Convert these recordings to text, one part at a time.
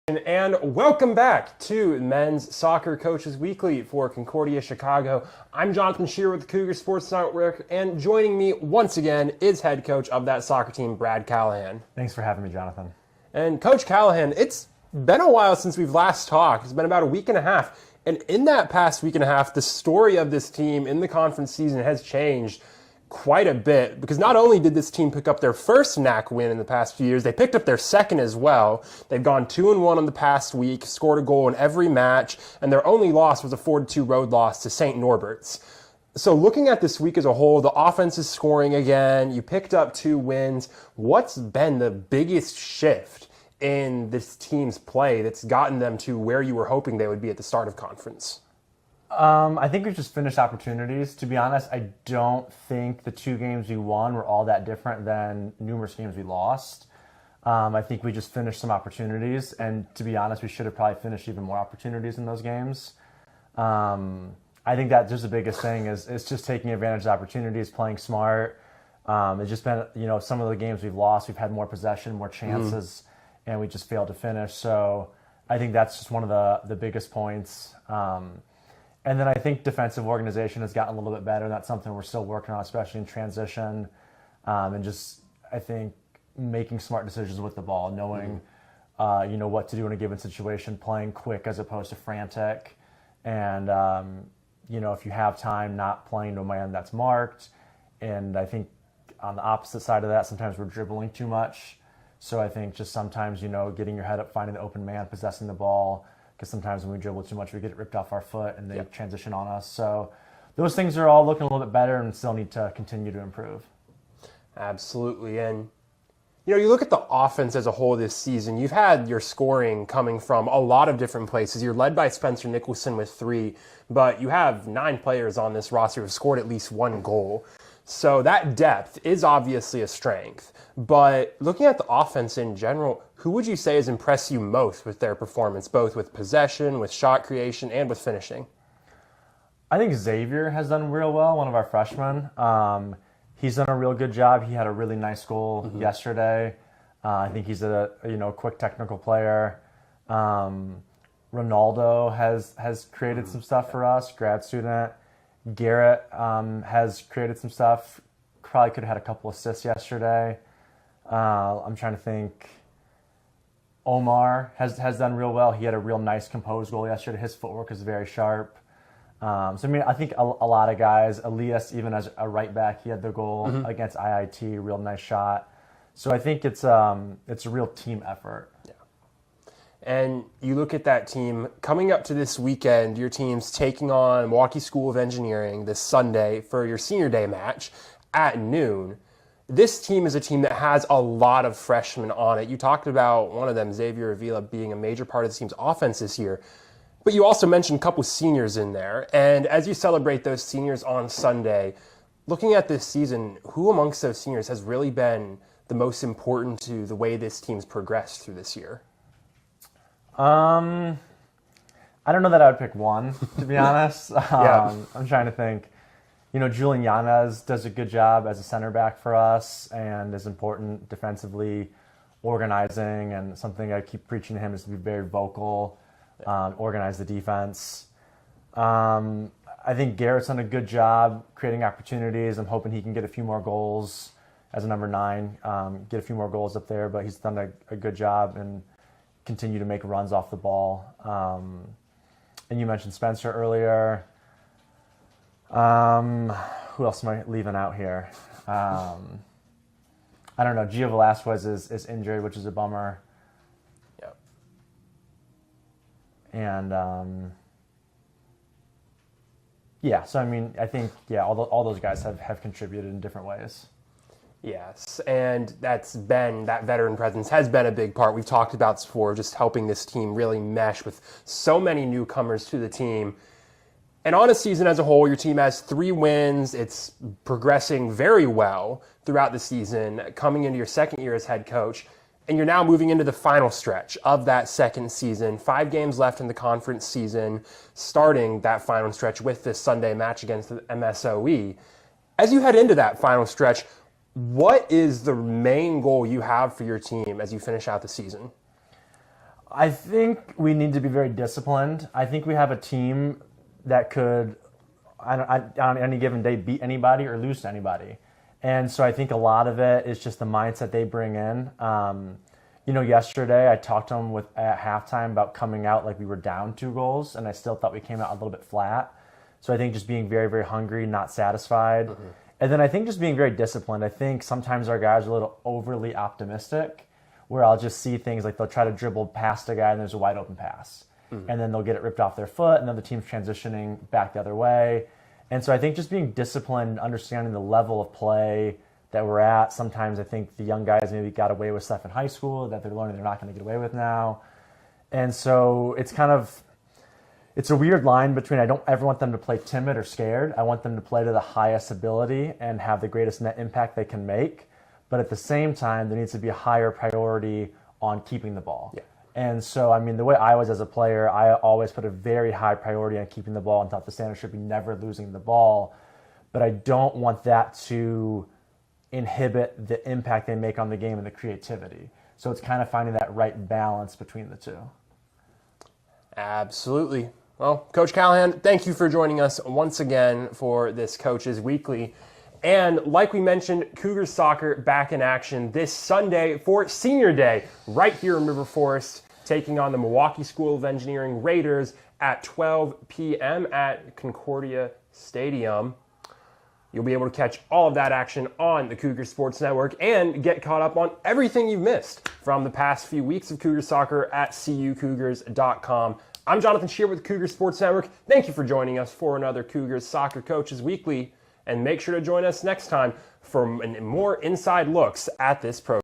And welcome back to Men's Soccer Coaches Weekly for Concordia Chicago. I'm Jonathan Shearer with the Cougar Sports Network, and joining me once again is head coach of that soccer team, Brad Callahan. Thanks for having me, Jonathan. And Coach Callahan, it's been a while since we've last talked. It's been about a week and a half. And in that past week and a half, the story of this team in the conference season has changed quite a bit, because not only did this team pick up their first NAC win in the past few years, they picked up their second as well. They've gone 2-1 in the past week, scored a goal in every match, and their only loss was a 4-2 road loss to St. Norbert's. So looking at this week as a whole, the offense is scoring again. You picked up 2 wins. What's been the biggest shift in this team's play that's gotten them to where you were hoping they would be at the start of conference? I think we've just finished opportunities. To be honest, I don't think the 2 games we won were all that different than numerous games we lost. I think we just finished some opportunities, and to be honest, we should have probably finished even more opportunities in those games. I think that's just the biggest thing is just taking advantage of opportunities, playing smart. It's just been, some of the games we've lost, we've had more possession, more chances, and we just failed to finish. So I think that's just one of the biggest points. And then I think defensive organization has gotten a little bit better. That's something we're still working on, especially in transition. And just, I think, making smart decisions with the ball, knowing, what to do in a given situation, playing quick as opposed to frantic. And, if you have time, not playing to a man that's marked. And I think on the opposite side of that, sometimes we're dribbling too much. So I think just sometimes, getting your head up, finding the open man, possessing the ball, because sometimes when we dribble too much, we get it ripped off our foot and they transition on us. So those things are all looking a little bit better and still need to continue to improve. Absolutely. And, you look at the offense as a whole this season, you've had your scoring coming from a lot of different places. You're led by Spencer Nicholson with 3, but you have 9 players on this roster who have scored at least 1 goal. So that depth is obviously a strength. But looking at the offense in general, who would you say has impressed you most with their performance, both with possession, with shot creation, and with finishing? I think Xavier has done real well, one of our freshmen. He's done a real good job. He had a really nice goal yesterday. I think he's a quick technical player. Ronaldo has created some stuff for us, grad student. Garrett has created some stuff. Probably could have had a couple assists yesterday. I'm trying to think. Omar has done real well. He had a real nice composed goal yesterday. His footwork is very sharp. I think a lot of guys, Elias, even as a right back, he had the goal against IIT, real nice shot. So I think it's a real team effort. Yeah. And you look at that team coming up to this weekend, your team's taking on Milwaukee School of Engineering this Sunday for your senior day match at noon. This team is a team that has a lot of freshmen on it. You talked about one of them, Xavier Avila, being a major part of the team's offense this year. But you also mentioned a couple seniors in there. And as you celebrate those seniors on Sunday, looking at this season, who amongst those seniors has really been the most important to the way this team's progressed through this year? I don't know that I would pick one, to be honest. I'm trying to think. Julian Yanez does a good job as a center back for us and is important defensively, organizing, and something I keep preaching to him is to be very vocal, organize the defense. I think Garrett's done a good job creating opportunities. I'm hoping he can get a few more goals as a number 9, get a few more goals up there, but he's done a good job and continue to make runs off the ball. And you mentioned Spencer earlier. Who else am I leaving out here? I don't know. Gio Velasquez is injured, which is a bummer. Yep. And so I think all those guys have contributed in different ways. Yes, and that veteran presence has been a big part. We've talked about this before, just helping this team really mesh with so many newcomers to the team. And on a season as a whole, your team has 3 wins. It's progressing very well throughout the season, coming into your second year as head coach. And you're now moving into the final stretch of that second season. 5 games left in the conference season, starting that final stretch with this Sunday match against the MSOE. As you head into that final stretch, what is the main goal you have for your team as you finish out the season? I think we need to be very disciplined. I think we have a team that could, on any given day, beat anybody or lose to anybody. And so I think a lot of it is just the mindset they bring in. Yesterday I talked to them at halftime about coming out like we were down 2 goals, and I still thought we came out a little bit flat. So I think just being very, very hungry, not satisfied. And then I think just being very disciplined. I think sometimes our guys are a little overly optimistic, where I'll just see things like they'll try to dribble past a guy and there's a wide open pass. And then they'll get it ripped off their foot, and then the team's transitioning back the other way. And so I think just being disciplined, understanding the level of play that we're at. Sometimes I think the young guys maybe got away with stuff in high school that they're learning they're not going to get away with now. And so it's a weird line between I don't ever want them to play timid or scared. I want them to play to the highest ability and have the greatest net impact they can make. But at the same time, there needs to be a higher priority on keeping the ball. Yeah. And so, the way I was as a player, I always put a very high priority on keeping the ball and thought the standard should be never losing the ball. But I don't want that to inhibit the impact they make on the game and the creativity. So it's kind of finding that right balance between the two. Absolutely. Well, Coach Callahan, thank you for joining us once again for this Coaches Weekly. And like we mentioned, Cougars soccer back in action this Sunday for Senior Day right here in River Forest, taking on the Milwaukee School of Engineering Raiders at 12 p.m. at Concordia Stadium. You'll be able to catch all of that action on the Cougar Sports Network and get caught up on everything you've missed from the past few weeks of Cougar soccer at cucougars.com. I'm Jonathan Shear with the Cougar Sports Network. Thank you for joining us for another Cougars Soccer Coaches Weekly. And make sure to join us next time for more inside looks at this program.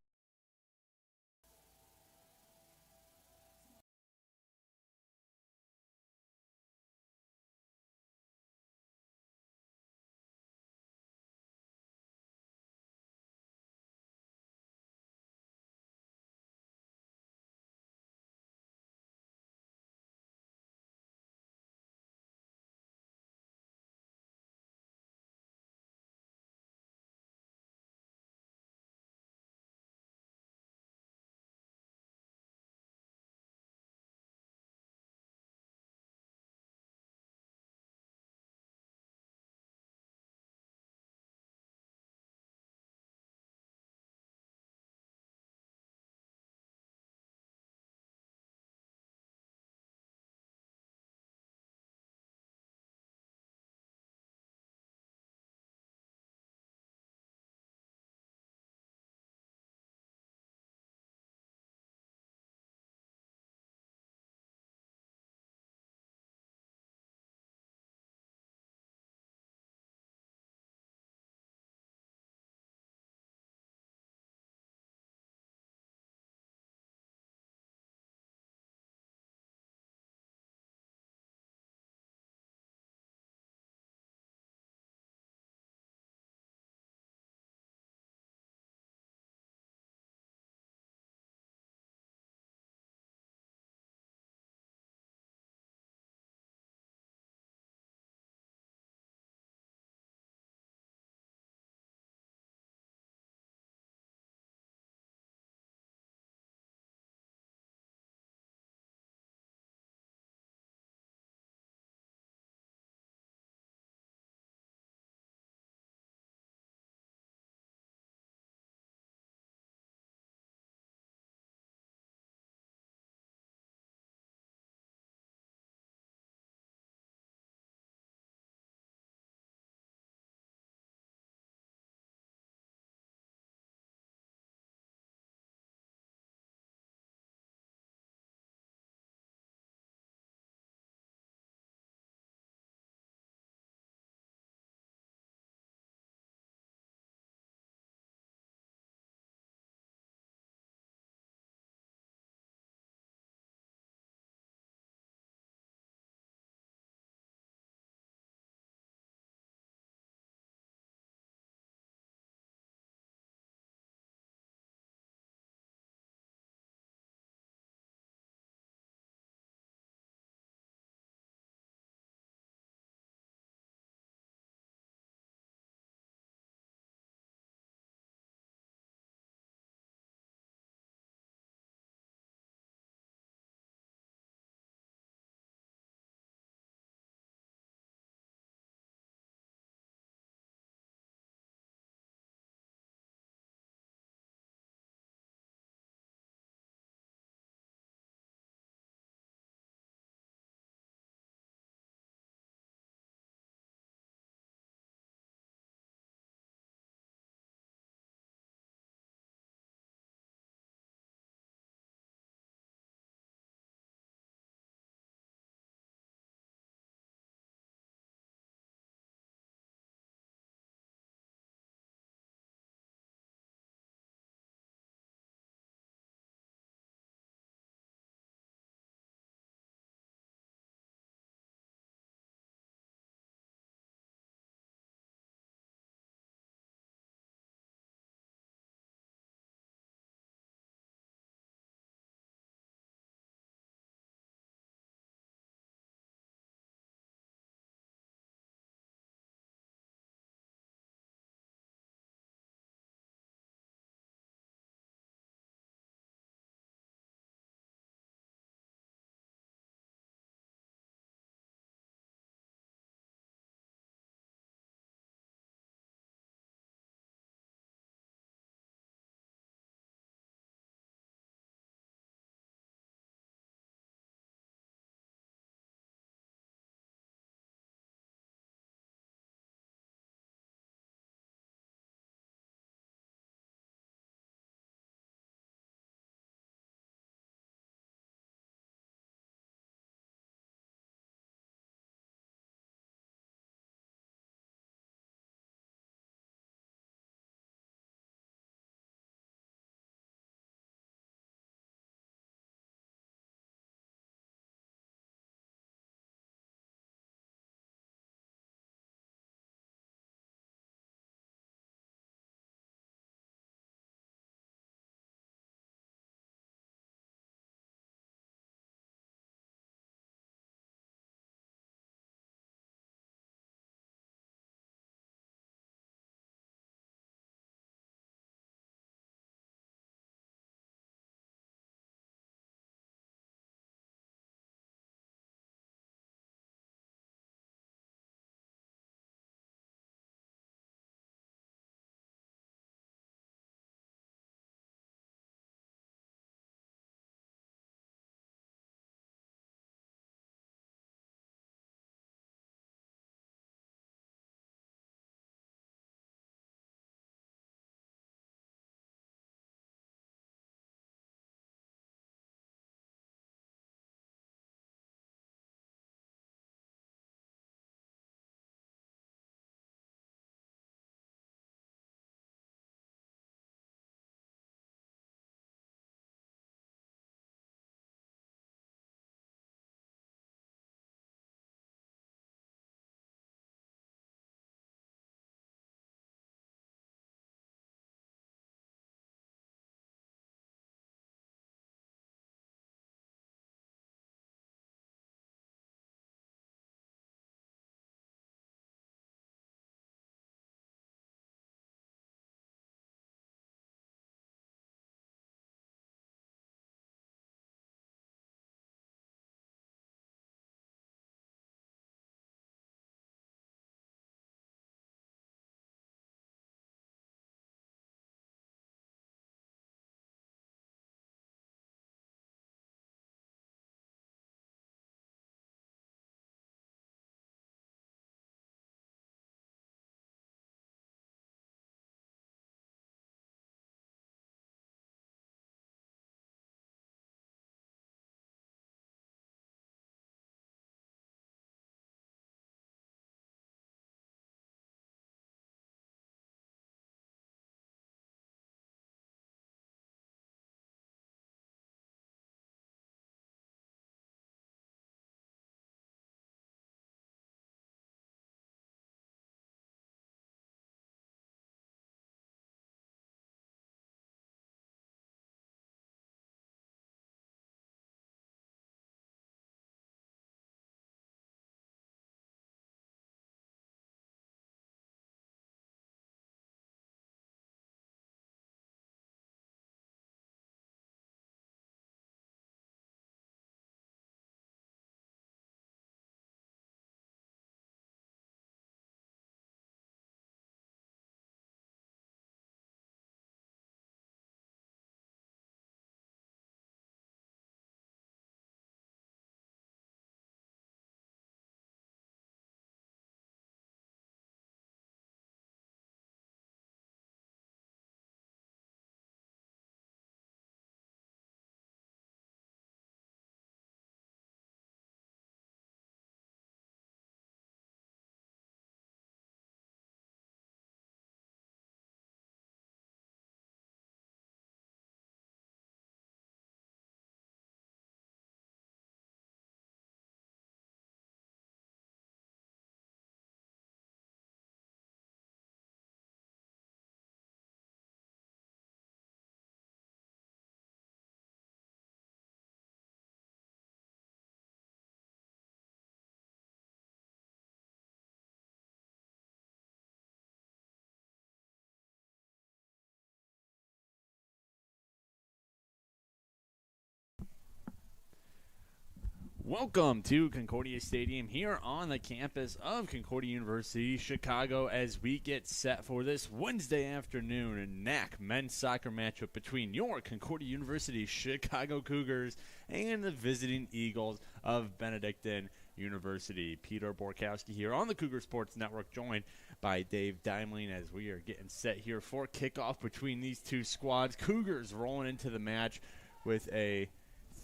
Welcome to Concordia Stadium here on the campus of Concordia University, Chicago, as we get set for this Wednesday afternoon NAC men's soccer matchup between your Concordia University Chicago Cougars and the visiting Eagles of Benedictine University. Peter Borkowski here on the Cougar Sports Network, joined by Dave Dimeling as we are getting set here for kickoff between these two squads. Cougars rolling into the match with a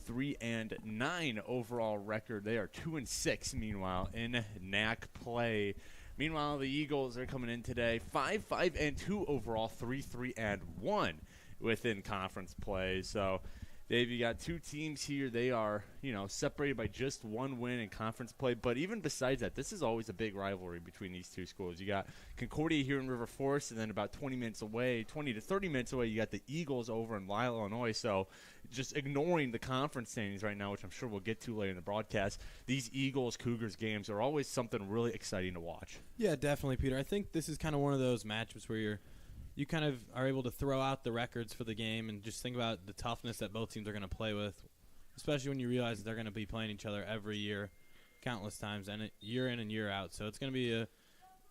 3-9 overall record. They are 2-6, meanwhile, in NAC play. Meanwhile, the Eagles are coming in today 5-2 overall, 3-1 within conference play. So, Dave, you got two teams here. They are, separated by just one win in conference play. But even besides that, this is always a big rivalry between these two schools. You got Concordia here in River Forest, and then about 20 to 30 minutes away, you got the Eagles over in Lisle, Illinois. So just ignoring the conference standings right now, which I'm sure we'll get to later in the broadcast, these Eagles-Cougars games are always something really exciting to watch. Yeah, definitely, Peter. I think this is kind of one of those matchups where you kind of are able to throw out the records for the game and just think about the toughness that both teams are going to play with, especially when you realize that they're going to be playing each other every year, countless times, and year in and year out. So it's going to be a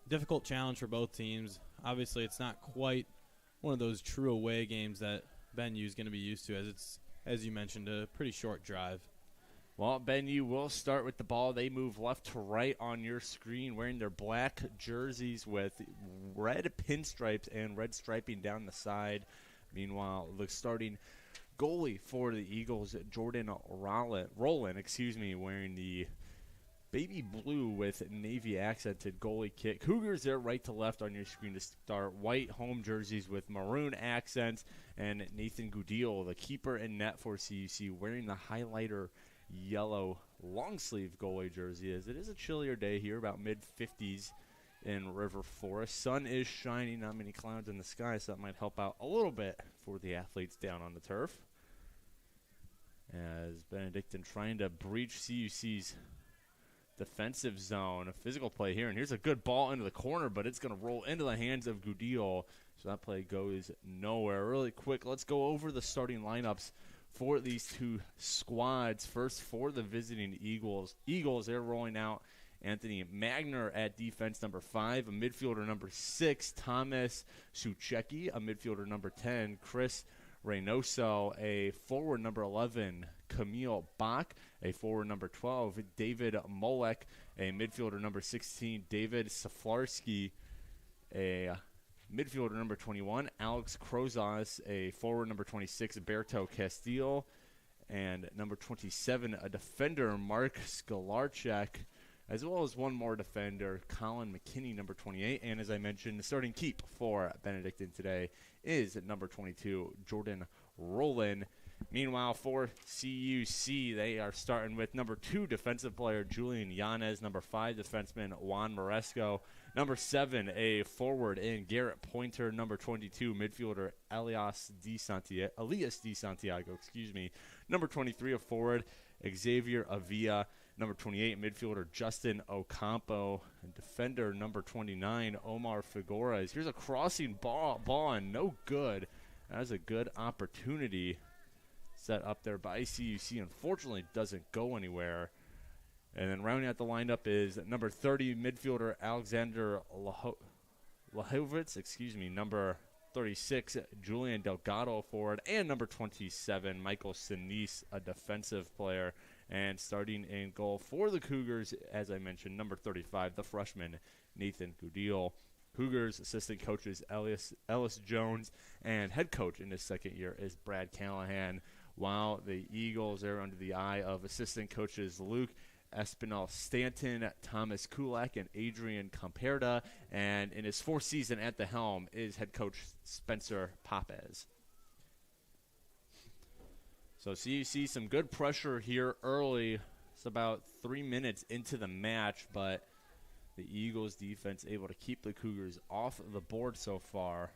difficult challenge for both teams. Obviously, it's not quite one of those true away games that Benue is going to be used to, as it's, as you mentioned, a pretty short drive. Well, Benue will start with the ball. They move left to right on your screen, wearing their black jerseys with red pinstripes and red striping down the side. Meanwhile, the starting goalie for the Eagles, Jordan Rowland, wearing the baby blue with navy accented goalie kit. Cougars there right to left on your screen to start. White home jerseys with maroon accents. And Nathan Gudil, the keeper in net for CUC, wearing the highlighter yellow long sleeve goalie jersey, as it is a chillier day here, about mid-50s in River Forest. Sun is shining, not many clouds in the sky, so that might help out a little bit for the athletes down on the turf. As Benedictine trying to breach CUC's defensive zone. A physical play here, and here's a good ball into the corner, but it's going to roll into the hands of Gudil, so that play goes nowhere. Really quick, let's go over the starting lineups for these two squads. First, for the visiting Eagles, they're rolling out Anthony Magner at defense, number 5, a midfielder, number 6, Thomas Suchecki, a midfielder, number 10, Chris Reynoso, a forward, number 11, Camille Bach, a forward, number 12, David Molek, a midfielder, number 16, David Saflarski, a midfielder, number 21, Alex Krozas, a forward, number 26, Berto Castile, and number 27, a defender, Mark Skolarchek, as well as one more defender, Colin McKinney, number 28. And as I mentioned, the starting keep for Benedictine today is at number 22, Jordan Rowland. Meanwhile, for CUC, they are starting with number 2 defensive player Julian Yanez, number 5 defenseman Juan Moresco, number 7 a forward in Garrett Pointer, number 22 midfielder Elias D. Santiago, number 23 a forward Xavier Avila, number 28 midfielder Justin Ocampo, and defender number 29 Omar Figueres. Here's a crossing ball and no good. That was a good opportunity set up there by CUC. Unfortunately, doesn't go anywhere. And then rounding out the lineup is number 30 midfielder Alexander Lahovitz, number 36 Julian Delgado forward, and number 27 Michael Sinise, a defensive player. And starting in goal for the Cougars, as I mentioned, number 35, the freshman Nathan Gudil. Cougars assistant coaches Ellis Jones, and head coach in his second year is Brad Callahan, while the Eagles are under the eye of assistant coaches Luke Espinal Stanton, Thomas Kulak, and Adrian Comperda. And in his 4th season at the helm is head coach Spencer Papez. So you see some good pressure here early. It's about 3 minutes into the match, but the Eagles defense able to keep the Cougars off the board so far.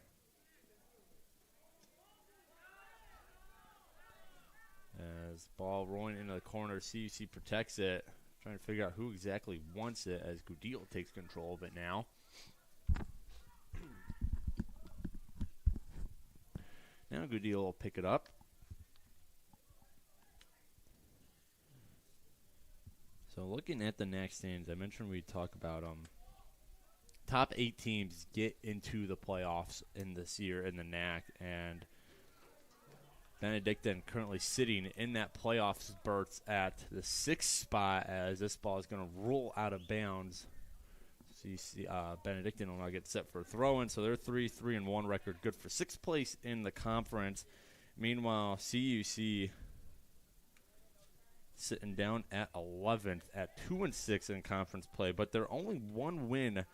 As ball rolling into the corner, CUC protects it. Trying to figure out who exactly wants it as Gudil takes control of it now. Now Gudil will pick it up. So looking at the NAC standings, I mentioned we'd talk about top 8 teams get into the playoffs in this year in the NAC, and Benedictine currently sitting in that playoff berth at the 6th spot as this ball is going to roll out of bounds. So you see Benedictine will now get set for a throw-in, so they're 3-1 record, good for 6th place in the conference. Meanwhile, CUC sitting down at 11th at 2-6 in conference play, but they're only one win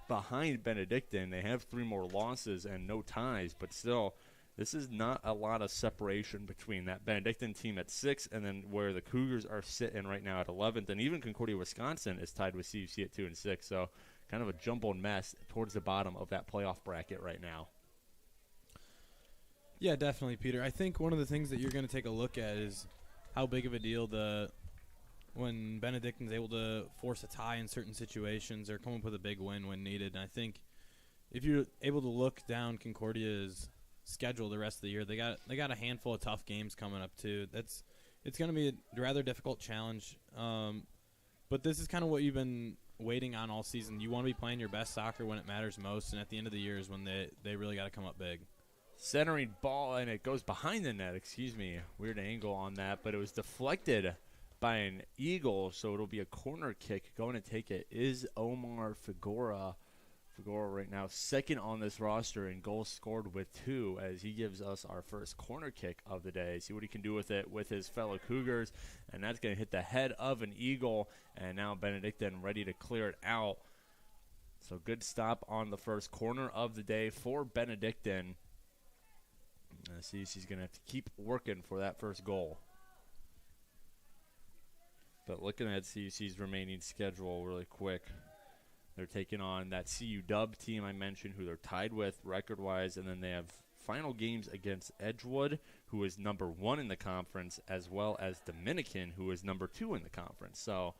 behind Benedictine. They have 3 more losses and no ties, but still, this is not a lot of separation between that Benedictine team at 6 and then where the Cougars are sitting right now at 11th, and even Concordia, Wisconsin is tied with CUC at 2-6, so kind of a jumbled mess towards the bottom of that playoff bracket right now. Yeah, definitely, Peter. I think one of the things that you're going to take a look at is how big of a deal when Benedictine's able to force a tie in certain situations or come up with a big win when needed. And I think if you're able to look down Concordia's schedule the rest of the year, they got a handful of tough games coming up too. It's going to be a rather difficult challenge. But this is kind of what you've been waiting on all season. You want to be playing your best soccer when it matters most, and at the end of the year is when they really got to come up big. Centering ball, and it goes behind the net. Weird angle on that, but it was deflected by an Eagle, so it'll be a corner kick. Going to take it is Omar Figueroa. Figueroa right now second on this roster and goals scored with 2 as he gives us our first corner kick of the day. See what he can do with it with his fellow Cougars, and that's going to hit the head of an Eagle, and now Benedictine ready to clear it out. So good stop on the first corner of the day for Benedictine. See, she's going to have to keep working for that first goal. But looking at CUC's remaining schedule really quick, they're taking on that CU Dub team I mentioned, who they're tied with record-wise, and then they have final games against Edgewood, who is number 1 in the conference, as well as Dominican, who is number 2 in the conference. So,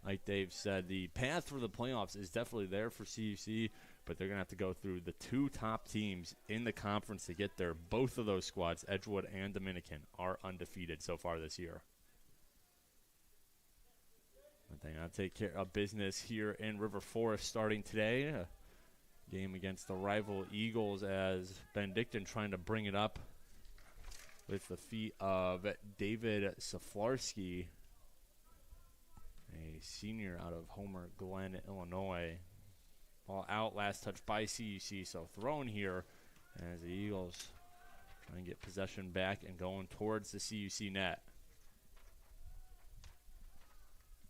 like Dave said, the path for the playoffs is definitely there for CUC, but they're going to have to go through the 2 top teams in the conference to get there. Both of those squads, Edgewood and Dominican, are undefeated so far this year. But they got to take care of business here in River Forest starting today. A game against the rival Eagles as Benedictine trying to bring it up with the feet of David Saflarski, a senior out of Homer Glen, Illinois. Ball out, last touch by CUC, so thrown here as the Eagles try and get possession back and going towards the CUC net.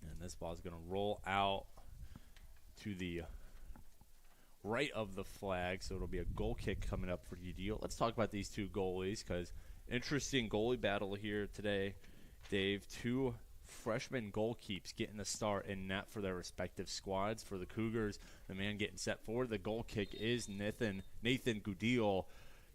And this ball is going to roll out to the right of the flag, so it'll be a goal kick coming up for Udeel. Let's talk about these 2 goalies, because interesting goalie battle here today, Dave. 2 freshman goalkeepers getting the start in net for their respective squads. For the Cougars, the man getting set for the goal kick is Nathan Gudil.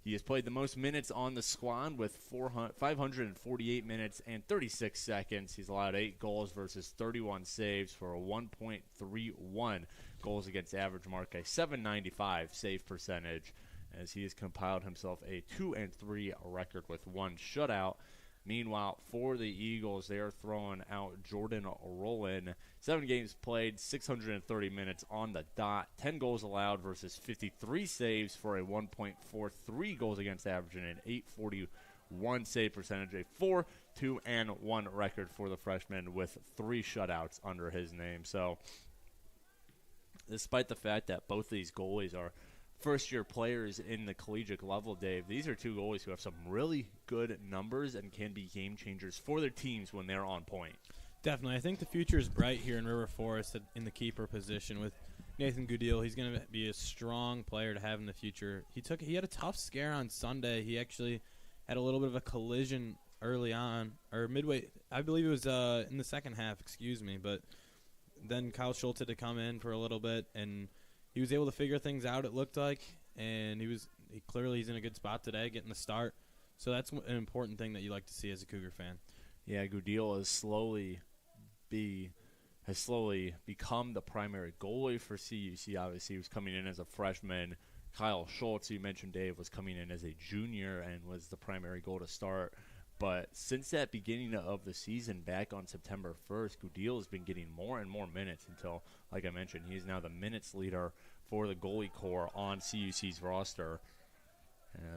He has played the most minutes on the squad with 548 minutes and 36 seconds. He's allowed 8 goals versus 31 saves for a 1.31 goals against average mark, a 795 save percentage, as he has compiled himself a 2-3 record with 1 shutout. Meanwhile, for the Eagles, they are throwing out Jordan Rowland. 7 games played, 630 minutes on the dot, 10 goals allowed versus 53 saves for a 1.43 goals against average and an 841 save percentage, a 4-2-1 record for the freshman with 3 shutouts under his name. So, despite the fact that both of these goalies are first-year players in the collegiate level, Dave, these are 2 goalies who have some really good numbers and can be game changers for their teams when they're on point. Definitely. I think the future is bright here in River Forest in the keeper position with Nathan Gudil. He's going to be a strong player to have in the future. He had a tough scare on Sunday. He actually had a little bit of a collision early on, or midway. I believe it was in the second half, but then Kyle Schultz had to come in for a little bit, and he was able to figure things out, it looked like, and he's in a good spot today, getting the start. So that's an important thing that you like to see as a Cougar fan. Yeah, Gudil has slowly become the primary goalie for CUC. Obviously, he was coming in as a freshman. Kyle Schultz, you mentioned, Dave, was coming in as a junior and was the primary goal to start. But since that beginning of the season back on September 1st, Gudil has been getting more and more minutes until, like I mentioned, he is now the minutes leader for the goalie corps on CUC's roster.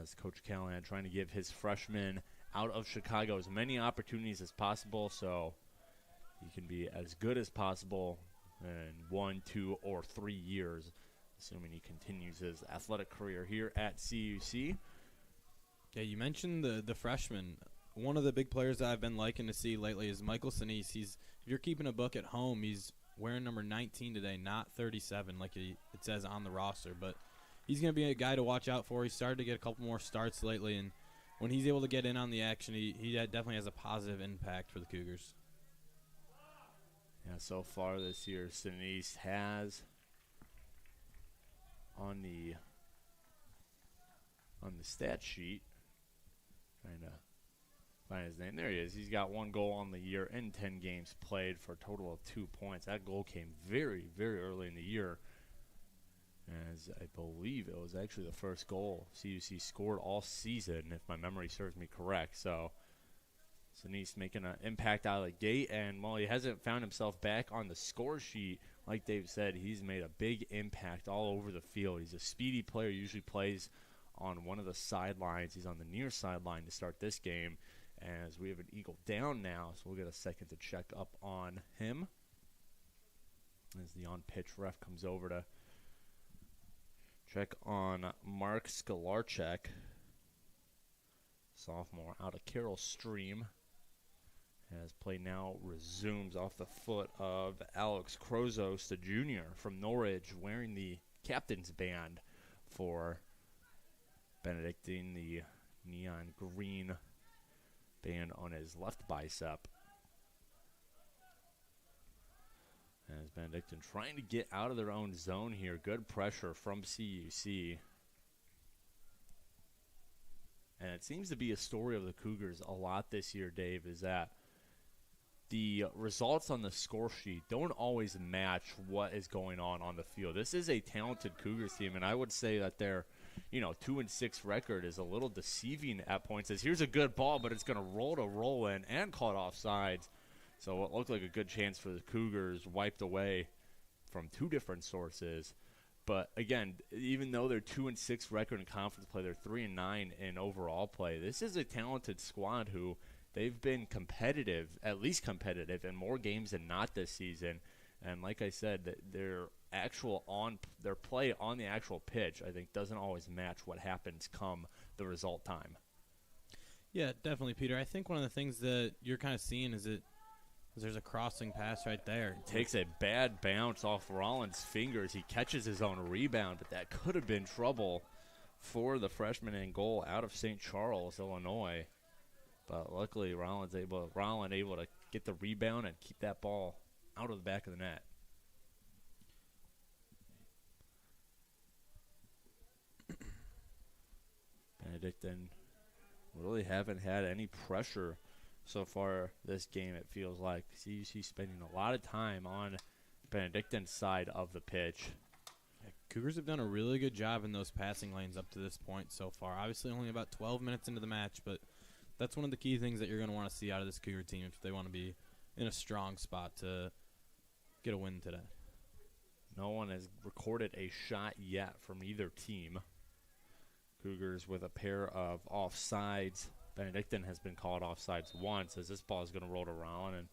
As Coach Callahan trying to give his freshman out of Chicago as many opportunities as possible so he can be as good as possible in 1, 2, or 3 years, assuming he continues his athletic career here at CUC. Yeah, you mentioned the freshman. One of the big players that I've been liking to see lately is Michael Sinise. If you're keeping a book at home, he's wearing number 19 today, not 37 like it says on the roster. But he's going to be a guy to watch out for. He's started to get a couple more starts lately, and when he's able to get in on the action, he definitely has a positive impact for the Cougars. Yeah, so far this year, Sinise has on the stat sheet, trying to find his name. There he is. He's got 1 goal on the year in 10 games played for a total of 2 points. That goal came very, very early in the year, as I believe it was actually the first goal CUC scored all season, if my memory serves me correct. So Sinise making an impact out of the gate, and while he hasn't found himself back on the score sheet, like Dave said, he's made a big impact all over the field. He's a speedy player, usually plays on one of the sidelines. He's on the near sideline to start this game, as we have an Eagle down now, so we'll get a second to check up on him as the on-pitch ref comes over to check on Mark Skolarczyk, sophomore out of Carroll Stream, as play now resumes off the foot of Alex Krozos, the junior from Norwich, wearing the captain's band for Benedictine, the neon green band on his left bicep. As Benedictine trying to get out of their own zone here. Good pressure from CUC. And it seems to be a story of the Cougars a lot this year, Dave, is that the results on the score sheet don't always match what is going on the field. This is a talented Cougars team, and I would say that their 2-6 record is a little deceiving at points. As here's a good ball, but it's going to roll in and caught offsides. So what looked like a good chance for the Cougars wiped away from 2 different sources. But again, even though they're 2-6 record in conference play, they're 3-9 in overall play. This is a talented squad who they've been competitive, at least competitive, in more games than not this season. And like I said, their play on the actual pitch, I think, doesn't always match what happens come the result time. Yeah, definitely, Peter. I think one of the things that you're kind of seeing is there's a crossing pass right there. Takes a bad bounce off Rollins' fingers. He catches his own rebound, but that could have been trouble for the freshman in goal out of St. Charles, Illinois. But luckily, Rollins able to get the rebound and keep that ball out of the back of the net. Benedictine really haven't had any pressure so far this game, it feels like. CUC spending a lot of time on Benedictine's side of the pitch. Cougars have done a really good job in those passing lanes up to this point so far. Obviously only about 12 minutes into the match, but that's one of the key things that you're going to want to see out of this Cougar team if they want to be in a strong spot to get a win today. No one has recorded a shot yet from either team. Cougars with a pair of offsides. Benedictine has been called offsides once, as this ball is going to roll to Rollin, and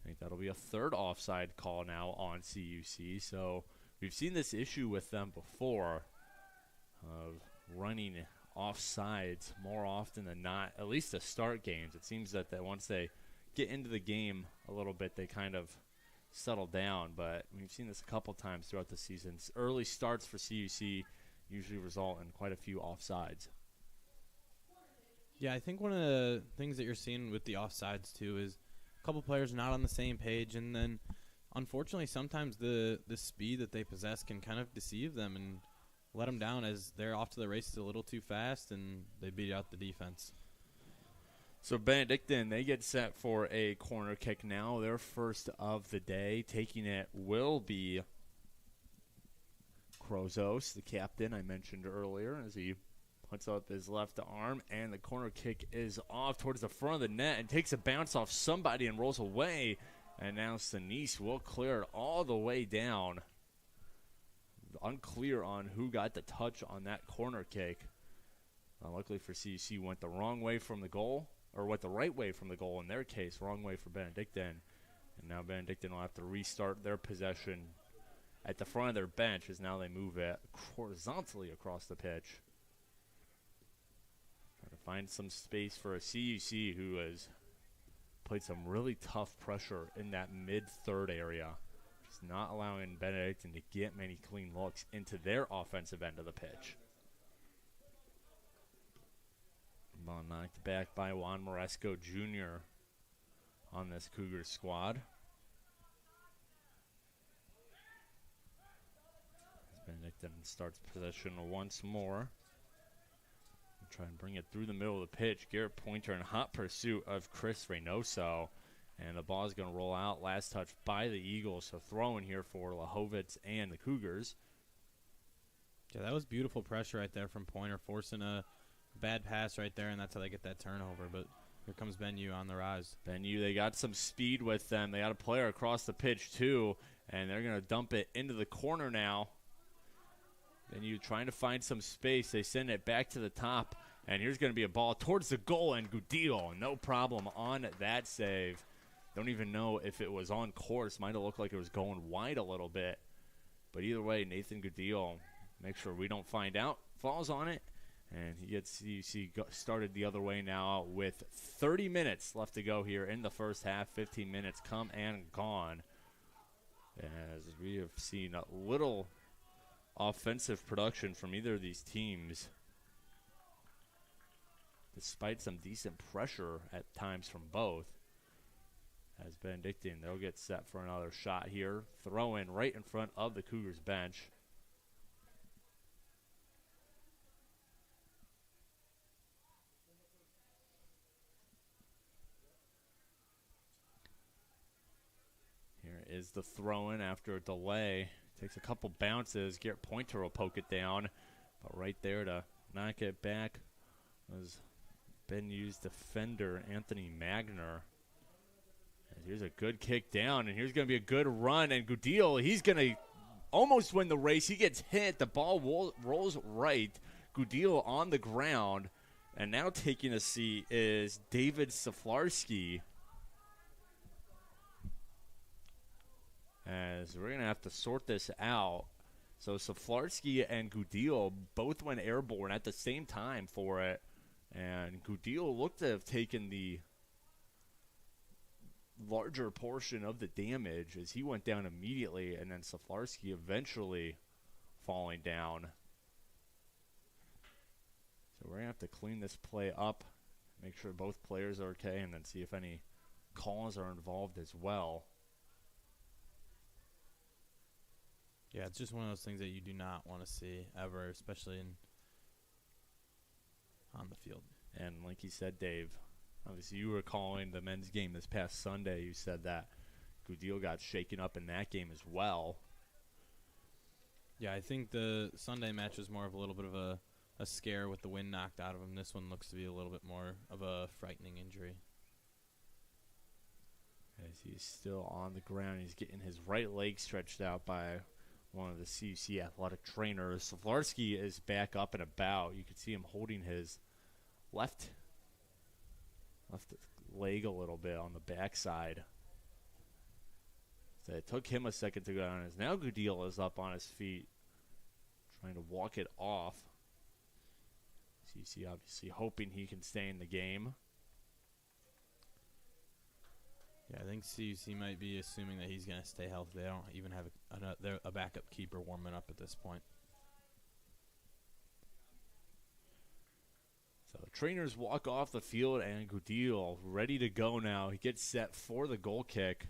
I think that'll be a third offside call now on CUC. So we've seen this issue with them before of running offsides more often than not, at least to start games. It seems that once they get into the game a little bit, they kind of settle down, but we've seen this a couple times throughout the season. Early starts for CUC usually result in quite a few offsides. Yeah, I think one of the things that you're seeing with the offsides, too, is a couple players not on the same page, and then, unfortunately, sometimes the speed that they possess can kind of deceive them and let them down as they're off to the races a little too fast, and they beat out the defense. So Benedictine, they get set for a corner kick now, their first of the day. Taking it will be Krozos, the captain I mentioned earlier, as he Puts up his left arm, and the corner kick is off towards the front of the net and takes a bounce off somebody and rolls away. And now Sinise will clear it all the way down. Unclear on who got the touch on that corner kick. Luckily for CUC, went the wrong way from the goal, or went the right way from the goal in their case, wrong way for Benedictine. And now Benedictine will have to restart their possession at the front of their bench as now they move it horizontally across the pitch. Trying to find some space for a CUC who has played some really tough pressure in that mid-third area. Just not allowing Benedictine to get many clean looks into their offensive end of the pitch. Ball knocked back by Juan Moresco Jr. on this Cougars squad. Benedictine starts possession once more. Try and bring it through the middle of the pitch. Garrett Pointer in hot pursuit of Chris Reynoso. And the ball is going to roll out. Last touch by the Eagles. So throw in here for Lahovitz and the Cougars. Yeah, that was beautiful pressure right there from Pointer, forcing a bad pass right there, and that's how they get that turnover. But here comes Benyu on the rise. Benyu, they got some speed with them. They got a player across the pitch, too. And they're going to dump it into the corner now. Benyu trying to find some space. They send it back to the top. And here's going to be a ball towards the goal, and Gudil, no problem on that save. Don't even know if it was on course. Might have looked like it was going wide a little bit. But either way, Nathan Gudil, make sure we don't find out, falls on it. And he gets CUC started the other way now with 30 minutes left to go here in the first half. 15 minutes come and gone. As we have seen a little offensive production from either of these teams, despite some decent pressure at times from both. As Benedictine, they'll get set for another shot here. Throw in right in front of the Cougars bench. Here is the throw in after a delay. Takes a couple bounces. Garrett Pointer will poke it down. But right there to knock it back was Benyu's defender, Anthony Magner. And here's a good kick down, and here's going to be a good run. And Gudil, he's going to almost win the race. He gets hit. The ball rolls right. Gudil on the ground. And now taking a seat is David Saflarski. As we're going to have to sort this out. So Saflarski and Gudil both went airborne at the same time for it. And Gudil looked to have taken the larger portion of the damage as he went down immediately. And then Saflarski eventually falling down. So we're going to have to clean this play up. Make sure both players are okay. And then see if any calls are involved as well. Yeah, it's just one of those things that you do not want to see ever, especially on the field. And like you said, Dave, obviously you were calling the men's game this past Sunday. You said that Gudil got shaken up in that game as well. Yeah, I think the Sunday match was more of a little bit of a scare with the wind knocked out of him. This one looks to be a little bit more of a frightening injury. As he's still on the ground, he's getting his right leg stretched out by one of the CUC athletic trainers. Saflarski is back up and about. You can see him holding his left leg a little bit on the backside. So it took him a second to go down. As now Gudil is up on his feet, trying to walk it off. CUC obviously hoping he can stay in the game. Yeah, I think CUC might be assuming that he's going to stay healthy. They don't even have a backup keeper warming up at this point. So the trainers walk off the field, and Gudil ready to go now. He gets set for the goal kick.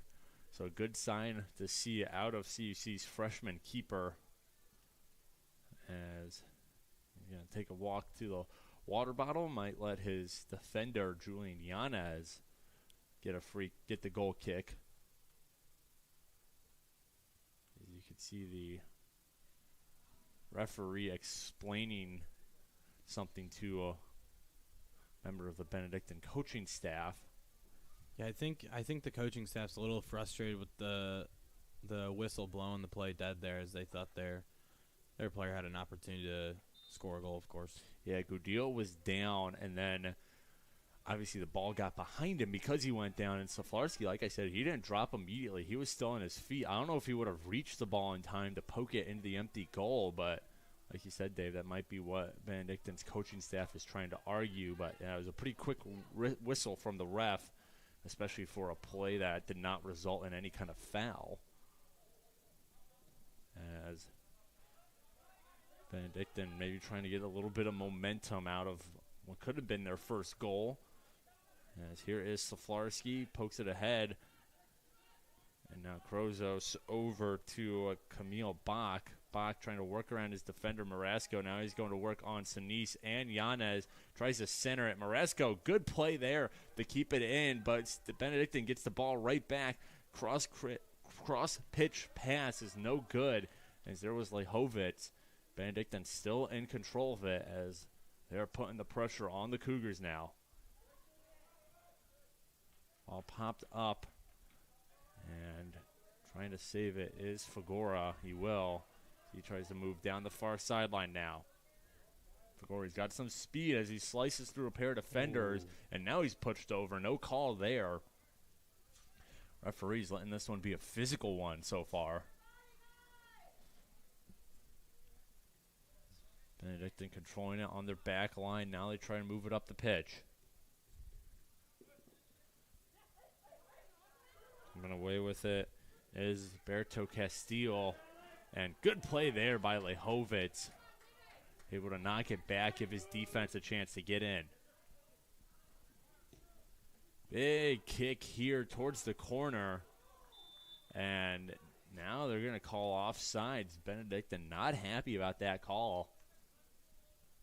So a good sign to see out of CUC's freshman keeper. As he's going to take a walk to the water bottle. Might let his defender, Julian Yanez, get the goal kick. As you can see the referee explaining something to a member of the Benedictine coaching staff. Yeah, I think the coaching staff's a little frustrated with the whistle blowing the play dead there, as they thought their player had an opportunity to score a goal, of course. Yeah, Gudillo was down, and then obviously the ball got behind him because he went down. And Saflarski, like I said, he didn't drop immediately. He was still on his feet. I don't know if he would have reached the ball in time to poke it into the empty goal, but like you said, Dave, that might be what Benedictine's coaching staff is trying to argue. But yeah, it was a pretty quick whistle from the ref, especially for a play that did not result in any kind of foul. As Benedictine maybe trying to get a little bit of momentum out of what could have been their first goal. As here is Saflarski, pokes it ahead. And now Krozos over to Camille Bach. Bach trying to work around his defender, Marasco. Now he's going to work on Sinise and Yanez. Tries to center it. Marasco, good play there to keep it in, but Benedictine gets the ball right back. Cross-pitch pass is no good, as there was Lehovitz. Benedictine still in control of it, as they're putting the pressure on the Cougars now. All popped up, and trying to save it is Fagora. He will. He tries to move down the far sideline now. Fagora's got some speed as he slices through a pair of defenders, and now he's pushed over. No call there. Referee's letting this one be a physical one so far. Benedictine controlling it on their back line. Now they try to move it up the pitch. Coming away with it is Berto Castillo. And good play there by Lehovitz. Able to knock it back, give his defense a chance to get in. Big kick here towards the corner. And now they're going to call offsides. Benedictine not happy about that call.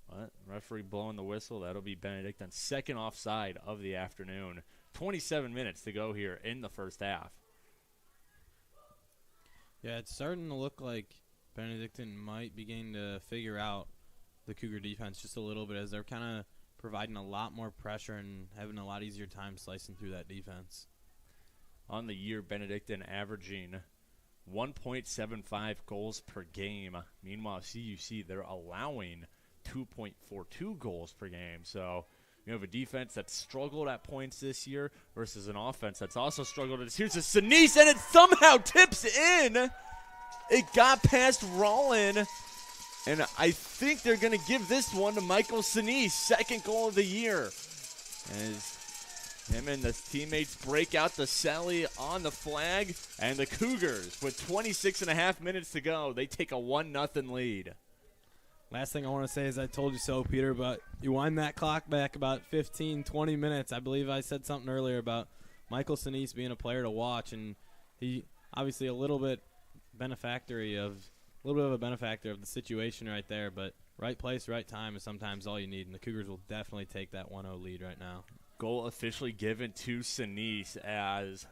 But referee blowing the whistle. That'll be Benedictine's second offside of the afternoon. 27 minutes to go here in the first half. Yeah, it's starting to look like Benedictine might begin to figure out the Cougar defense just a little bit, as they're kind of providing a lot more pressure and having a lot easier time slicing through that defense. On the year, Benedictine averaging 1.75 goals per game. Meanwhile, CUC, they're allowing 2.42 goals per game. So you have a defense that's struggled at points this year versus an offense that's also struggled. Here's a Sinise, and it somehow tips in. It got past Rollin, and I think they're going to give this one to Michael Sinise, second goal of the year. As him and his teammates break out the Sally on the flag, and the Cougars, with 26.5 minutes to go, they take a 1-0 lead. Last thing I want to say is I told you so, Peter, but you wind that clock back about 15, 20 minutes. I believe I said something earlier about Michael Sinise being a player to watch, and he obviously a little bit of a benefactor of the situation right there, but right place, right time is sometimes all you need, and the Cougars will definitely take that 1-0 lead right now. Goal officially given to Sinise, as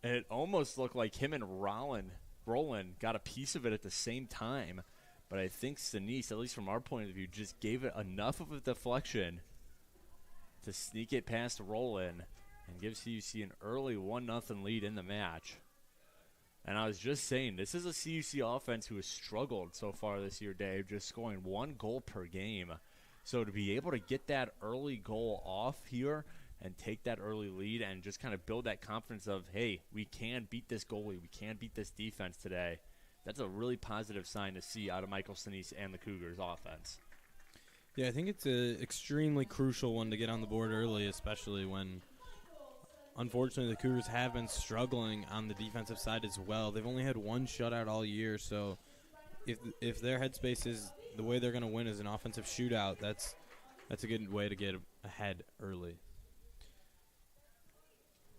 it almost looked like him and Roland got a piece of it at the same time. But I think Sinise, at least from our point of view, just gave it enough of a deflection to sneak it past Roland and give CUC an early 1-0 lead in the match. And I was just saying, this is a CUC offense who has struggled so far this year, Dave, just scoring 1 goal per game. So to be able to get that early goal off here and take that early lead and just kind of build that confidence of, hey, we can beat this goalie, we can beat this defense today. That's a really positive sign to see out of Michael Sinise and the Cougars offense. Yeah, I think it's an extremely crucial one to get on the board early, especially when, unfortunately, the Cougars have been struggling on the defensive side as well. They've only had 1 shutout all year, so if their headspace is the way they're going to win is an offensive shootout, that's a good way to get ahead early.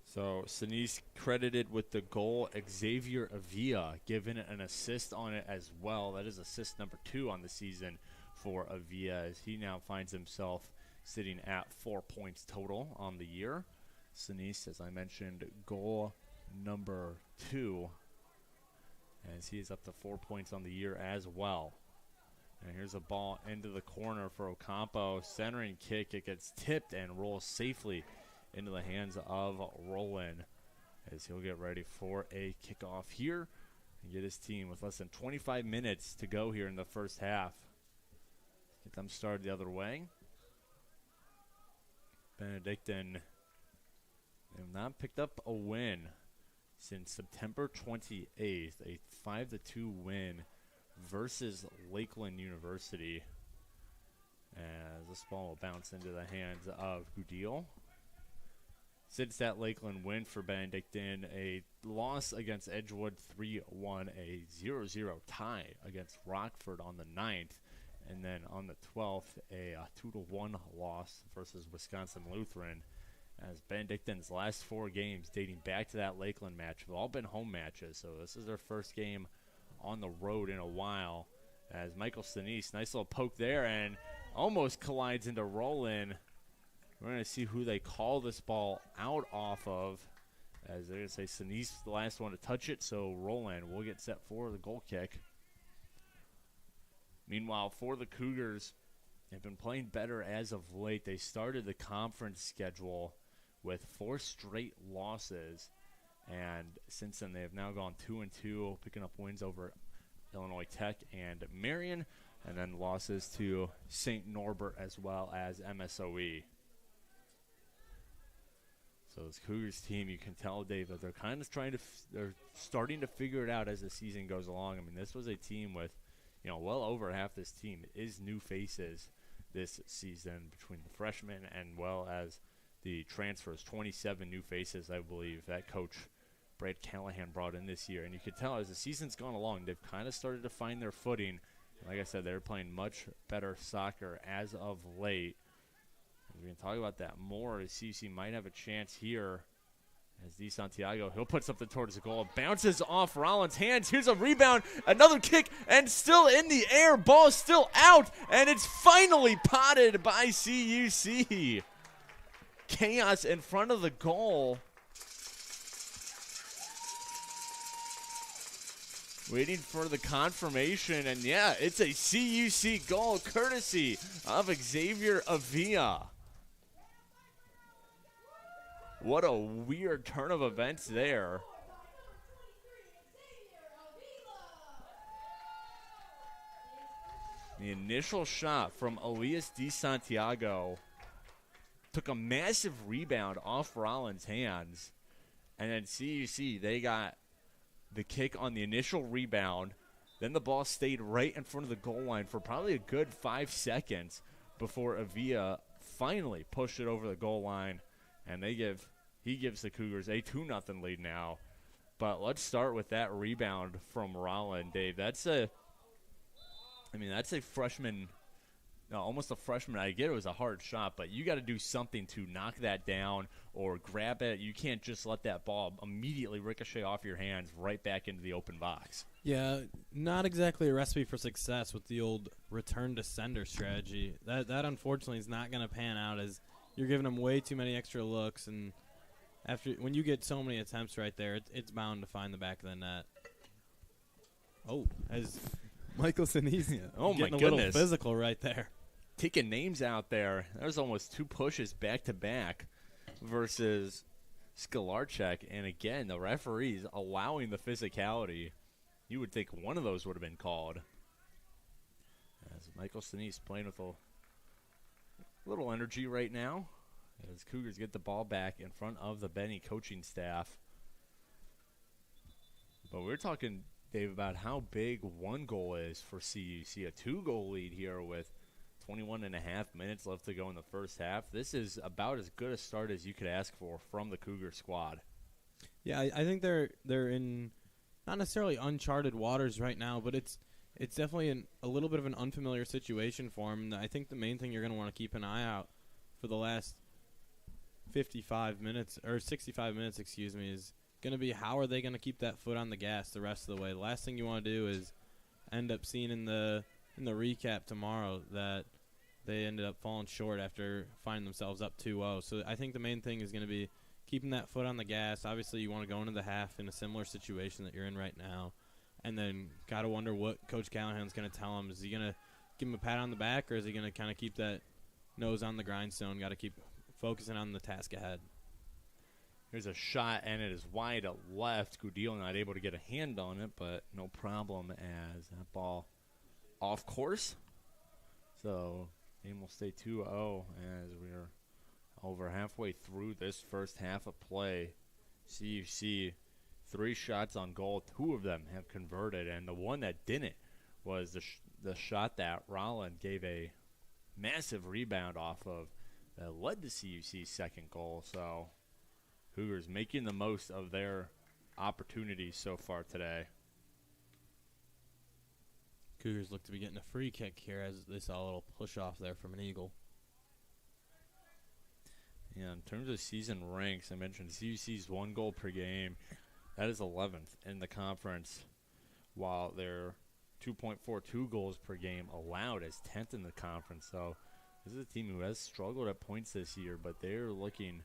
So Sinise credited with the goal. Xavier Avila given an assist on it as well. That is assist number 2 on the season for Avila, as he now finds himself sitting at 4 points total on the year. Sinise, as I mentioned, goal number 2, as he is up to 4 points on the year as well. And here's a ball into the corner for Ocampo. Centering kick. It gets tipped and rolls safely into the hands of Roland as he'll get ready for a kickoff here and get his team with less than 25 minutes to go here in the first half. Get them started the other way. Benedictine have not picked up a win since September 28th, a 5-2 win versus Lakeland University. As this ball will bounce into the hands of Goodile. Since that Lakeland win for Benedictine, a loss against Edgewood 3-1, a 0-0 tie against Rockford on the 9th, and then on the 12th, a 2-1 loss versus Wisconsin Lutheran. As Benedictine's last 4 games dating back to that Lakeland match have all been home matches, so this is their first game on the road in a while. As Michael Sinise, nice little poke there, and almost collides into Roland. We're going to see who they call this ball out off of, as they're going to say Sinise the last one to touch it, so Roland will get set for the goal kick. Meanwhile, for the Cougars, they've been playing better as of late. They started the conference schedule with 4 straight losses, and since then they have now gone 2-2, picking up wins over Illinois Tech and Marion, and then losses to St. Norbert as well as MSOE. So this Cougars team, you can tell, Dave, that they're kind of they're starting to figure it out as the season goes along. I mean, this was a team with, well over half this team is new faces this season between the freshmen and well as the transfers. 27 new faces, I believe, that coach Brad Callahan brought in this year. And you can tell as the season's gone along, they've kind of started to find their footing. Like I said, they're playing much better soccer as of late. We can talk about that more. CUC might have a chance here as Di Santiago, he'll put something towards the goal. Bounces off Rollins' hands. Here's a rebound, another kick, and still in the air. Ball still out, and it's finally potted by CUC. Chaos in front of the goal. Waiting for the confirmation, and yeah, it's a CUC goal courtesy of Xavier Avila. What a weird turn of events there. The initial shot from Elias Di Santiago took a massive rebound off Rollins' hands. And then CUC, they got the kick on the initial rebound. Then the ball stayed right in front of the goal line for probably a good 5 seconds before Avila finally pushed it over the goal line. And he gives the Cougars a 2-0 lead now. But let's start with that rebound from Rollins, Dave. That's a freshman, almost a freshman. I get it was a hard shot, but you got to do something to knock that down or grab it. You can't just let that ball immediately ricochet off your hands right back into the open box. Yeah, not exactly a recipe for success with the old return to sender strategy. That unfortunately is not going to pan out, as you're giving them way too many extra looks, and when you get so many attempts right there, it's bound to find the back of the net. Oh, as Michael Sinise, getting a little physical right there. Taking names out there. There's almost 2 pushes back-to-back versus Skalarchek. And again, the referees allowing the physicality. You would think one of those would have been called. As Michael Sinise playing with a little energy right now. As Cougars get the ball back in front of the Benny coaching staff. But we're talking, Dave, about how big 1 goal is for CUC. A 2-goal lead here with 21 and a half minutes left to go in the first half. This is about as good a start as you could ask for from the Cougar squad. Yeah, I think they're in not necessarily uncharted waters right now, but it's definitely a little bit of an unfamiliar situation for them. And I think the main thing you're going to want to keep an eye out for the last 65 minutes, is going to be how are they going to keep that foot on the gas the rest of the way. The last thing you want to do is end up seeing in the recap tomorrow that they ended up falling short after finding themselves up 2-0. So I think the main thing is going to be keeping that foot on the gas. Obviously, you want to go into the half in a similar situation that you're in right now, and then got to wonder what Coach Callahan's going to tell them. Is he going to give him a pat on the back, or is he going to kind of keep that nose on the grindstone? Got to keep focusing on the task ahead. Here's a shot, and it is wide left. Gudil not able to get a hand on it, but no problem as that ball off course. So game will stay 2-0 as we're over halfway through this first half of play. CUC 3 shots on goal. 2 of them have converted, and the one that didn't was the shot that Rollin gave a massive rebound off of that led to CUC's second goal. So Cougars making the most of their opportunities so far today. Cougars look to be getting a free kick here as they saw a little push off there from an Eagle. Yeah, in terms of season ranks, I mentioned CUC's 1 goal per game. That is 11th in the conference, while their 2.42 goals per game allowed is 10th in the conference. So this is a team who has struggled at points this year, but they're looking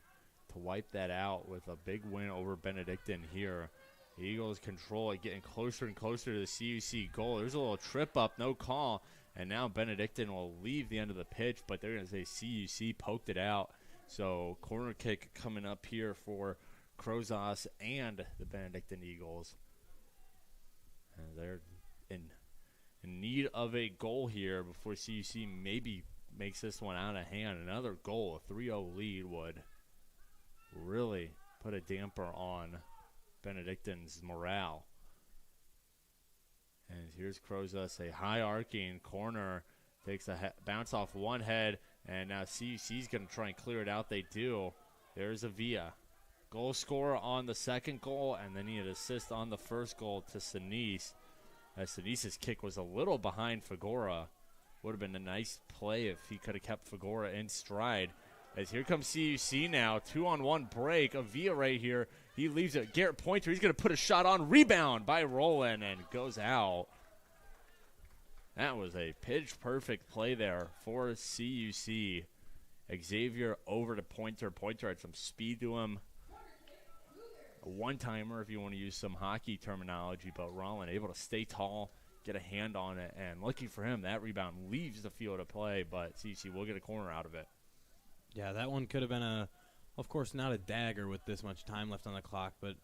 to wipe that out with a big win over Benedictine here. The Eagles control it, getting closer and closer to the CUC goal. There's a little trip up, no call, and now Benedictine will leave the end of the pitch, but they're going to say CUC poked it out. So corner kick coming up here for Crozas and the Benedictine Eagles. And they're in need of a goal here before CUC maybe makes this one out of hand. Another goal, a 3-0 lead would really put a damper on Benedictine's morale. And here's Crozas, a high arcing corner, takes a bounce off one head, and now CUC's going to try and clear it out. They do. There's a Villa. Goal scorer on the second goal, and then he had assist on the first goal to Sinise. As Sinise's kick was a little behind Fagora. Would have been a nice play if he could have kept Fagora in stride. As here comes CUC now, 2-on-1 break. Avia right here. He leaves it. Garrett Pointer, he's going to put a shot on. Rebound by Roland and goes out. That was a pitch-perfect play there for CUC. Xavier over to Pointer. Pointer had some speed to him. A one-timer if you want to use some hockey terminology, but Roland able to stay tall, get a hand on it, and lucky for him, that rebound leaves the field of play, but CUC will get a corner out of it. Yeah, that one could have been of course, not a dagger with this much time left on the clock, but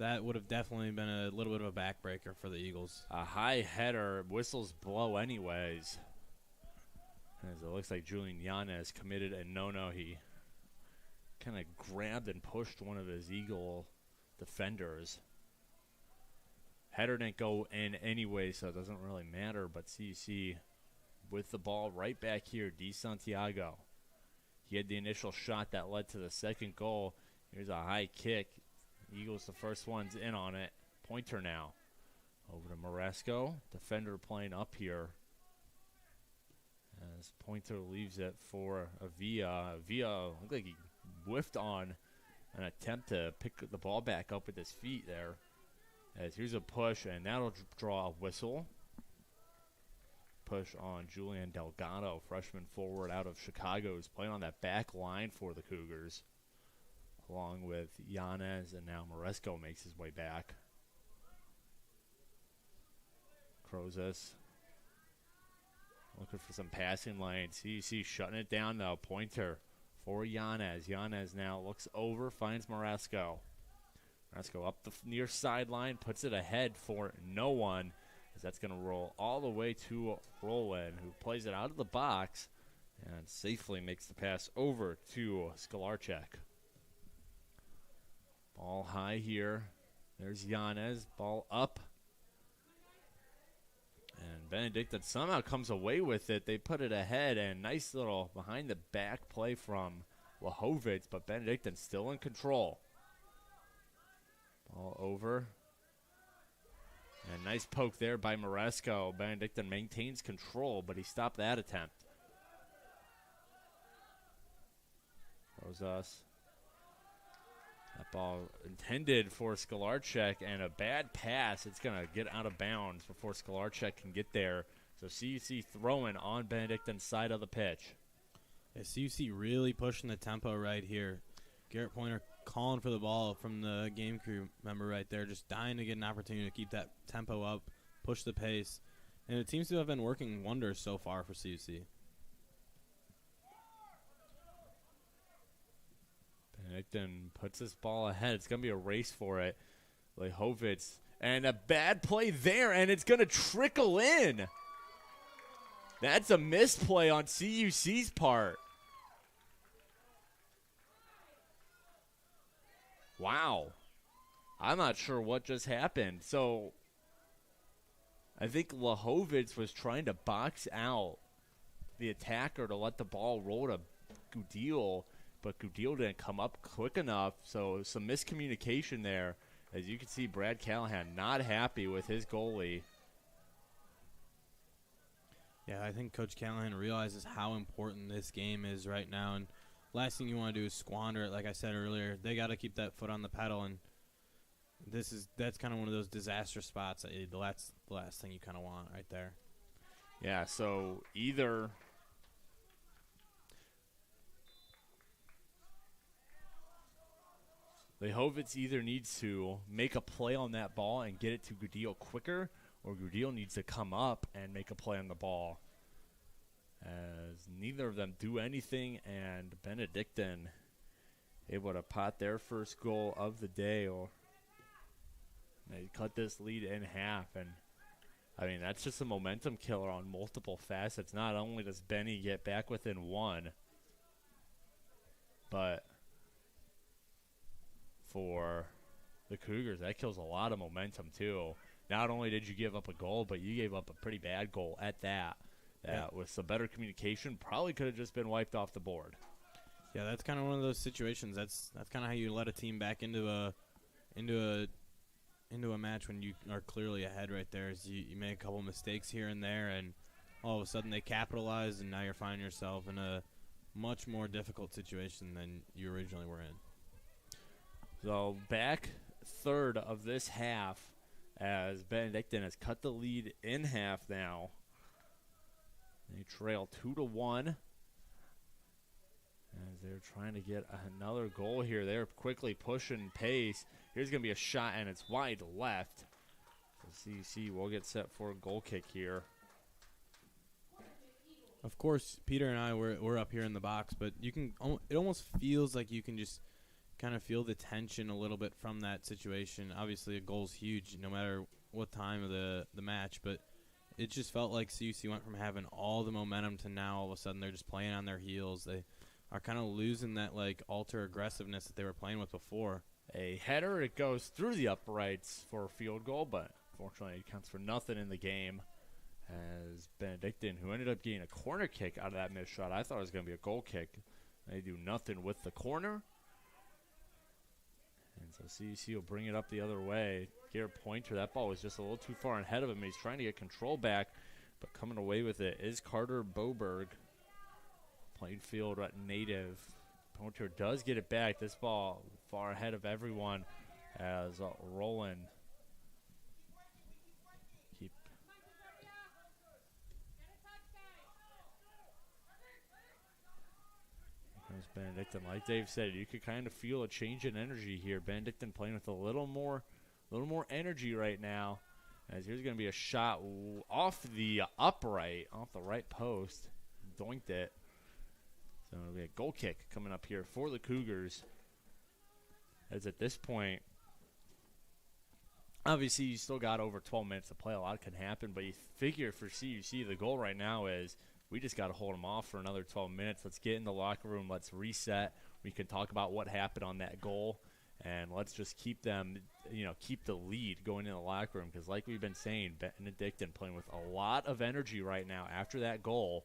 that would have definitely been a little bit of a backbreaker for the Eagles. A high header, whistles blow anyways. As it looks like Julian Yanez committed a no-no. He kind of grabbed and pushed one of his Eagle defenders. Header didn't go in anyway, so it doesn't really matter, but CUC with the ball right back here, Di Santiago. He had the initial shot that led to the second goal. Here's a high kick. Eagles the first ones in on it. Pointer now. Over to Moresco. Defender playing up here. As Pointer leaves it for Avia. Avia looked like he whiffed on an attempt to pick the ball back up with his feet there. As here's a push, and that'll draw a whistle. Push on Julian Delgado, freshman forward out of Chicago, who's playing on that back line for the Cougars, along with Yanez, and now Moresco makes his way back. Crozas looking for some passing lanes. CUC shutting it down, though. Pointer for Yanez. Yanez now looks over, finds Moresco. Moresco up the near sideline, puts it ahead for no one. As that's going to roll all the way to Roland, who plays it out of the box and safely makes the pass over to Skolarczyk. Ball high here. There's Yanez. Ball up. And Benedictine somehow comes away with it. They put it ahead, and nice little behind-the-back play from Lahovitz, but Benedictine still in control. Ball over. And nice poke there by Moresco. Benedictine maintains control, but he stopped that attempt. Rosas. That ball intended for Skolarczyk, and a bad pass. It's going to get out of bounds before Skolarczyk can get there. So CUC throwing on Benedictine's side of the pitch. Yeah, CUC really pushing the tempo right here. Garrett Pointer calling for the ball from the game crew member right there, just dying to get an opportunity to keep that tempo up, push the pace. And it seems to have been working wonders so far for CUC. Benedictine puts this ball ahead. It's going to be a race for it. Lehovitz, and a bad play there, and it's going to trickle in. That's a misplay on CUC's part. Wow. I'm not sure what just happened. So I think Lehovitz was trying to box out the attacker to let the ball roll to Gudil, but Gudil didn't come up quick enough, so some miscommunication there. As you can see, Brad Callahan not happy with his goalie. Yeah, I think Coach Callahan realizes how important this game is right now, and last thing you want to do is squander it. Like I said earlier, they got to keep that foot on the pedal, and that's kind of one of those disaster spots. That's the last thing you kind of want right there. Yeah, so either Lehovitz either needs to make a play on that ball and get it to Gudil quicker, or Gudil needs to come up and make a play on the ball. As neither of them do anything, and Benedictine able to pot their first goal of the day, or they cut this lead in half. And I mean, that's just a momentum killer on multiple facets. Not only does Benny get back within one, but for the Cougars, that kills a lot of momentum too. Not only did you give up a goal, but you gave up a pretty bad goal at that. With some better communication, probably could have just been wiped off the board. Yeah, that's kind of one of those situations. That's kind of how you let a team back into a match when you are clearly ahead right there. Is you make a couple mistakes here and there, and all of a sudden they capitalize, and now you're finding yourself in a much more difficult situation than you originally were in. So back third of this half as Benedictine has cut the lead in half now. They trail 2-1 as they're trying to get another goal here. They're quickly pushing pace. Here's going to be a shot, and it's wide left. So CUC will get set for a goal kick here. Of course, Peter and I we're up here in the box, but you can. It almost feels like you can just kind of feel the tension a little bit from that situation. Obviously, a goal's huge no matter what time of the match, but it just felt like CUC went from having all the momentum to now all of a sudden they're just playing on their heels. They are kind of losing that like alter aggressiveness that they were playing with before. A header, it goes through the uprights for a field goal, but fortunately it counts for nothing in the game. As Benedictine, who ended up getting a corner kick out of that missed shot, I thought it was going to be a goal kick. They do nothing with the corner. And so CUC will bring it up the other way. Garrett Pointer, that ball was just a little too far ahead of him. He's trying to get control back, but coming away with it is Carter Boberg, Plainfield native. Pointer does get it back. This ball far ahead of everyone as Roland keep. Here comes Benedictine. Like Dave said, you could kind of feel a change in energy here. Benedictine playing with a little more energy right now. As here's going to be a shot off the upright, off the right post. Doinked it. So it'll be a goal kick coming up here for the Cougars. As at this point, obviously you still got over 12 minutes to play. A lot can happen, but you figure for CUC, the goal right now is we just got to hold them off for another 12 minutes. Let's get in the locker room. Let's reset. We can talk about what happened on that goal, and let's just keep them, keep the lead going in the locker room. Because like we've been saying, Benedictine playing with a lot of energy right now after that goal.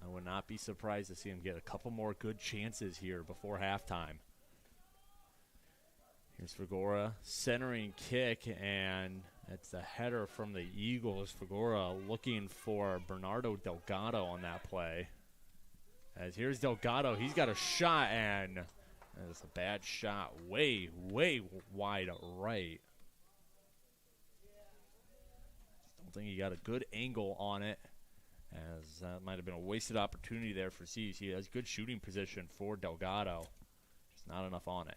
I would not be surprised to see him get a couple more good chances here before halftime. Here's Fagora, centering kick, and it's a header from the Eagles. Fagora looking for Bernardo Delgado on that play. As here's Delgado, he's got a shot, and it's a bad shot, way, way wide right. Don't think he got a good angle on it, as that might have been a wasted opportunity there for CUC. He has good shooting position for Delgado, just not enough on it.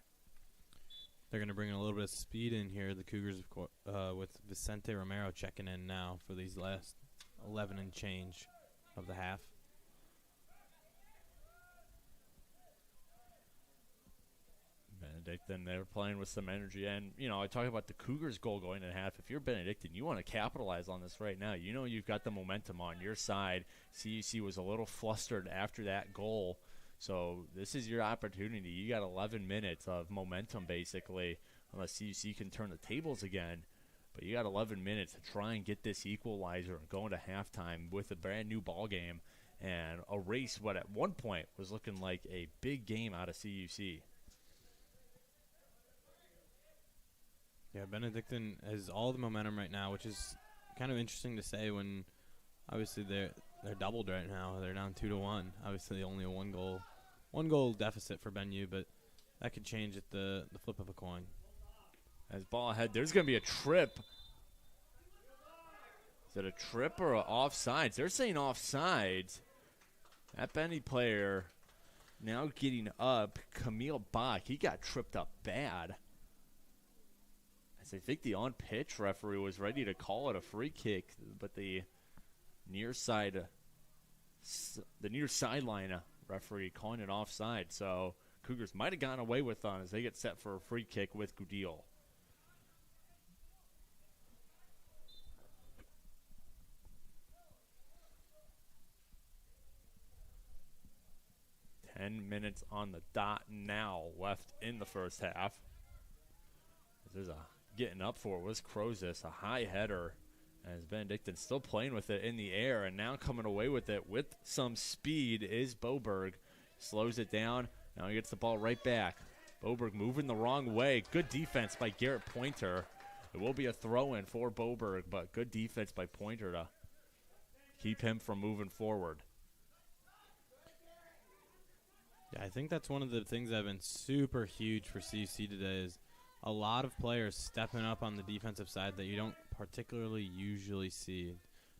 they're going to bring a little bit of speed in here. The Cougars, with Vicente Romero checking in now for these last 11 and change of the half. Benedictine, they're playing with some energy. And, I talk about the Cougars' goal going in half. If you're Benedictine, you want to capitalize on this right now. You've got the momentum on your side. CUC was a little flustered after that goal. So this is your opportunity. You got 11 minutes of momentum, basically, unless CUC can turn the tables again. But you got 11 minutes to try and get this equalizer and go into halftime with a brand-new ball game and erase what at one point was looking like a big game out of CUC. Yeah, Benedictine has all the momentum right now, which is kind of interesting to say when obviously they're doubled right now. They're down 2-1. Obviously only a one goal deficit for Ben U, but that could change at the flip of a coin. As ball ahead, there's going to be a trip. Is it a trip or an offsides? They're saying offsides. That Benny player now getting up, Camille Bach, he got tripped up bad. As I think the on-pitch referee was ready to call it a free kick, but the near sideline referee calling it offside. So Cougars might have gotten away with on as they get set for a free kick with Gudil. Minutes on the dot now left in the first half. There's a getting up for it was Crozis, a high header, as Benedictine still playing with it in the air, and now coming away with it with some speed is Boberg. Slows it down. Now he gets the ball right back. Boberg moving the wrong way. Good defense by Garrett Pointer. It will be a throw-in for Boberg, but good defense by Pointer to keep him from moving forward. Yeah, I think that's one of the things that have been super huge for CUC today is a lot of players stepping up on the defensive side that you don't particularly usually see.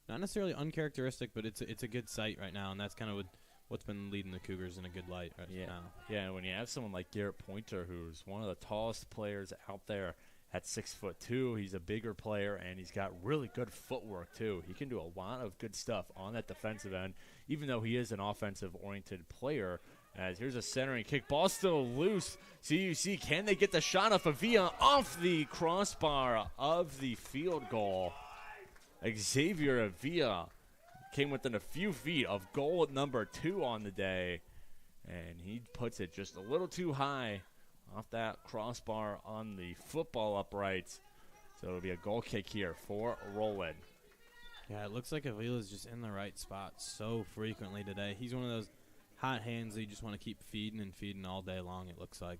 Not necessarily uncharacteristic, but it's a good sight right now, and that's kind of what's been leading the Cougars in a good light right now. Yeah, and when you have someone like Garrett Pointer, who's one of the tallest players out there at 6'2", he's a bigger player, and he's got really good footwork too. He can do a lot of good stuff on that defensive end, even though he is an offensive-oriented player. As here's a centering kick. Ball still loose. CUC, can they get the shot off Avila off the crossbar of the field goal? Xavier Avila came within a few feet of goal number 2 on the day. And he puts it just a little too high off that crossbar on the football uprights. So it'll be a goal kick here for Roland. Yeah, it looks like Avila's just in the right spot so frequently today. He's one of those hot hands that you just want to keep feeding and feeding all day long, it looks like.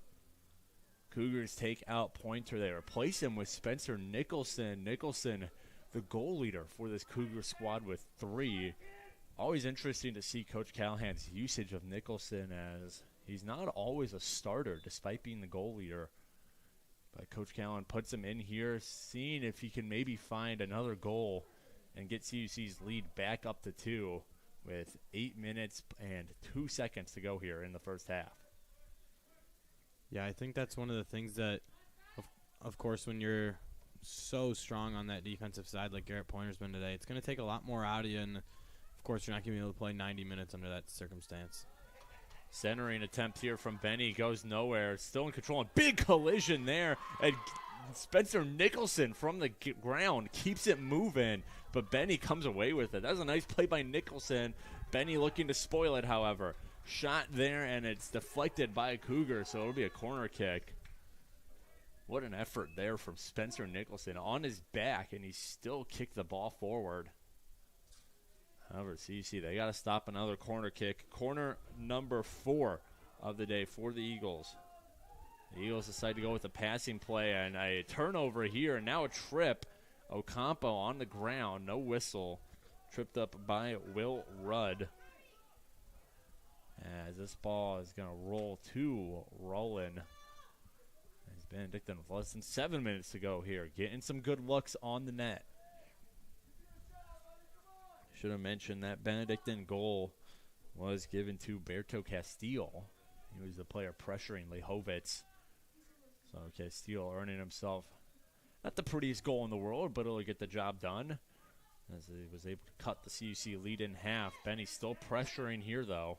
Cougars take out Pointer. They replace him with Spencer Nicholson. Nicholson, the goal leader for this Cougar squad with 3. Always interesting to see Coach Callahan's usage of Nicholson, as he's not always a starter despite being the goal leader. But Coach Callahan puts him in here, seeing if he can maybe find another goal and get CUC's lead back up to 2. With 8 minutes and 2 seconds to go here in the first half. Yeah, I think that's one of the things that, of course, when you're so strong on that defensive side like Garrett Pointer's been today, it's going to take a lot more out of you, and, of course, you're not going to be able to play 90 minutes under that circumstance. Centering attempt here from Benny goes nowhere. Still in control, and big collision there. And Spencer Nicholson from the ground keeps it moving, but Benny comes away with it. That was a nice play by Nicholson. Benny looking to spoil it, however. Shot there, and it's deflected by a Cougar, so it'll be a corner kick. What an effort there from Spencer Nicholson on his back, and he still kicked the ball forward. However, CUC, they got to stop another corner kick. Corner number 4 of the day for the Eagles. The Eagles decide to go with a passing play, and a turnover here, and now a trip. Ocampo on the ground, no whistle. Tripped up by Will Rudd. As this ball is going to roll to Roland. As Benedictine with less than 7 minutes to go here. Getting some good looks on the net. Should have mentioned that Benedictine goal was given to Berto Castillo. He was the player pressuring Lehovitz. So Castile earning himself not the prettiest goal in the world, but it'll get the job done as he was able to cut the CUC lead in half. Benny's still pressuring here, though.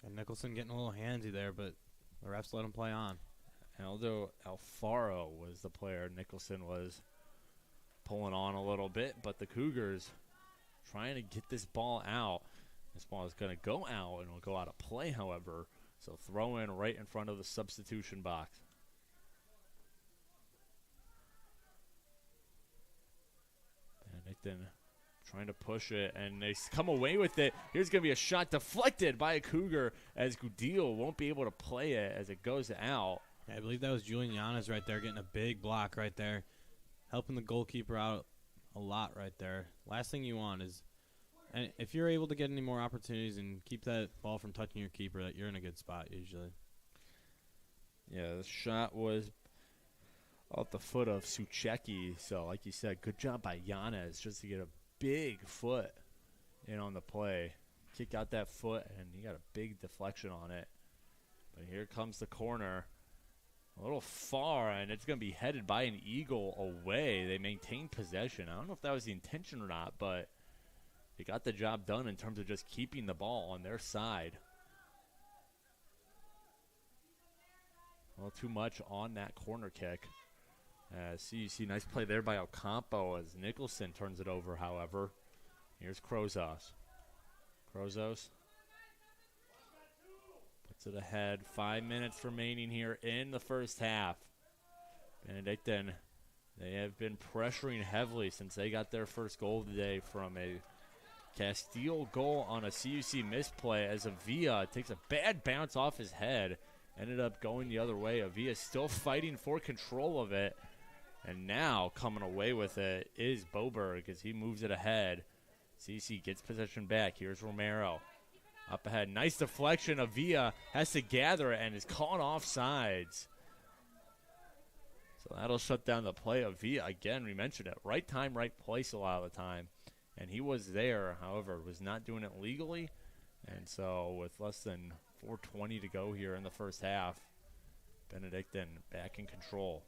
And Nicholson getting a little handsy there, but the refs let him play on. Aldo Alfaro was the player. Nicholson was pulling on a little bit, but the Cougars trying to get this ball out. This ball is going to go out, and it'll go out of play, however. So throw in right in front of the substitution box. Benedictine trying to push it, and they come away with it. Here's going to be a shot deflected by a Cougar as Gudil won't be able to play it as it goes out. I believe that was Julian Yanez right there getting a big block right there, helping the goalkeeper out a lot right there. Last thing you want is, and if you're able to get any more opportunities and keep that ball from touching your keeper, that you're in a good spot usually. Yeah, the shot was off the foot of Suchecki. So, like you said, good job by Yanez just to get a big foot in on the play. Kick out that foot, and he got a big deflection on it. But here comes the corner. A little far, and it's going to be headed by an Eagle away. They maintain possession. I don't know if that was the intention or not, but they got the job done in terms of just keeping the ball on their side. A little too much on that corner kick. CUC, nice play there by Ocampo as Nicholson turns it over, however. Here's Crozos. Crozos puts it ahead. 5 minutes remaining here in the first half. Benedictine, they have been pressuring heavily since they got their first goal today from a Castile goal on a CUC misplay as Avila takes a bad bounce off his head. Ended up going the other way. Avila still fighting for control of it. And now coming away with it is Boberg as he moves it ahead. CC gets possession back. Here's Romero. Up ahead. Nice deflection. Avila has to gather it and is caught off sides. So that'll shut down the play. Avila, again, we mentioned it. Right time, right place a lot of the time. And he was there, however, was not doing it legally. And so with less than 4:20 to go here in the first half, Benedictine back in control.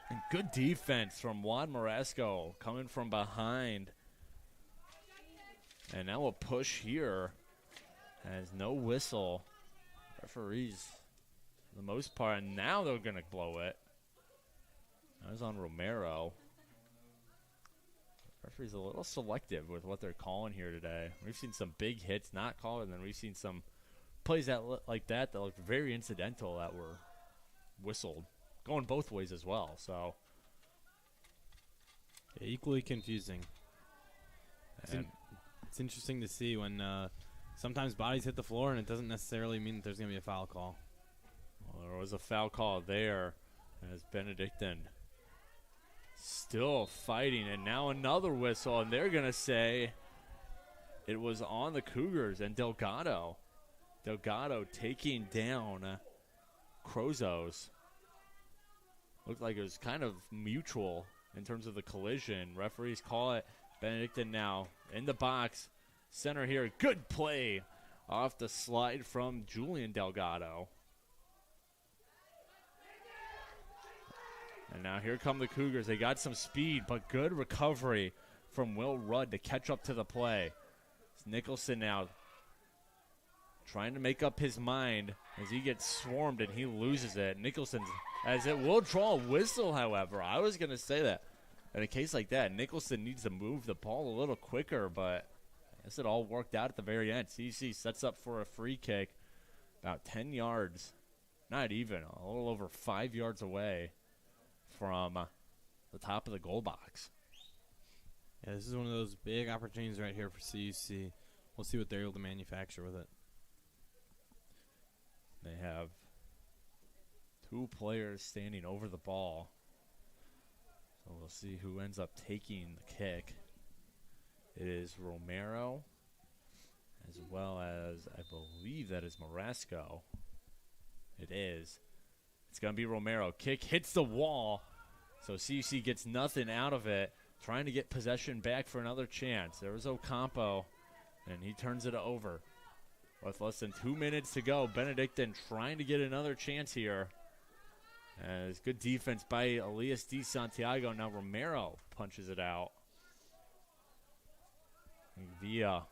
And good defense from Juan Moresco coming from behind. And now a push here. Has no whistle. Referees, for the most part, and now they're going to blow it. That was on Romero. Referee's a little selective with what they're calling here today. We've seen some big hits not called, and then we've seen some plays that like that looked very incidental that were whistled. Going both ways as well, so. Yeah, equally confusing. It's interesting to see when sometimes bodies hit the floor and it doesn't necessarily mean that there's going to be a foul call. Well, there was a foul call there as Benedictine still fighting, and now another whistle, and they're going to say it was on the Cougars and Delgado. Delgado taking down Crozos. Looked like it was kind of mutual in terms of the collision. Referees call it. Benedictine now in the box. Center here. Good play off the slide from Julian Delgado. And now here come the Cougars. They got some speed, but good recovery from Will Rudd to catch up to the play. It's Nicholson now trying to make up his mind as he gets swarmed and he loses it. Nicholson, as it will draw a whistle, however. I was going to say that in a case like that, Nicholson needs to move the ball a little quicker, but I guess it all worked out at the very end. CC sets up for a free kick about 10 yards, not even, a little over 5 yards away from the top of the goal box. Yeah, this is one of those big opportunities right here for CUC. We'll see what they're able to manufacture with it. They have two players standing over the ball. So we'll see who ends up taking the kick. It is Romero, as well as I believe that is Moresco. It is. It's going to be Romero. Kick hits the wall. So CUC gets nothing out of it. Trying to get possession back for another chance. There was Ocampo, and he turns it over. With less than 2 minutes to go, Benedictine trying to get another chance here. As good defense by Elias D. Santiago. Now Romero punches it out. And Villa,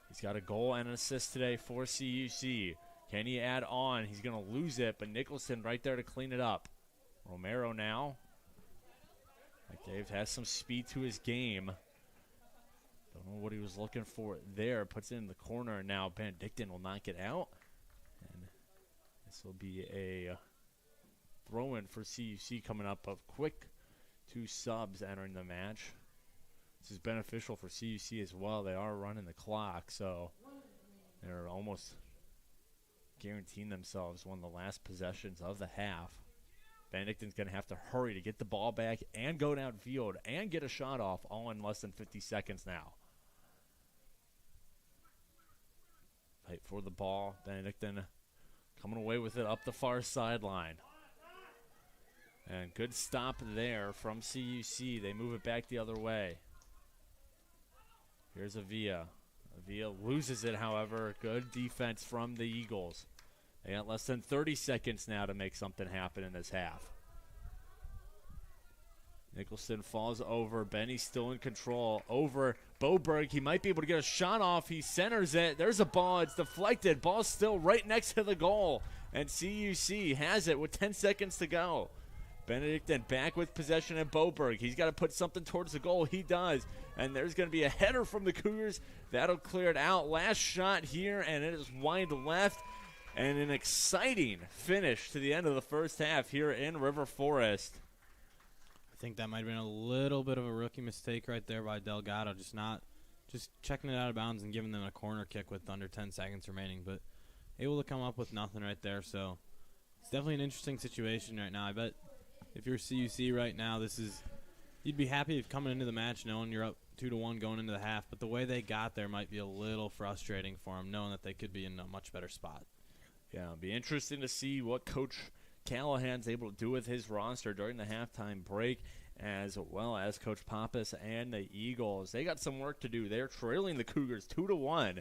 he's got a goal and an assist today for CUC. Can he add on? He's going to lose it, but Nicholson right there to clean it up. Romero now. Dave has some speed to his game. Don't know what he was looking for there. Puts it in the corner, and now Benedictine will knock it out. And this will be a throw-in for CUC coming up of quick 2 subs entering the match. This is beneficial for CUC as well. They are running the clock, so they're almost guaranteeing themselves one of the last possessions of the half. Benedictine's going to have to hurry to get the ball back and go downfield and get a shot off, all in less than 50 seconds now. Fight for the ball. Benedictine coming away with it up the far sideline. And good stop there from CUC. They move it back the other way. Here's Avia. Avia loses it, however. Good defense from the Eagles. They got less than 30 seconds now to make something happen in this half. Nicholson falls over. Benny's still in control. Over Boberg. He might be able to get a shot off. He centers it. There's a ball. It's deflected. Ball's still right next to the goal. And CUC has it with 10 seconds to go. Benedictine back with possession at Boberg. He's got to put something towards the goal. He does. And there's going to be a header from the Cougars. That'll clear it out. Last shot here, and it is wide left. And an exciting finish to the end of the first half here in River Forest. I think that might have been a little bit of a rookie mistake right there by Delgado, just checking it out of bounds and giving them a corner kick with under 10 seconds remaining, but able to come up with nothing right there. So it's definitely an interesting situation right now. I bet if you're CUC right now, you'd be happy if coming into the match knowing you're up 2-1 going into the half, but the way they got there might be a little frustrating for them, knowing that they could be in a much better spot. Yeah, it'll be interesting to see what Coach Callahan's able to do with his roster during the halftime break, as well as Coach Pappas and the Eagles. They got some work to do. They're trailing the Cougars 2-1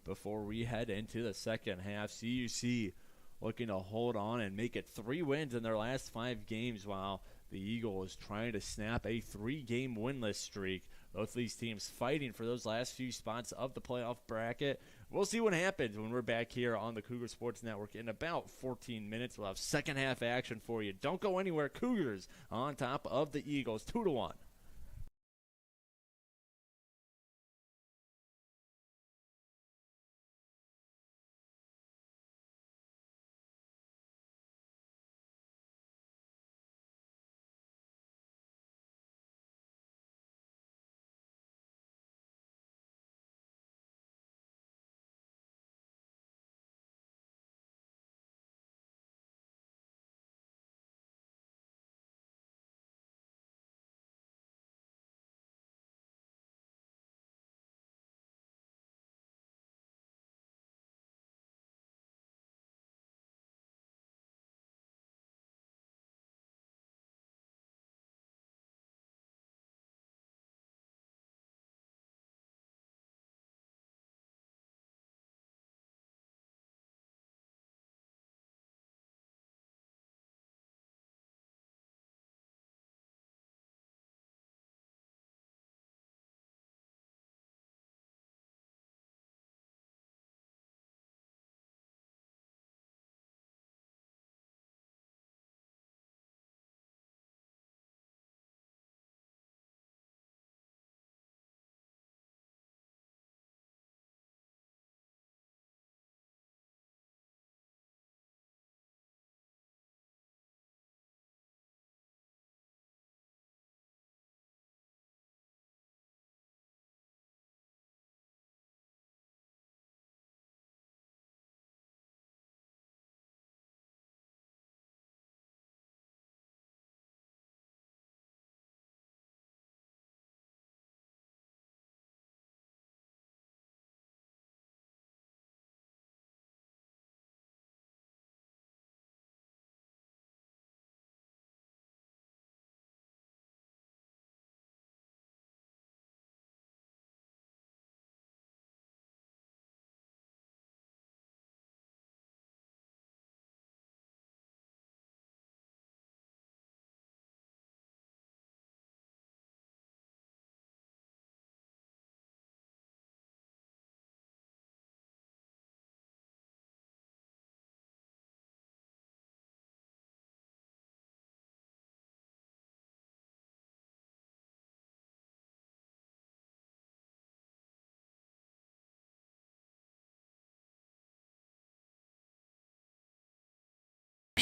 before we head into the second half. CUC looking to hold on and make it 3 wins in their last 5 games, while the Eagles trying to snap a 3-game winless streak. Both of these teams fighting for those last few spots of the playoff bracket. We'll see what happens when we're back here on the Cougar Sports Network in about 14 minutes. We'll have second half action for you. Don't go anywhere. Cougars on top of the Eagles 2-1.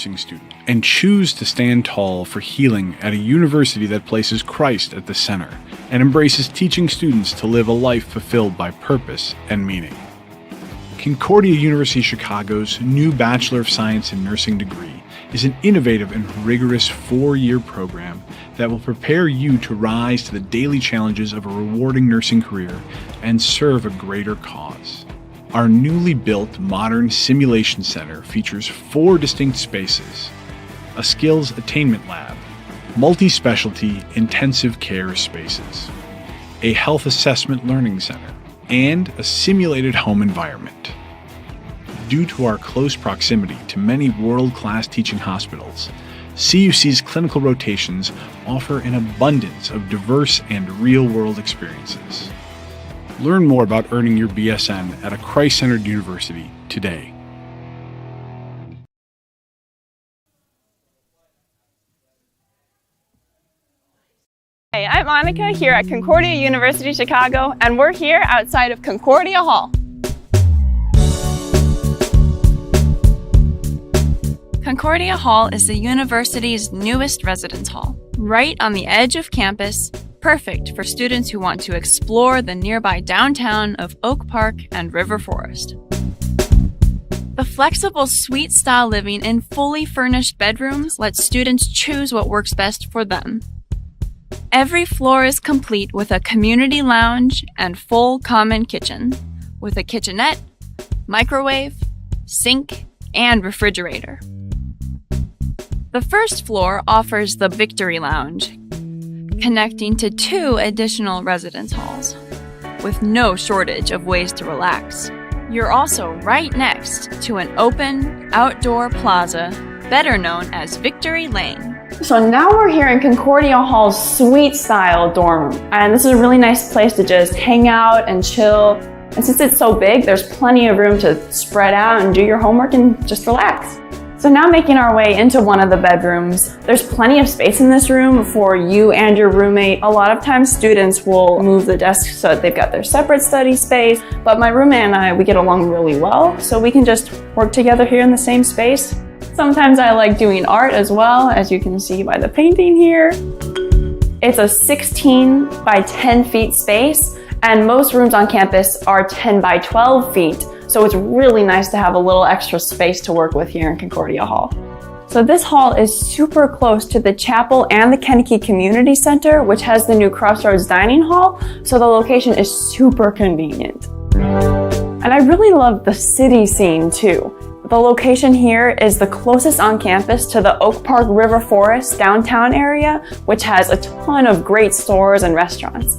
nursing student and choose to stand tall for healing at a university that places Christ at the center and embraces teaching students to live a life fulfilled by purpose and meaning. Concordia University Chicago's new Bachelor of Science in Nursing degree is an innovative and rigorous 4-year program that will prepare you to rise to the daily challenges of a rewarding nursing career and serve a greater cause. Our newly built modern simulation center features 4 distinct spaces: a skills attainment lab, multi-specialty intensive care spaces, a health assessment learning center, and a simulated home environment. Due to our close proximity to many world-class teaching hospitals, CUC's clinical rotations offer an abundance of diverse and real-world experiences. Learn more about earning your BSN at a Christ-centered university today. Hey, I'm Monica here at Concordia University Chicago, and we're here outside of Concordia Hall. Concordia Hall is the university's newest residence hall, right on the edge of campus, perfect for students who want to explore the nearby downtown of Oak Park and River Forest. The flexible suite-style living in fully furnished bedrooms lets students choose what works best for them. Every floor is complete with a community lounge and full common kitchen, with a kitchenette, microwave, sink, and refrigerator. The first floor offers the Victory Lounge, connecting to 2 additional residence halls, with no shortage of ways to relax. You're also right next to an open, outdoor plaza, better known as Victory Lane. So now we're here in Concordia Hall's suite-style dorm room, and this is a really nice place to just hang out and chill. And since it's so big, there's plenty of room to spread out and do your homework and just relax. So now making our way into one of the bedrooms, there's plenty of space in this room for you and your roommate. A lot of times students will move the desks so that they've got their separate study space, but my roommate and I, we get along really well, so we can just work together here in the same space. Sometimes I like doing art as well, as you can see by the painting here. It's a 16 by 10 feet space, and most rooms on campus are 10 by 12 feet. So it's really nice to have a little extra space to work with here in Concordia Hall. So this hall is super close to the chapel and the Kennedy Community Center, which has the new Crossroads Dining Hall. So the location is super convenient. And I really love the city scene too. The location here is the closest on campus to the Oak Park River Forest downtown area, which has a ton of great stores and restaurants.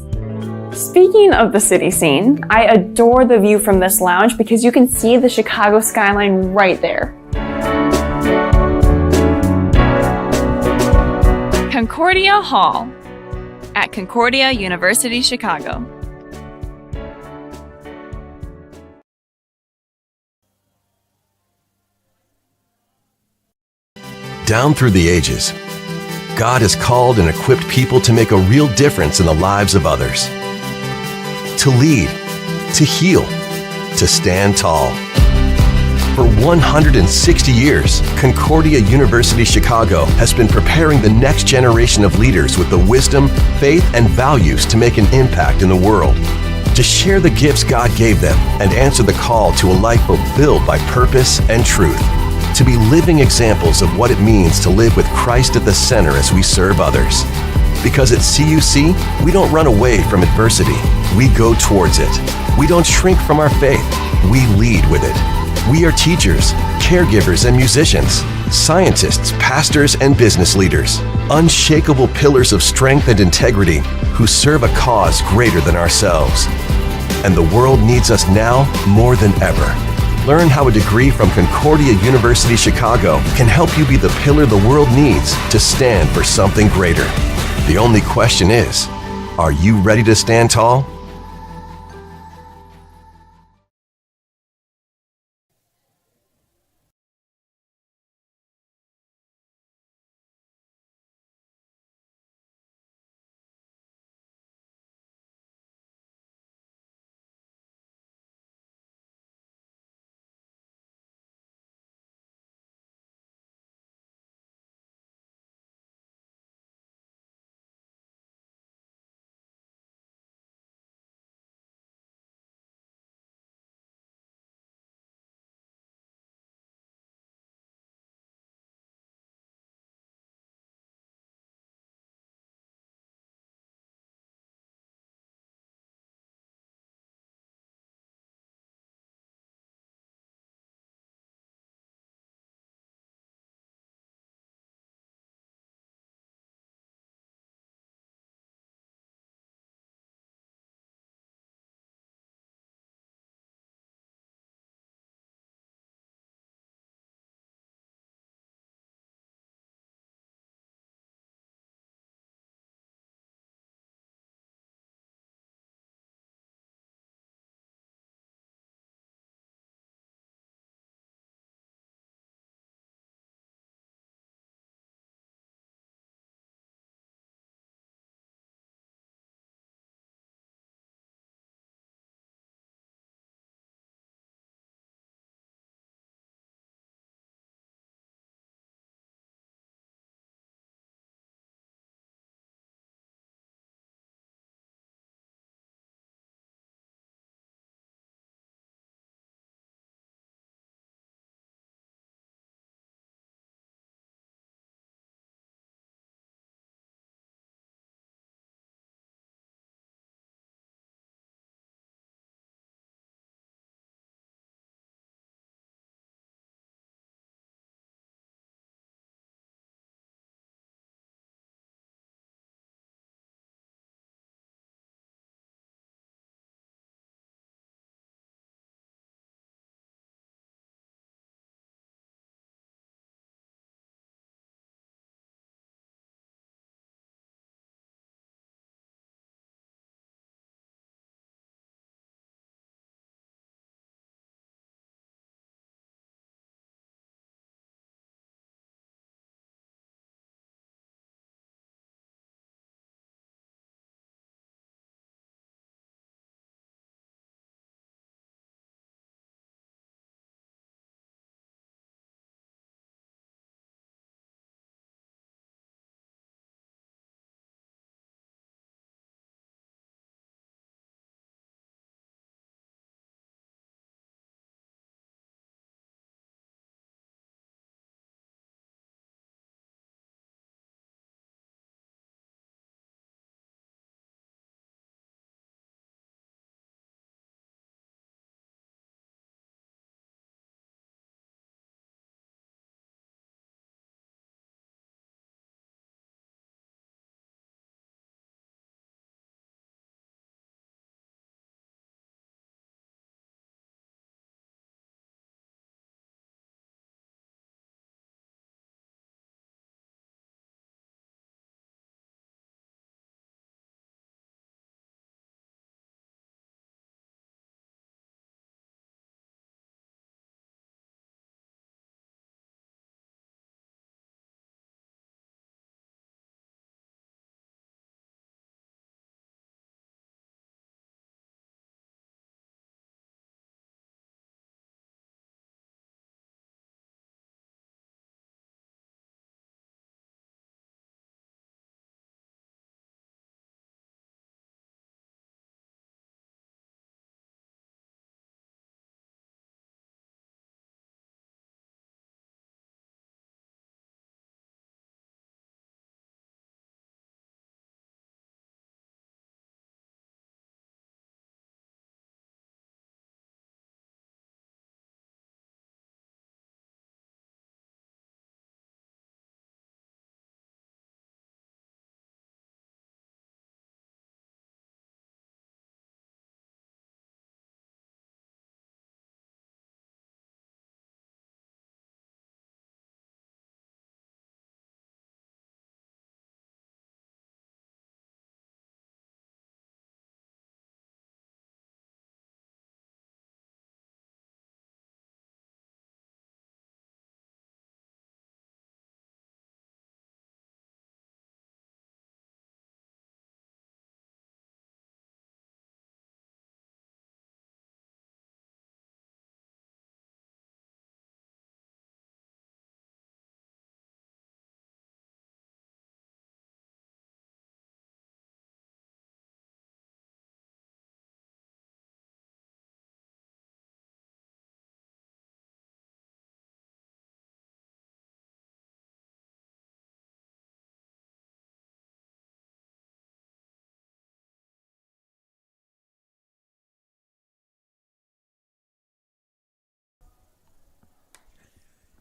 Speaking of the city scene, I adore the view from this lounge because you can see the Chicago skyline right there. Concordia Hall at Concordia University Chicago. Down through the ages, God has called and equipped people to make a real difference in the lives of others. To lead, to heal, to stand tall. For 160 years, Concordia University Chicago has been preparing the next generation of leaders with the wisdom, faith, and values to make an impact in the world, to share the gifts God gave them and answer the call to a life fulfilled by purpose and truth, to be living examples of what it means to live with Christ at the center as we serve others. Because at CUC, we don't run away from adversity. We go towards it. We don't shrink from our faith. We lead with it. We are teachers, caregivers, and musicians, scientists, pastors, and business leaders, unshakable pillars of strength and integrity who serve a cause greater than ourselves. And the world needs us now more than ever. Learn how a degree from Concordia University Chicago can help you be the pillar the world needs to stand for something greater. The only question is, are you ready to stand tall?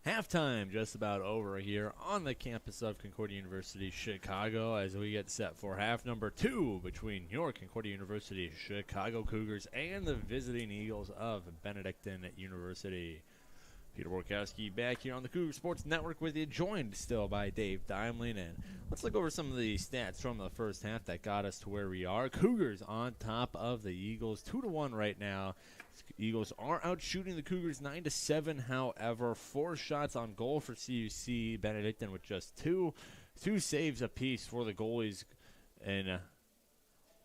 Halftime just about over here on the campus of Concordia University, Chicago, as we get set for half number 2 between your Concordia University Chicago Cougars and the visiting Eagles of Benedictine University. Peter Borkowski back here on the Cougar Sports Network with you, joined still by Dave Dimeling. And let's look over some of the stats from the first half that got us to where we are. Cougars on top of the Eagles, 2-1 right now. Eagles are out shooting the Cougars 9-7. However, 4 shots on goal for CUC. Benedictine with just two saves apiece for the goalies, and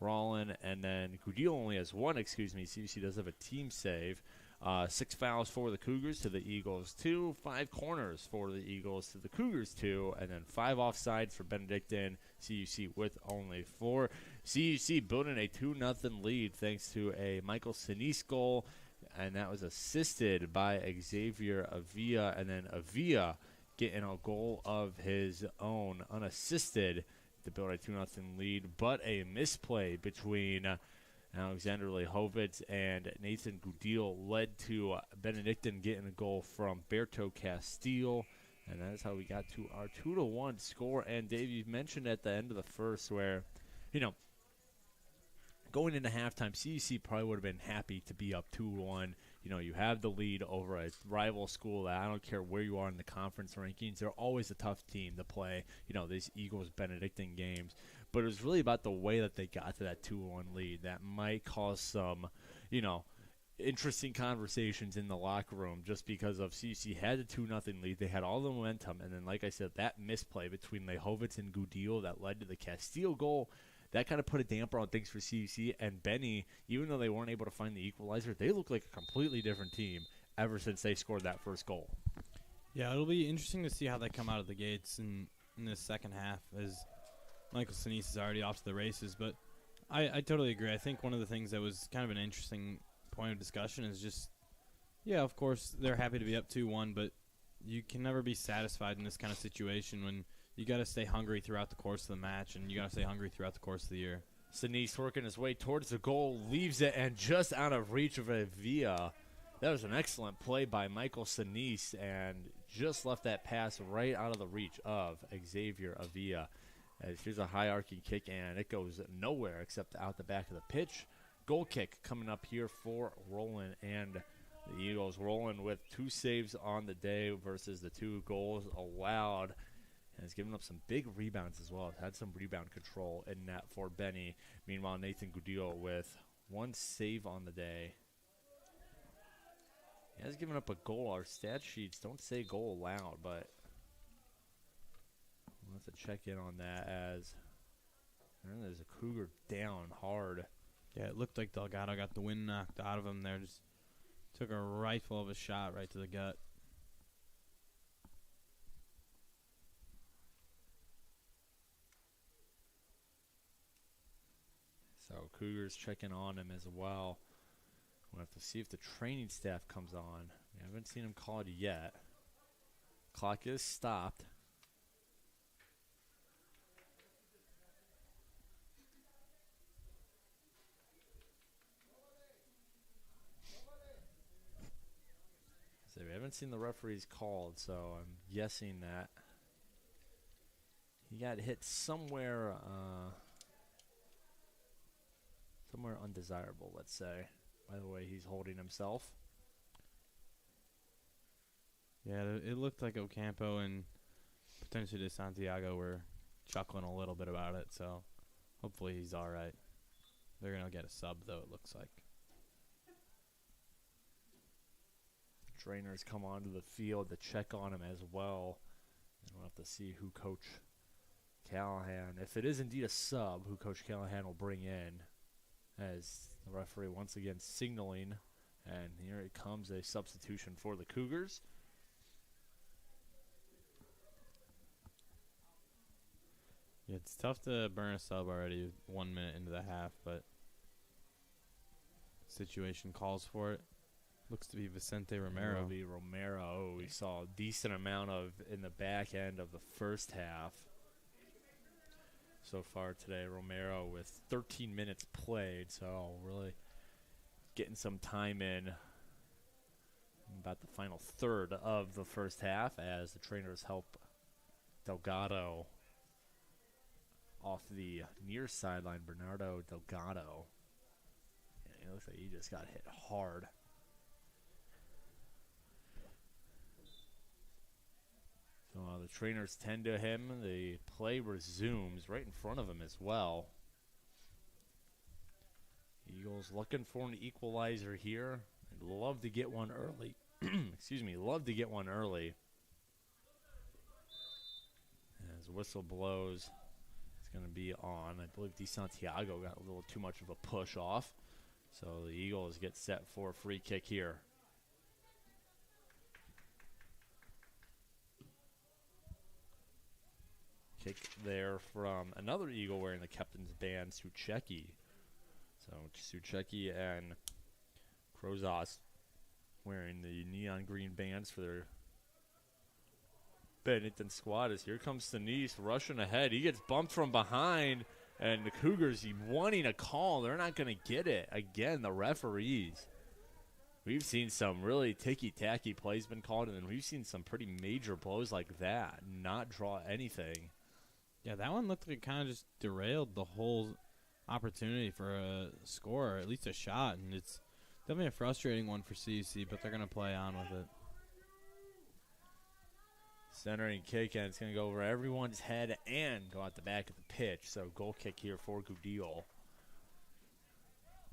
Rollin, and then Gudil only has 1. CUC does have a team save. 6 fouls for the Cougars to the Eagles 2, 5 corners for the Eagles to the Cougars 2, and then 5 offsides for Benedictine. CUC with only 4. CUC building a 2-0 lead thanks to a Michael Sinise goal, and that was assisted by Xavier Avila, and then Avila getting a goal of his own unassisted to build a 2-0 lead, but a misplay between Alexander Lehovitz and Nathan Gudil led to Benedictine getting a goal from Berto Castile, and that's how we got to our 2-1 score. And Dave, you mentioned at the end of the first where, going into halftime, CUC probably would have been happy to be up 2-1. You have the lead over a rival school that, I don't care where you are in the conference rankings, they're always a tough team to play, these Eagles-Benedictine games. But it was really about the way that they got to that 2-1 lead that might cause some, interesting conversations in the locker room, just because of CUC had a 2-0 lead. They had all the momentum, and then, like I said, that misplay between Lehovitz and Gudil that led to the Castile goal, that kind of put a damper on things for CUC. And Benny, even though they weren't able to find the equalizer, they look like a completely different team ever since they scored that first goal. Yeah, it'll be interesting to see how they come out of the gates in this second half, as Michael Sinise is already off to the races. But I totally agree. I think one of the things that was kind of an interesting point of discussion is just, of course, they're happy to be up 2-1, but you can never be satisfied in this kind of situation when you got to stay hungry throughout the course of the match, and you got to stay hungry throughout the course of the year. Sinise working his way towards the goal, leaves it, and just out of reach of Avila. That was an excellent play by Michael Sinise, and just left that pass right out of the reach of Xavier Avila. As here's a high arcing kick, and it goes nowhere except out the back of the pitch. Goal kick coming up here for Roland and the Eagles. Roland with 2 saves on the day versus the 2 goals allowed. And has given up some big rebounds as well. Had some rebound control in net for Benny. Meanwhile, Nathan Gudil with 1 save on the day. He has given up a goal. Our stat sheets don't say goal allowed, but we'll have to check in on that, as there's a Cougar down hard. Yeah, it looked like Delgado got the wind knocked out of him there. Just took a rifle of a shot right to the gut. So Cougars checking on him as well. We'll have to see if the training staff comes on. We haven't seen him called yet. Clock is stopped. So we haven't seen the referees called, so I'm guessing that he got hit somewhere somewhere undesirable, let's say, by the way he's holding himself. Yeah, it looked like Ocampo and potentially De Santiago were chuckling a little bit about it, so hopefully he's all right. They're going to get a sub, though, it looks like. Trainers come onto the field to check on him as well. And we'll have to see who Coach Callahan, if it is indeed a sub, who Coach Callahan will bring in, as the referee once again signaling. And here it comes, a substitution for the Cougars. Yeah, it's tough to burn a sub already 1 minute into the half, but situation calls for it. Looks to be Vicente Romero. It'll be Romero. We saw a decent amount of in the back end of the first half so far today. Romero with 13 minutes played, so really getting some time in About the final third of the first half as the trainers help Delgado off the near sideline. Bernardo Delgado. Yeah, it looks like he just got hit hard. So the trainers tend to him. The play resumes right in front of him as well. Eagles looking for an equalizer here. I'd love to get one early. Excuse me, love to get one early. As whistle blows, it's going to be on. I believe DeSantiago got a little too much of a push off. So the Eagles get set for a free kick here. Kick there from another Eagle wearing the captain's band, Sucheki. So Sucheki and Krozas wearing the neon green bands for their Benedictine squad. As here comes Sinise rushing ahead. He gets bumped from behind, and the Cougars wanting a call. They're not going to get it. Again, the referees. We've seen some really ticky-tacky plays been called, and then we've seen some pretty major blows like that not draw anything. Yeah, that one looked like it kind of just derailed the whole opportunity for a score, or at least a shot, and it's definitely a frustrating one for CUC, but they're going to play on with it. Centering kick, and it's going to go over everyone's head and go out the back of the pitch. So goal kick here for Gudil.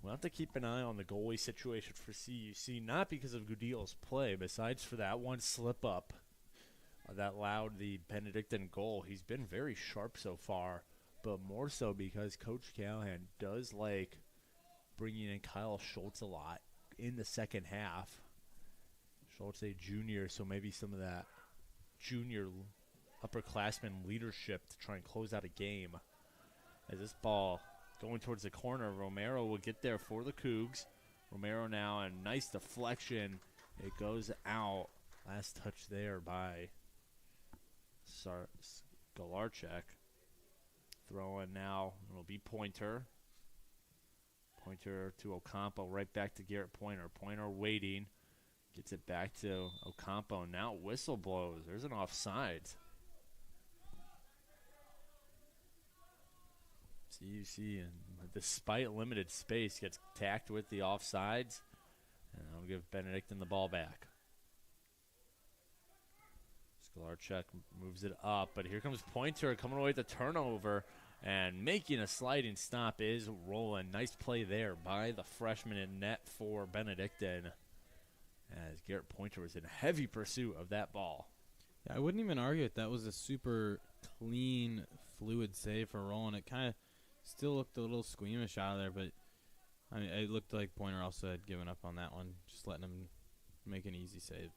We'll have to keep an eye on the goalie situation for CUC, not because of Gudil's play, besides for that one slip up that allowed the Benedictine goal. He's been very sharp so far, but more so because Coach Callahan does like bringing in Kyle Schultz a lot in the second half. Schultz a junior, so maybe some of that junior upperclassman leadership to try and close out a game. As this ball going towards the corner, Romero will get there for the Cougs. Romero now, a nice deflection. It goes out. Last touch there by Galarchek. Throwing now, it'll be Pointer. Pointer to Ocampo, right back to Garrett Pointer. Pointer waiting, gets it back to Ocampo. Now whistle blows. There's an offside. CUC, and despite limited space, gets tacked with the offsides, and I'll give Benedictine the ball back. Galarchek moves it up, but here comes Pointer coming away with the turnover. And making a sliding stop is Roland. Nice play there by the freshman in net for Benedictine, as Garrett Pointer was in heavy pursuit of that ball. Yeah, I wouldn't even argue it. That was a super clean, fluid save for Roland. It kind of still looked a little squeamish out of there, but I mean, it looked like Pointer also had given up on that one, just letting him make an easy save.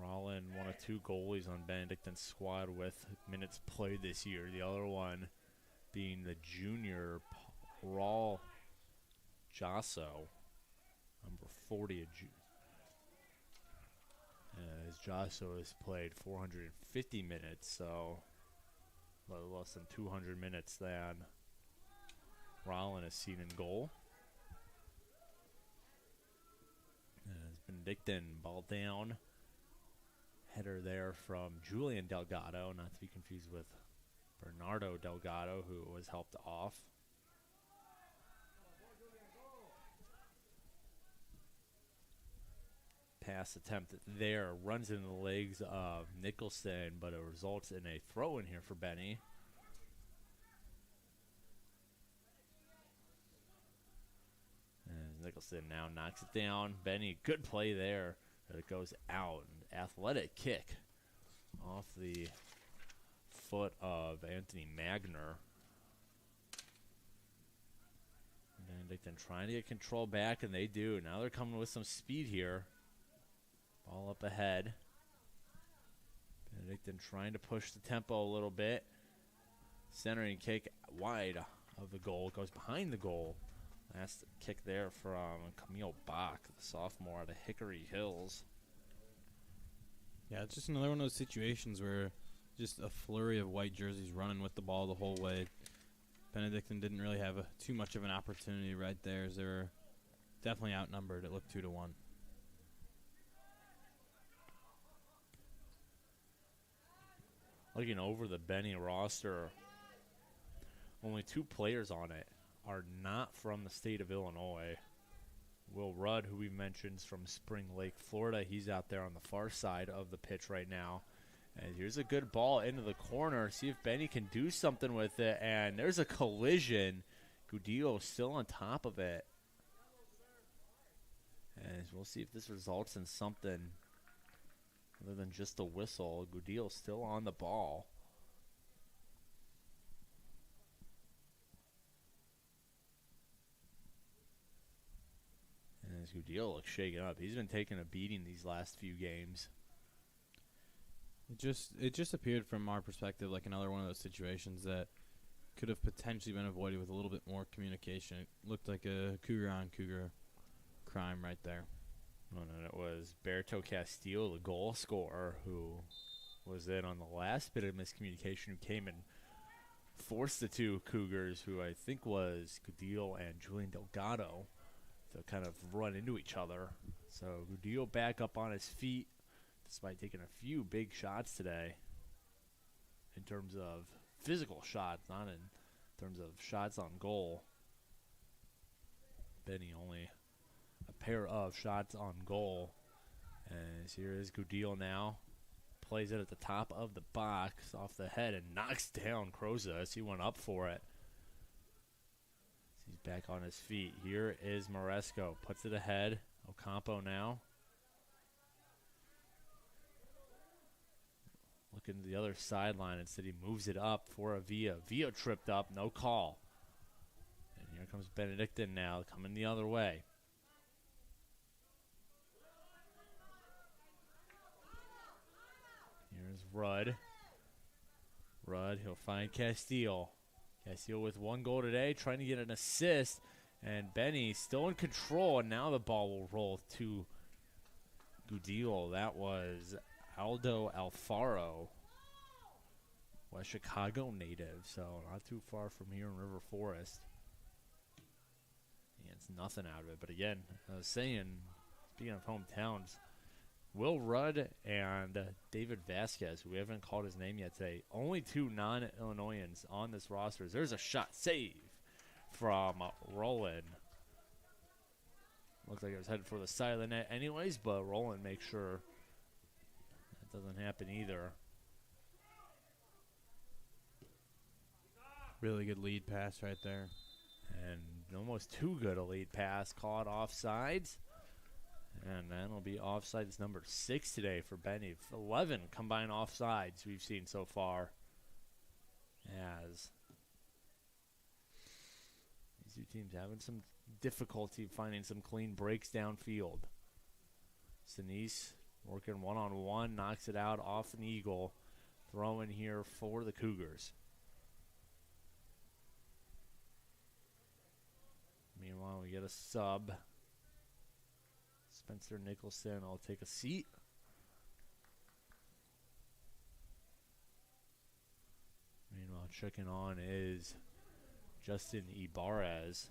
Rollin, one of two goalies on Benedictine's squad with minutes played this year. The other one being the junior Paul Jasso, number 40. As Jasso has played 450 minutes, so a little less than 200 minutes than Rollin has seen in goal. As Benedictine ball down. Header there from Julian Delgado, not to be confused with Bernardo Delgado, who was helped off. Pass attempt there, runs into the legs of Nicholson, but it results in a throw-in here for Benny. And Nicholson now knocks it down. Benny, good play there. But it goes out. An athletic kick off the foot of Anthony Magner. Benedictine trying to get control back, and they do. Now they're coming with some speed here. Ball up ahead. Benedictine trying to push the tempo a little bit. Centering kick wide of the goal. Goes behind the goal. Last kick there from Camille Bach, the sophomore out of Hickory Hills. Yeah, it's just another one of those situations where just a flurry of white jerseys running with the ball the whole way. Benedictine didn't really have too much of an opportunity right there, as they were definitely outnumbered. It looked 2-1. Looking over the Benny roster, only 2 players on it are not from the state of Illinois. Will Rudd, who we mentioned, is from Spring Lake, Florida. He's out there on the far side of the pitch right now. And here's a good ball into the corner. See if Benny can do something with it. And there's a collision. Gudillo still on top of it. And we'll see if this results in something other than just a whistle. Gudillo still on the ball. And as Gudillo looks shaken up, he's been taking a beating these last few games. It just appeared from our perspective like another one of those situations that could have potentially been avoided with a little bit more communication. It looked like a Cougar on Cougar crime right there. And it was Berto Castillo, the goal scorer, who was in on the last bit of miscommunication, who came and forced the 2 Cougars, who I think was Gudillo and Julian Delgado, to kind of run into each other. So Gudillo back up on his feet, despite taking a few big shots today in terms of physical shots, not in terms of shots on goal. Benny only a pair of shots on goal. And here is Gudillo now. Plays it at the top of the box off the head and knocks down Croza as he went up for it. He's back on his feet. Here is Maresco. Puts it ahead. Ocampo now. Looking to the other sideline. Instead, he moves it up for a Villa. Villa tripped up. No call. And here comes Benedictine now, coming the other way. Here's Rudd. Rudd, he'll find Castillo. Castillo with 1 goal today, trying to get an assist. And Benny still in control, and now the ball will roll to Gudillo. That was Aldo Alfaro, West Chicago native, so not too far from here in River Forest. He gets nothing out of it. But again, I was saying, speaking of hometowns, Will Rudd and David Vasquez, who we haven't called his name yet today, only 2 non-Illinoisans on this roster. There's a shot save from Roland. Looks like it was headed for the side of the net anyways, but Roland makes sure that doesn't happen either. Really good lead pass right there. And almost too good a lead pass, caught offsides. And that'll be offsides number 6 today for Benny. 11 combined offsides we've seen so far. As these 2 teams having some difficulty finding some clean breaks downfield. Sinise working one-on-one, knocks it out off an eagle. Throw in here for the Cougars. Meanwhile, we get a sub. Spencer Nicholson will take a seat. Meanwhile, checking on is Justin Ibarez,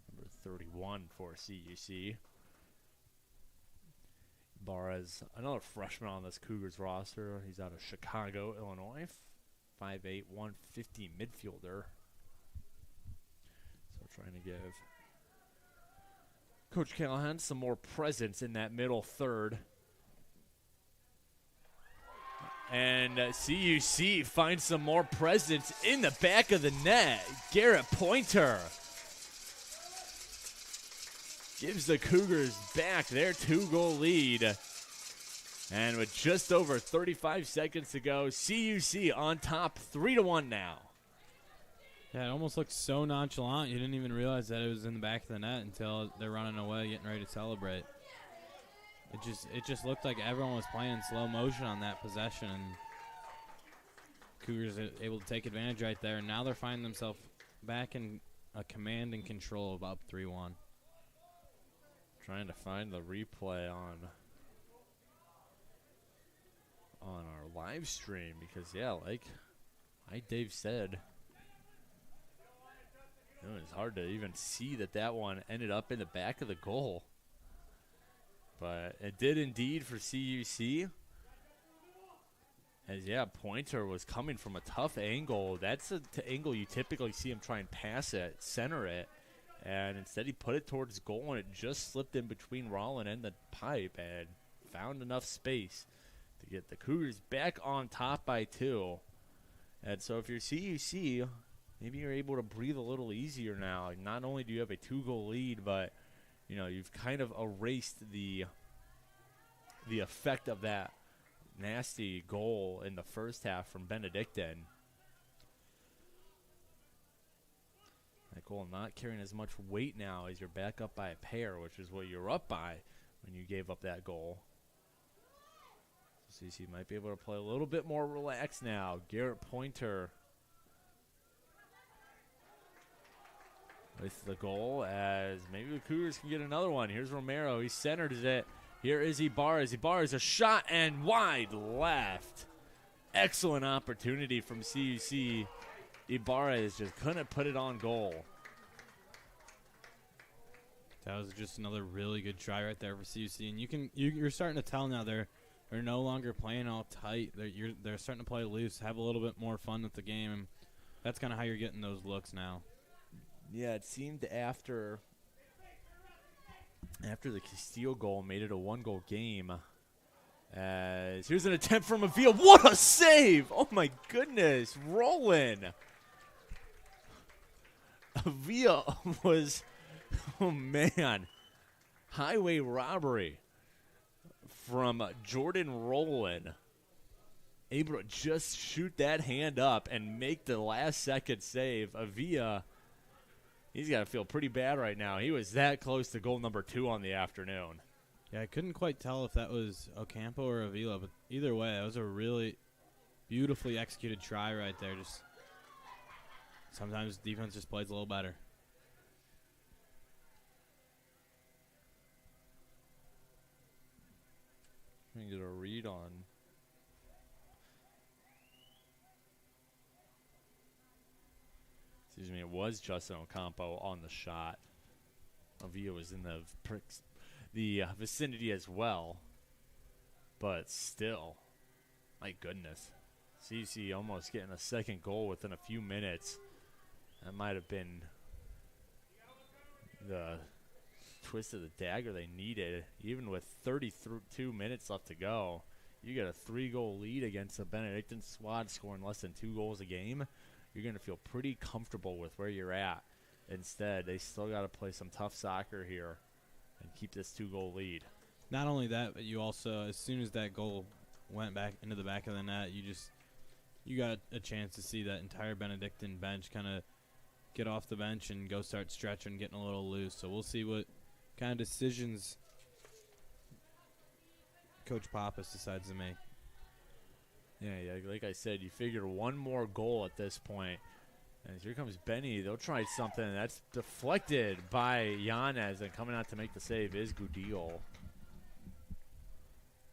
number 31 for CUC. Ibarez, another freshman on this Cougars roster. He's out of Chicago, Illinois. 5'8", 150 midfielder. So trying to give Coach Callahan some more presence in that middle third. And CUC finds some more presence in the back of the net. Garrett Pointer gives the Cougars back their 2-goal lead. And with just over 35 seconds to go, CUC on top 3-1 now. Yeah, it almost looked so nonchalant. You didn't even realize that it was in the back of the net until they're running away, getting ready to celebrate. It just looked like everyone was playing in slow motion on that possession, and Cougars are able to take advantage right there. And now they're finding themselves back in a command and control of up 3-1. Trying to find the replay on on our live stream because, yeah, like Dave said, it was hard to even see that one ended up in the back of the goal. But it did indeed for CUC. As, yeah, Pointer was coming from a tough angle. That's the angle you typically see him try and pass it, center it. And instead he put it towards goal, and it just slipped in between Rollin and the pipe and found enough space to get the Cougars back on top by 2. And so if you're CUC, maybe you're able to breathe a little easier now. Not only do you have a 2-goal lead, but, you know, you've kind of erased the effect of that nasty goal in the first half from Benedictine. That goal not carrying as much weight now as you're back up by a pair, which is what you're up by when you gave up that goal. So CC might be able to play a little bit more relaxed now. Garrett Pointer with the goal, as maybe the Cougars can get another one. Here's Romero. He centers it. Here is Ibarra. Ibarra's a shot and wide left. Excellent opportunity from CUC. Ibarra just couldn't put it on goal. That was just another really good try right there for CUC, and you're starting to tell now they're no longer playing all tight. They're starting to play loose, have a little bit more fun with the game, and that's kind of how you're getting those looks now. Yeah, it seemed after the Castillo goal made it a 1-goal game. As here's an attempt from Avila. What a save! Oh my goodness, Roland. Avila was, oh man, highway robbery from Jordan Roland. Able to just shoot that hand up and make the last second save. Avila, he's got to feel pretty bad right now. He was that close to goal number 2 on the afternoon. Yeah, I couldn't quite tell if that was Ocampo or Avila, but either way, that was a really beautifully executed try right there. Just sometimes defense just plays a little better. Trying to get a read on. Excuse me, it was Justin Ocampo on the shot. Avila was in the vicinity as well. But still, my goodness. CC almost getting a second goal within a few minutes. That might have been the twist of the dagger they needed. Even with 32 minutes left to go, you get a 3-goal lead against a Benedictine squad scoring less than 2 goals a game. You're going to feel pretty comfortable with where you're at. Instead, they still got to play some tough soccer here and keep this 2-goal lead. Not only that, but you also, as soon as that goal went back into the back of the net, you got a chance to see that entire Benedictine bench kind of get off the bench and go start stretching, getting a little loose. So we'll see what kind of decisions Coach Pappas decides to make. Yeah, like I said, you figure one more goal at this point. And here comes Benny. They'll try something. That's deflected by Yanez, and coming out to make the save is Gudil.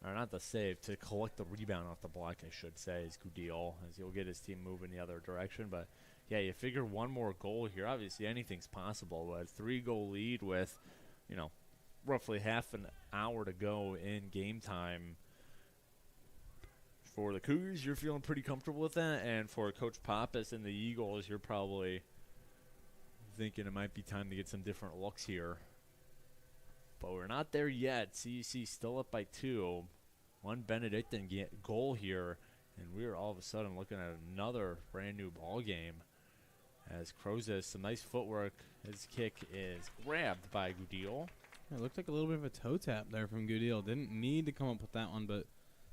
Or not the save, to collect the rebound off the block, I should say, is Gudil, as he'll get his team moving the other direction. But, yeah, you figure one more goal here. Obviously, anything's possible. But a 3-goal lead with, roughly half an hour to go in game time. For the Cougars, you're feeling pretty comfortable with that. And for Coach Pappas and the Eagles, you're probably thinking it might be time to get some different looks here. But we're not there yet. CUC still up by 2. One Benedictine goal here. And we're all of a sudden looking at another brand new ball game. As Crozes, some nice footwork. His kick is grabbed by Gudil. It looked like a little bit of a toe tap there from Gudil. Didn't need to come up with that one, but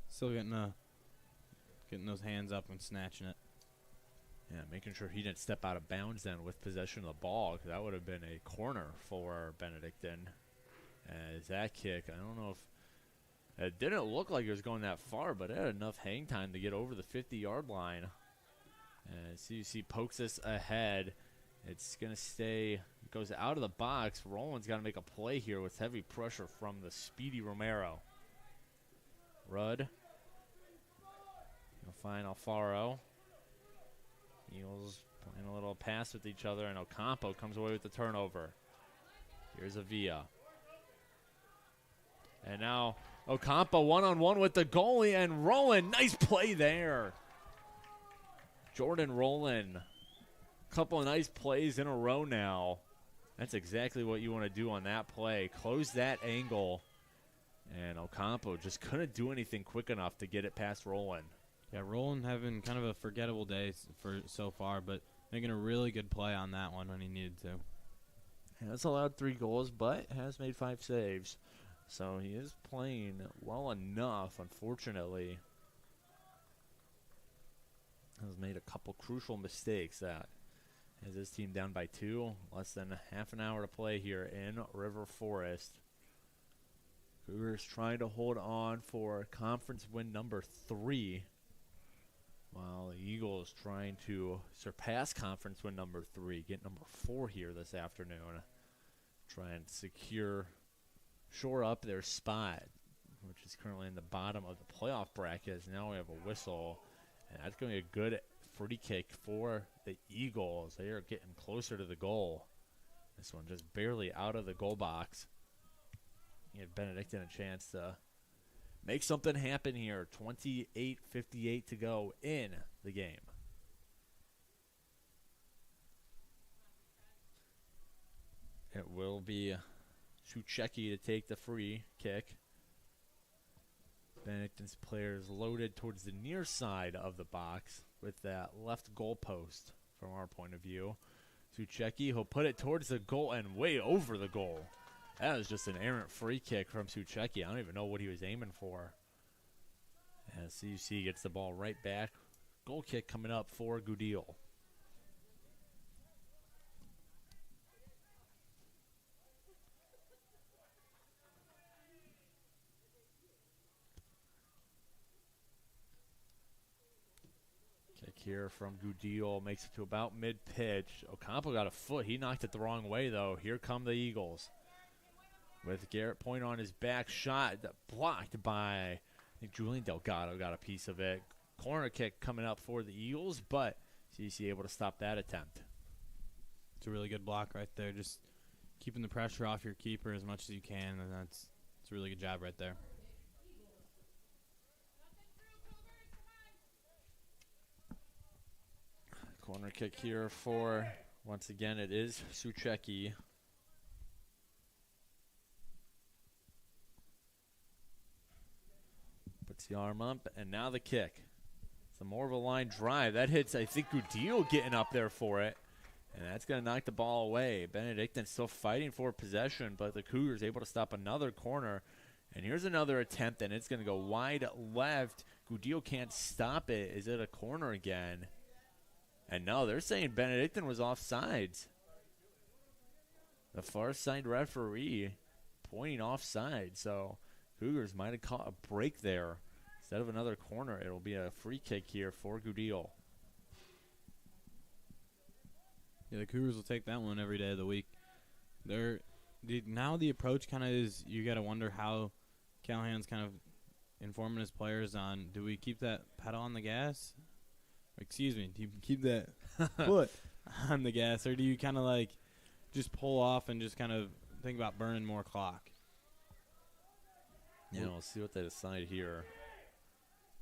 still getting those hands up and snatching it. Yeah, making sure he didn't step out of bounds then with possession of the ball, because that would have been a corner for Benedictine. As that kick, I don't know if it didn't look like it was going that far, but it had enough hang time to get over the 50-yard line. And CUC pokes this ahead. It's going to stay, it goes out of the box. Roland's got to make a play here with heavy pressure from the speedy Romero. Rudd find Alfaro. Eagles playing a little pass with each other, and Ocampo comes away with the turnover. Here's Avila. And now Ocampo one-on-one with the goalie, and Rowland. Nice play there. Jordan Rowland. Couple of nice plays in a row now. That's exactly what you want to do on that play. Close that angle. And Ocampo just couldn't do anything quick enough to get it past Rowland. Yeah, Rowland having kind of a forgettable day for so far, but making a really good play on that one when he needed to. Has allowed 3 goals, but has made 5 saves. So he is playing well enough, unfortunately. Has made a couple crucial mistakes that has his team down by 2. Less than half an hour to play here in River Forest. Cougars trying to hold on for conference win number 3. While the Eagles trying to surpass conference win number 3. Get number 4 here this afternoon. Try and shore up their spot, which is currently in the bottom of the playoff bracket. Now we have a whistle, and that's going to be a good free kick for the Eagles. They are getting closer to the goal. This one just barely out of the goal box. Give Benedictine a chance to make something happen here. 28:58 to go in the game. It will be Shucheki to take the free kick. Benedictine's players loaded towards the near side of the box with that left goal post from our point of view. Shucheki, he'll put it towards the goal and way over the goal. That was just an errant free kick from Shucheki. I don't even know what he was aiming for. And CUC gets the ball right back. Goal kick coming up for Goodeel. Kick here from Goodeel. Makes it to about mid-pitch. Ocampo got a foot. He knocked it the wrong way, though. Here come the Eagles. With Garrett Point on his back, shot blocked by, I think Julian Delgado got a piece of it. Corner kick coming up for the Eagles, but CC able to stop that attempt. It's a really good block right there. Just keeping the pressure off your keeper as much as you can, and it's a really good job right there. Corner kick here for, once again, it is Shucheki. Puts the arm up, and now the kick. It's a more of a line drive. That hits, I think, Goodeel getting up there for it. And that's going to knock the ball away. Benedictine still fighting for possession, but the Cougars able to stop another corner. And here's another attempt, and it's going to go wide left. Goodeel can't stop it. Is it a corner again? And no, they're saying Benedictine was offsides. The far side referee pointing offside, so Cougars might have caught a break there. Instead of another corner, it'll be a free kick here for Goodeel. Yeah, the Cougars will take that one every day of the week. Now the approach kind of is, you got to wonder how Callahan's kind of informing his players on, do we keep that pedal on the gas? Excuse me, do you keep that foot on the gas, or do you kind of like just pull off and just kind of think about burning more clock? Yeah, we'll see what they decide here.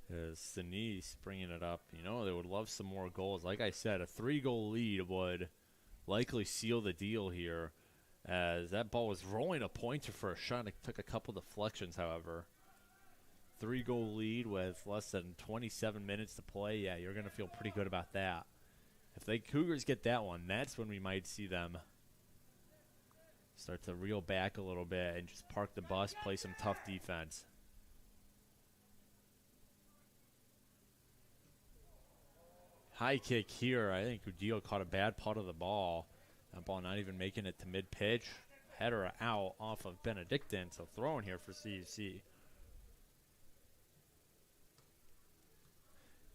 Is Sinise bringing it up? You know, they would love some more goals. Like I said, a 3-goal lead would likely seal the deal here, as that ball was rolling a pointer for a shot. It took a couple deflections, however. 3-goal lead with less than 27 minutes to play. Yeah, you're going to feel pretty good about that. If the Cougars get that one, that's when we might see them start to reel back a little bit and just park the bus, play some tough defense. High kick here. I think Goodeel caught a bad putt of the ball. That ball not even making it to mid-pitch. Header out off of Benedictine, so throwing here for CUC.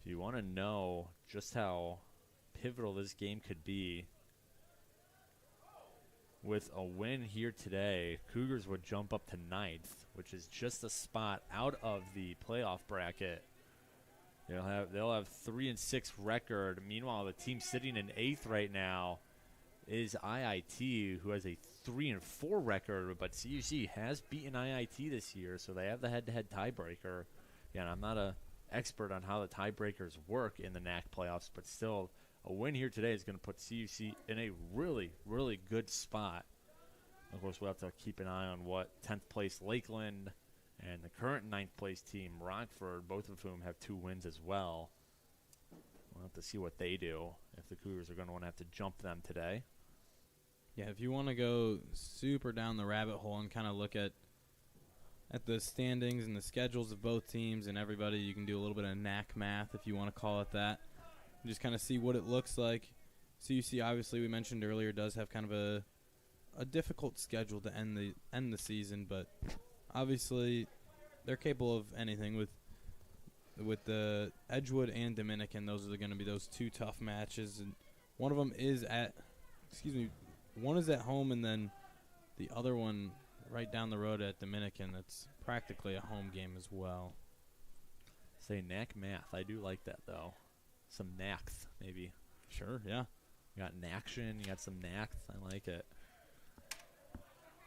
If you want to know just how pivotal this game could be, with a win here today, Cougars would jump up to 9th, which is just a spot out of the playoff bracket. They'll have 3-6 record. Meanwhile, the team sitting in 8th right now is IIT, who has a 3-4 record, but CUC has beaten IIT this year, so they have the head-to-head tiebreaker. Yeah, I'm not a expert on how the tiebreakers work in the NAC playoffs, but still, a win here today is going to put CUC in a really, really good spot. Of course, we'll have to keep an eye on what 10th place Lakeland and the current 9th place team, Rockford, both of whom have 2 wins as well. We'll have to see what they do, if the Cougars are going to want to have to jump them today. Yeah, if you want to go super down the rabbit hole and kind of look at the standings and the schedules of both teams and everybody, you can do a little bit of NAC math, if you want to call it that, and just kind of see what it looks like. CUC, obviously, we mentioned earlier, does have kind of a difficult schedule to end the season, but obviously they're capable of anything with the Edgewood and Dominican. Those are going to be those 2 tough matches, and one of them is one is at home, and then the other one right down the road at Dominican. That's practically a home game as well. Say NAC math. I do like that, though. Some NACs, maybe. Sure, yeah. You got NACtion, you got some NACs. I like it.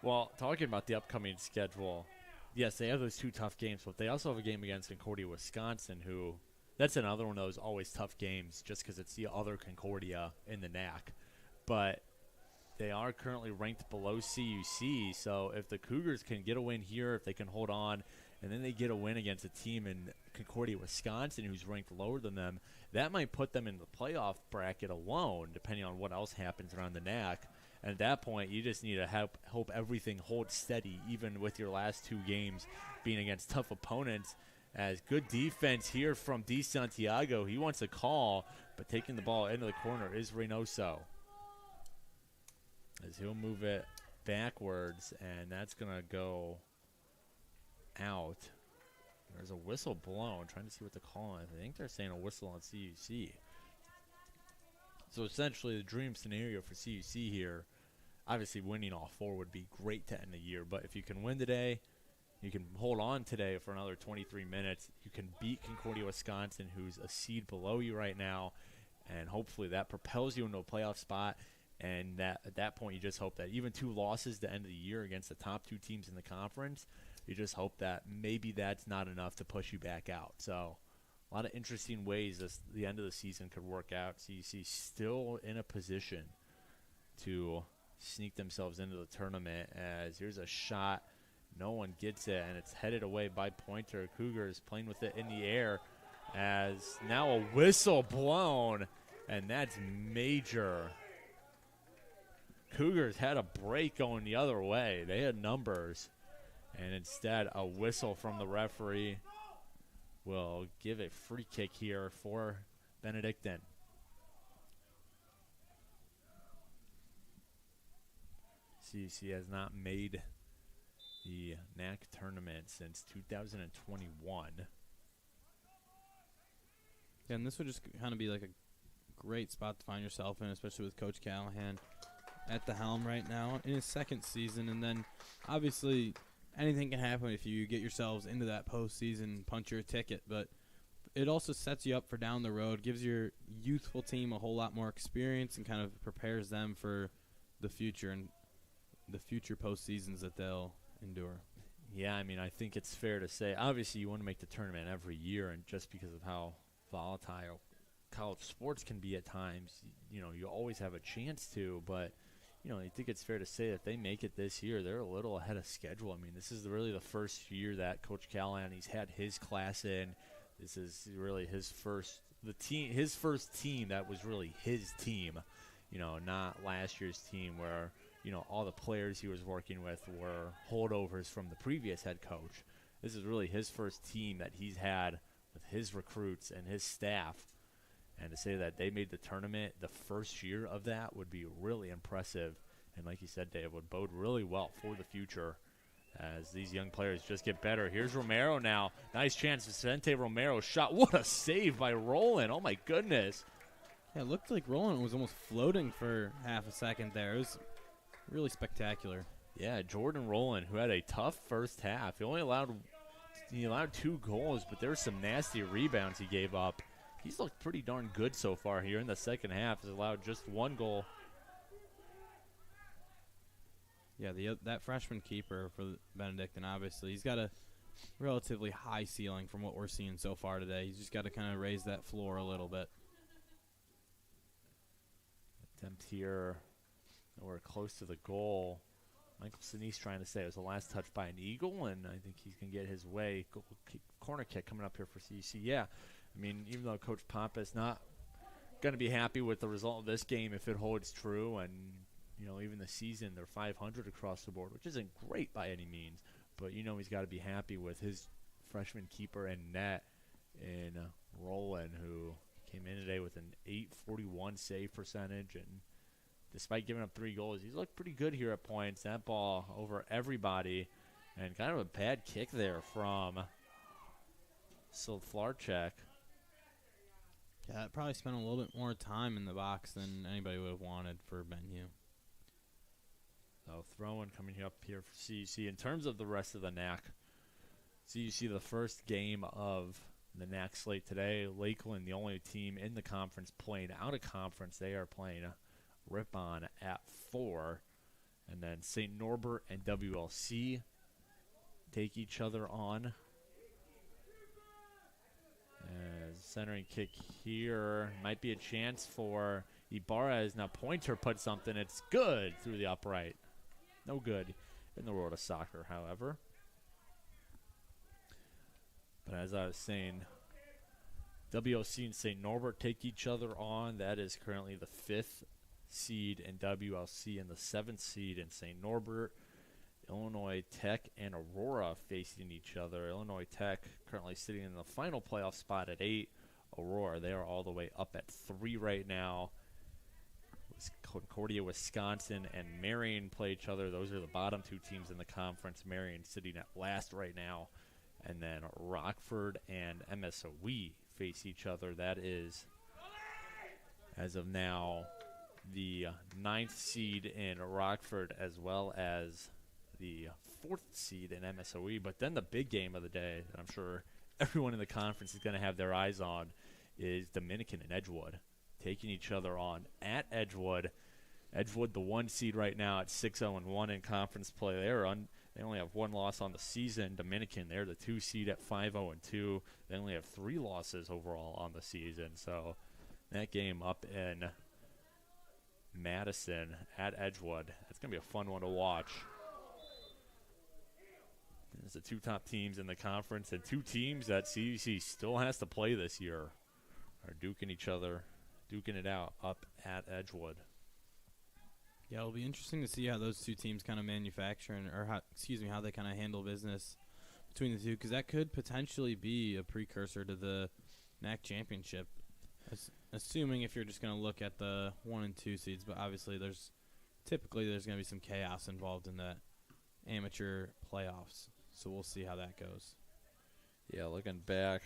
Well, talking about the upcoming schedule, yes, they have those 2 tough games, but they also have a game against Concordia, Wisconsin, who that's another one of those always tough games just because it's the other Concordia in the NAC. But they are currently ranked below CUC, so if the Cougars can get a win here, if they can hold on, and then they get a win against a team in Concordia, Wisconsin, who's ranked lower than them, that might put them in the playoff bracket alone, depending on what else happens around the NAC. And at that point, you just need to hope everything holds steady, even with your last 2 games being against tough opponents. As good defense here from Di Santiago. He wants a call, but taking the ball into the corner is Reynoso. As he'll move it backwards, and that's going to go out. There's a whistle blown. Trying to see what to call it. I think they're saying a whistle on CUC. So essentially the dream scenario for CUC here, obviously winning all 4 would be great to end the year, but if you can win today, you can hold on today for another 23 minutes, you can beat Concordia, Wisconsin, who's a seed below you right now, and hopefully that propels you into a playoff spot. And that at that point, you just hope that even 2 losses to end of the year against the top 2 teams in the conference, you just hope that maybe that's not enough to push you back out. So a lot of interesting ways the end of the season could work out. CUC still in a position to sneak themselves into the tournament, as here's a shot. No one gets it, and it's headed away by Pointer. Cougars playing with it in the air, as now a whistle blown, and that's major. Cougars had a break going the other way. They had numbers, and instead a whistle from the referee will give a free kick here for Benedictine. CUC has not made the NAC tournament since 2021. Yeah, and this would just kind of be like a great spot to find yourself in, especially with Coach Callahan at the helm right now in his 2nd season. And then obviously anything can happen if you get yourselves into that postseason, punch your ticket. But it also sets you up for down the road, gives your youthful team a whole lot more experience, and kind of prepares them for the future and the future postseasons that they'll endure. Yeah, I mean, I think it's fair to say, obviously you want to make the tournament every year, and just because of how volatile college sports can be at times, you know, you always have a chance to, but you know, I think it's fair to say that they make it this year, they're a little ahead of schedule. I mean, this is really the first year that Coach Callahan, he's had his class in. This is really his first team that was really his team, you know, not last year's team where, you know, all the players he was working with were holdovers from the previous head coach. This is really his first team that he's had with his recruits and his staff. And to say that they made the tournament the first year of that would be really impressive. And like you said, Dave, would bode really well for the future as these young players just get better. Here's Romero now. Nice chance. Vicente Romero shot. What a save by Roland. Oh, my goodness. Yeah, it looked like Roland was almost floating for half a second there. It was really spectacular. Yeah, Jordan Roland, who had a tough first half. He only allowed he allowed 2 goals, but there were some nasty rebounds he gave up. He's looked pretty darn good so far here in the second half. He's allowed just 1 goal. Yeah, that freshman keeper for Benedictine, obviously, he's got a relatively high ceiling from what we're seeing so far today. He's just got to kind of raise that floor a little bit. Attempt here. We're close to the goal. Michael Sinise trying to say it was the last touch by an Eagle, and I think he's going to get his way. Corner kick coming up here for CUC. Yeah, I mean, even though Coach Pompa's not going to be happy with the result of this game if it holds true, and, you know, even the season, they're 500 across the board, which isn't great by any means, but, you know, he's got to be happy with his freshman keeper and net in Roland, who came in today with an .841 save percentage, and despite giving up 3 goals, he's looked pretty good here at points. That ball over everybody, and kind of a bad kick there from Silflarchek. Yeah, it probably spent a little bit more time in the box than anybody would have wanted for Benue. So throwing coming up here for CUC. In terms of the rest of the NAC, CUC the first game of the NAC slate today. Lakeland, the only team in the conference playing out of conference. They are playing Ripon at 4. And then St. Norbert and WLC take each other on. Centering kick here. Might be a chance for Ibarra. Now Pointer put something. It's good through the upright. No good in the world of soccer, however. But as I was saying, WLC and St. Norbert take each other on. That is currently the 5th seed in WLC and the 7th seed in St. Norbert. Illinois Tech and Aurora facing each other. Illinois Tech currently sitting in the final playoff spot at 8. Aurora, they are all the way up at 3 right now. Concordia, Wisconsin, and Marion play each other. Those are the bottom 2 teams in the conference. Marion sitting at last right now. And then Rockford and MSOE face each other. That is, as of now, the 9th seed in Rockford as well as the 4th seed in MSOE. But then the big game of the day that I'm sure everyone in the conference is going to have their eyes on is Dominican and Edgewood taking each other on at Edgewood. Edgewood, the 1 seed right now at 6-0-1 in conference play. They only have 1 loss on the season. Dominican, they're the 2 seed at 5-0-2. They only have 3 losses overall on the season. So that game up in Madison at Edgewood, that's going to be a fun one to watch. There's the 2 top teams in the conference, and 2 teams that CUC still has to play this year are duking it out up at Edgewood. Yeah, it'll be interesting to see how those 2 teams kind of manufacture how they kind of handle business between the 2, because that could potentially be a precursor to the NAC championship. Assuming if you're just going to look at the 1 and 2 seeds, but obviously there's going to be some chaos involved in the amateur playoffs. So we'll see how that goes. Yeah, looking back,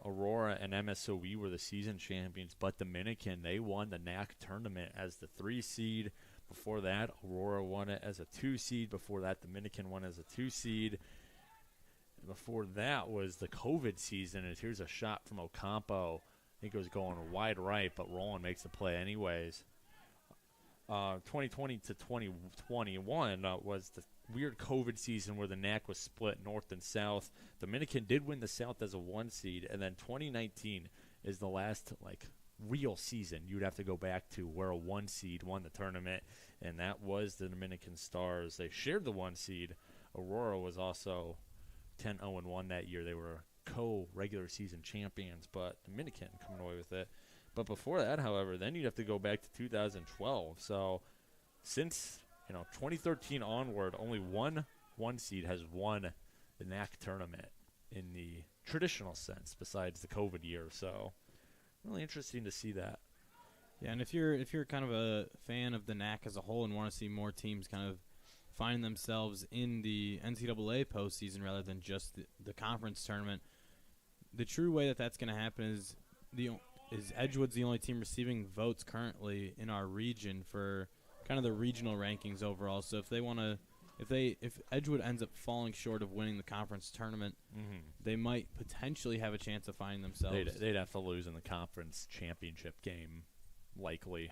Aurora and MSOE were the season champions, but Dominican, they won the NAC tournament as the 3 seed. Before that, Aurora won it as a 2 seed. Before that, Dominican won as a 2 seed. And before that was the COVID season, and here's a shot from Ocampo. I think it was going wide right, but Roland makes the play anyways. 2020 to 2021 was the weird COVID season where the NAC was split north and south. Dominican did win the South as a 1 seed, and then 2019 is the last real season you'd have to go back to where a 1 seed won the tournament, and that was the Dominican Stars. They shared the 1 seed. Aurora was also 10-0-1 that year. They were co-regular season champions, but Dominican coming away with it. But before that, however, then you'd have to go back to 2012. So since 2013 onward, only one seed has won the NAC tournament in the traditional sense, besides the COVID year. So really interesting to see that. Yeah, and if you're kind of a fan of the NAC as a whole and want to see more teams kind of find themselves in the NCAA postseason rather than just the conference tournament, the true way that's going to happen is Edgewood's the only team receiving votes currently in our region for kind of the regional rankings overall. So if if Edgewood ends up falling short of winning the conference tournament, they might potentially have a chance of finding themselves. They'd have to lose in the conference championship game, likely.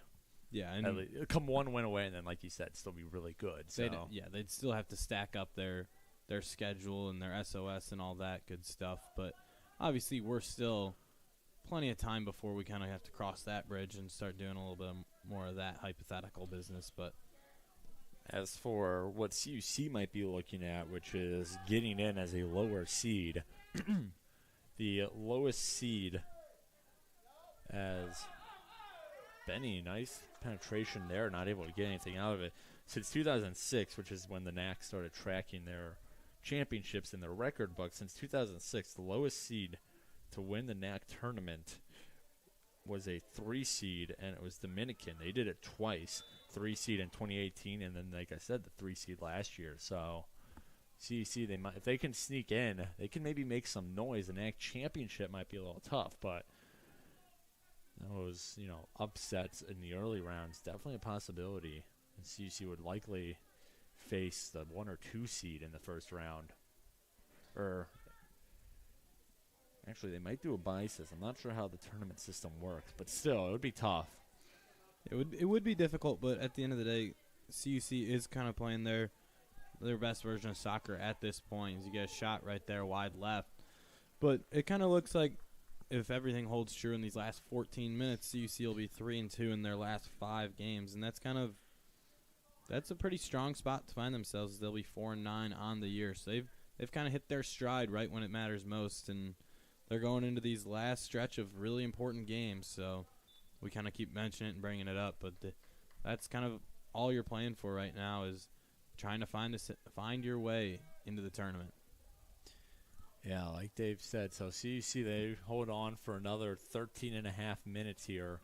Yeah, and come one win away, and then, like you said, still be really good. So they'd still have to stack up their schedule and their SOS and all that good stuff. But obviously, we're still plenty of time before we kind of have to cross that bridge and start doing a little bit more of that hypothetical business. But as for what CUC might be looking at, which is getting in as a lower seed, the lowest seed as Benny, nice penetration there, not able to get anything out of it. Since 2006, which is when the NAC started tracking their championships in their record book, since 2006, the lowest seed to win the NAC tournament was a 3 seed, and it was Dominican. They did it twice, 3 seed in 2018, and then, like I said, the 3 seed last year. So CUC, they might, if they can sneak in, they can maybe make some noise. The NAC championship might be a little tough, but those, upsets in the early rounds, definitely a possibility. And CUC would likely face the 1 or 2 seed in the first round. Or actually, they might do a bye system. I'm not sure how the tournament system works, but still, it would be tough. It would be difficult, but at the end of the day, CUC is kind of playing their best version of soccer at this point. As you get a shot right there, wide left. But it kind of looks like if everything holds true in these last 14 minutes, CUC will be 3-2 in their last 5 games, and that's a pretty strong spot to find themselves. They'll be 4-9 on the year, so they've kind of hit their stride right when it matters most, and they're going into these last stretch of really important games. So we kind of keep mentioning it and bringing it up, but that's kind of all you're playing for right now is trying to find your way into the tournament. Yeah, like Dave said, so CUC, they hold on for another 13 and a half minutes here.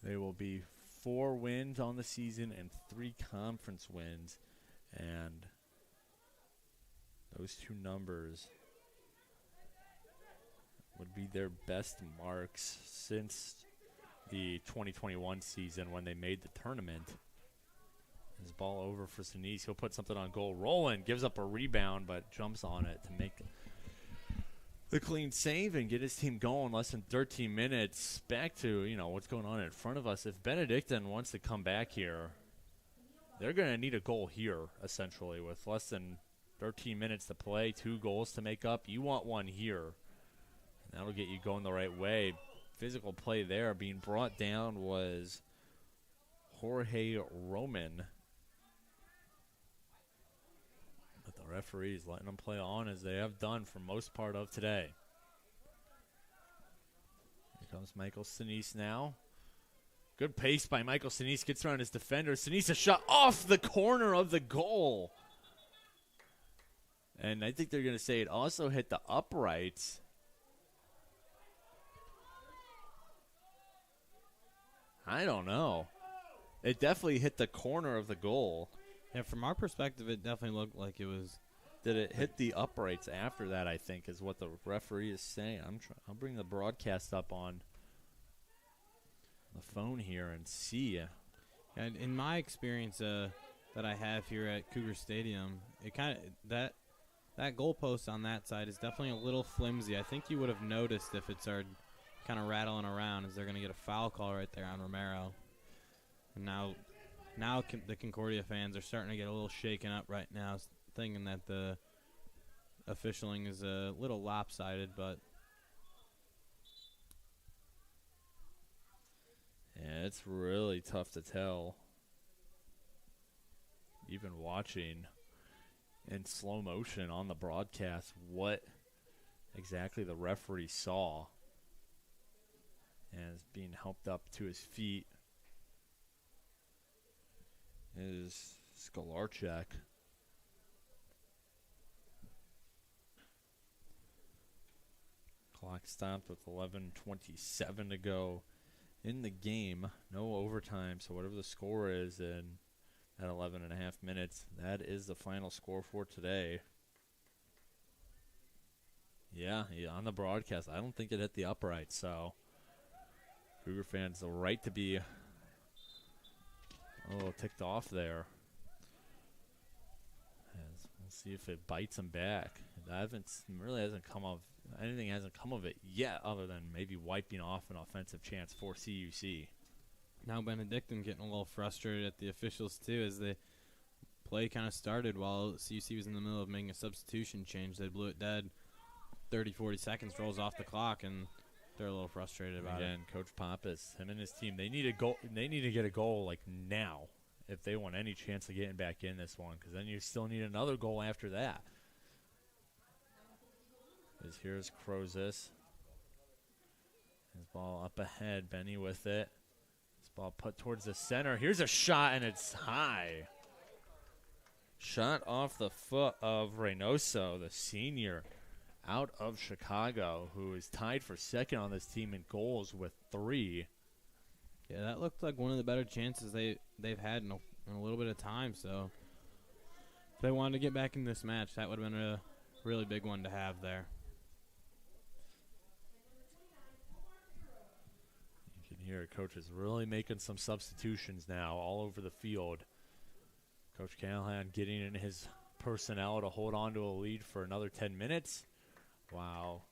They will be 4 wins on the season and 3 conference wins. And those 2 numbers would be their best marks since the 2021 season when they made the tournament. His ball over for Sinise. He'll put something on goal. Roland gives up a rebound, but jumps on it to make the clean save and get his team going. Less than 13 minutes. Back to, what's going on in front of us. If Benedictine wants to come back here, they're going to need a goal here, essentially, with less than 13 minutes to play, 2 goals to make up. You want one here. And that'll get you going the right way. Physical play there. Being brought down was Jorge Roman. But the referees letting them play on as they have done for most part of today. Here comes Michael Sinise now. Good pace by Michael Sinise. Gets around his defender. Sinise, a shot off the corner of the goal. And I think they're going to say it also hit the uprights. I don't know. It definitely hit the corner of the goal. Yeah, from our perspective, it definitely looked like it was. Did it hit the uprights after that, I think, is what the referee is saying. I'll bring the broadcast up on the phone here and see. And in my experience that I have here at Cougar Stadium, it kind of that goalpost on that side is definitely a little flimsy. I think you would have noticed if it started kind of rattling around, as they're going to get a foul call right there on Romero. And now the Concordia fans are starting to get a little shaken up right now, thinking that the officialing is a little lopsided, but yeah, it's really tough to tell. Even watching in slow motion on the broadcast what exactly the referee saw. And is being helped up to his feet is Skolarchek. Clock stopped with 11:27 to go in the game. No overtime, so whatever the score is in at 11 and a half minutes, that is the final score for today. Yeah, on the broadcast, I don't think it hit the upright, so Cougar fans, the right to be a little ticked off there. see if it bites them back. Anything hasn't come of it yet, other than maybe wiping off an offensive chance for CUC. Now Benedictine getting a little frustrated at the officials too, as the play kind of started while CUC was in the middle of making a substitution change. They blew it dead. 30, 40 seconds rolls off the clock, and they're a little frustrated about it. Coach Pappas, him and his team, they need a goal. They need to get a goal like now if they want any chance of getting back in this one, because then you still need another goal after that. Here's Crozis. His ball up ahead. Benny with it. His ball put towards the center. Here's a shot, and it's high. Shot off the foot of Reynoso, the senior out of Chicago, who is tied for second on this team in goals with 3. Yeah, that looked like one of the better chances they've had in a little bit of time. So if they wanted to get back in this match, that would have been a really big one to have there. You can hear Coach is really making some substitutions now all over the field. Coach Callahan getting in his personnel to hold on to a lead for another 10 minutes. Wow.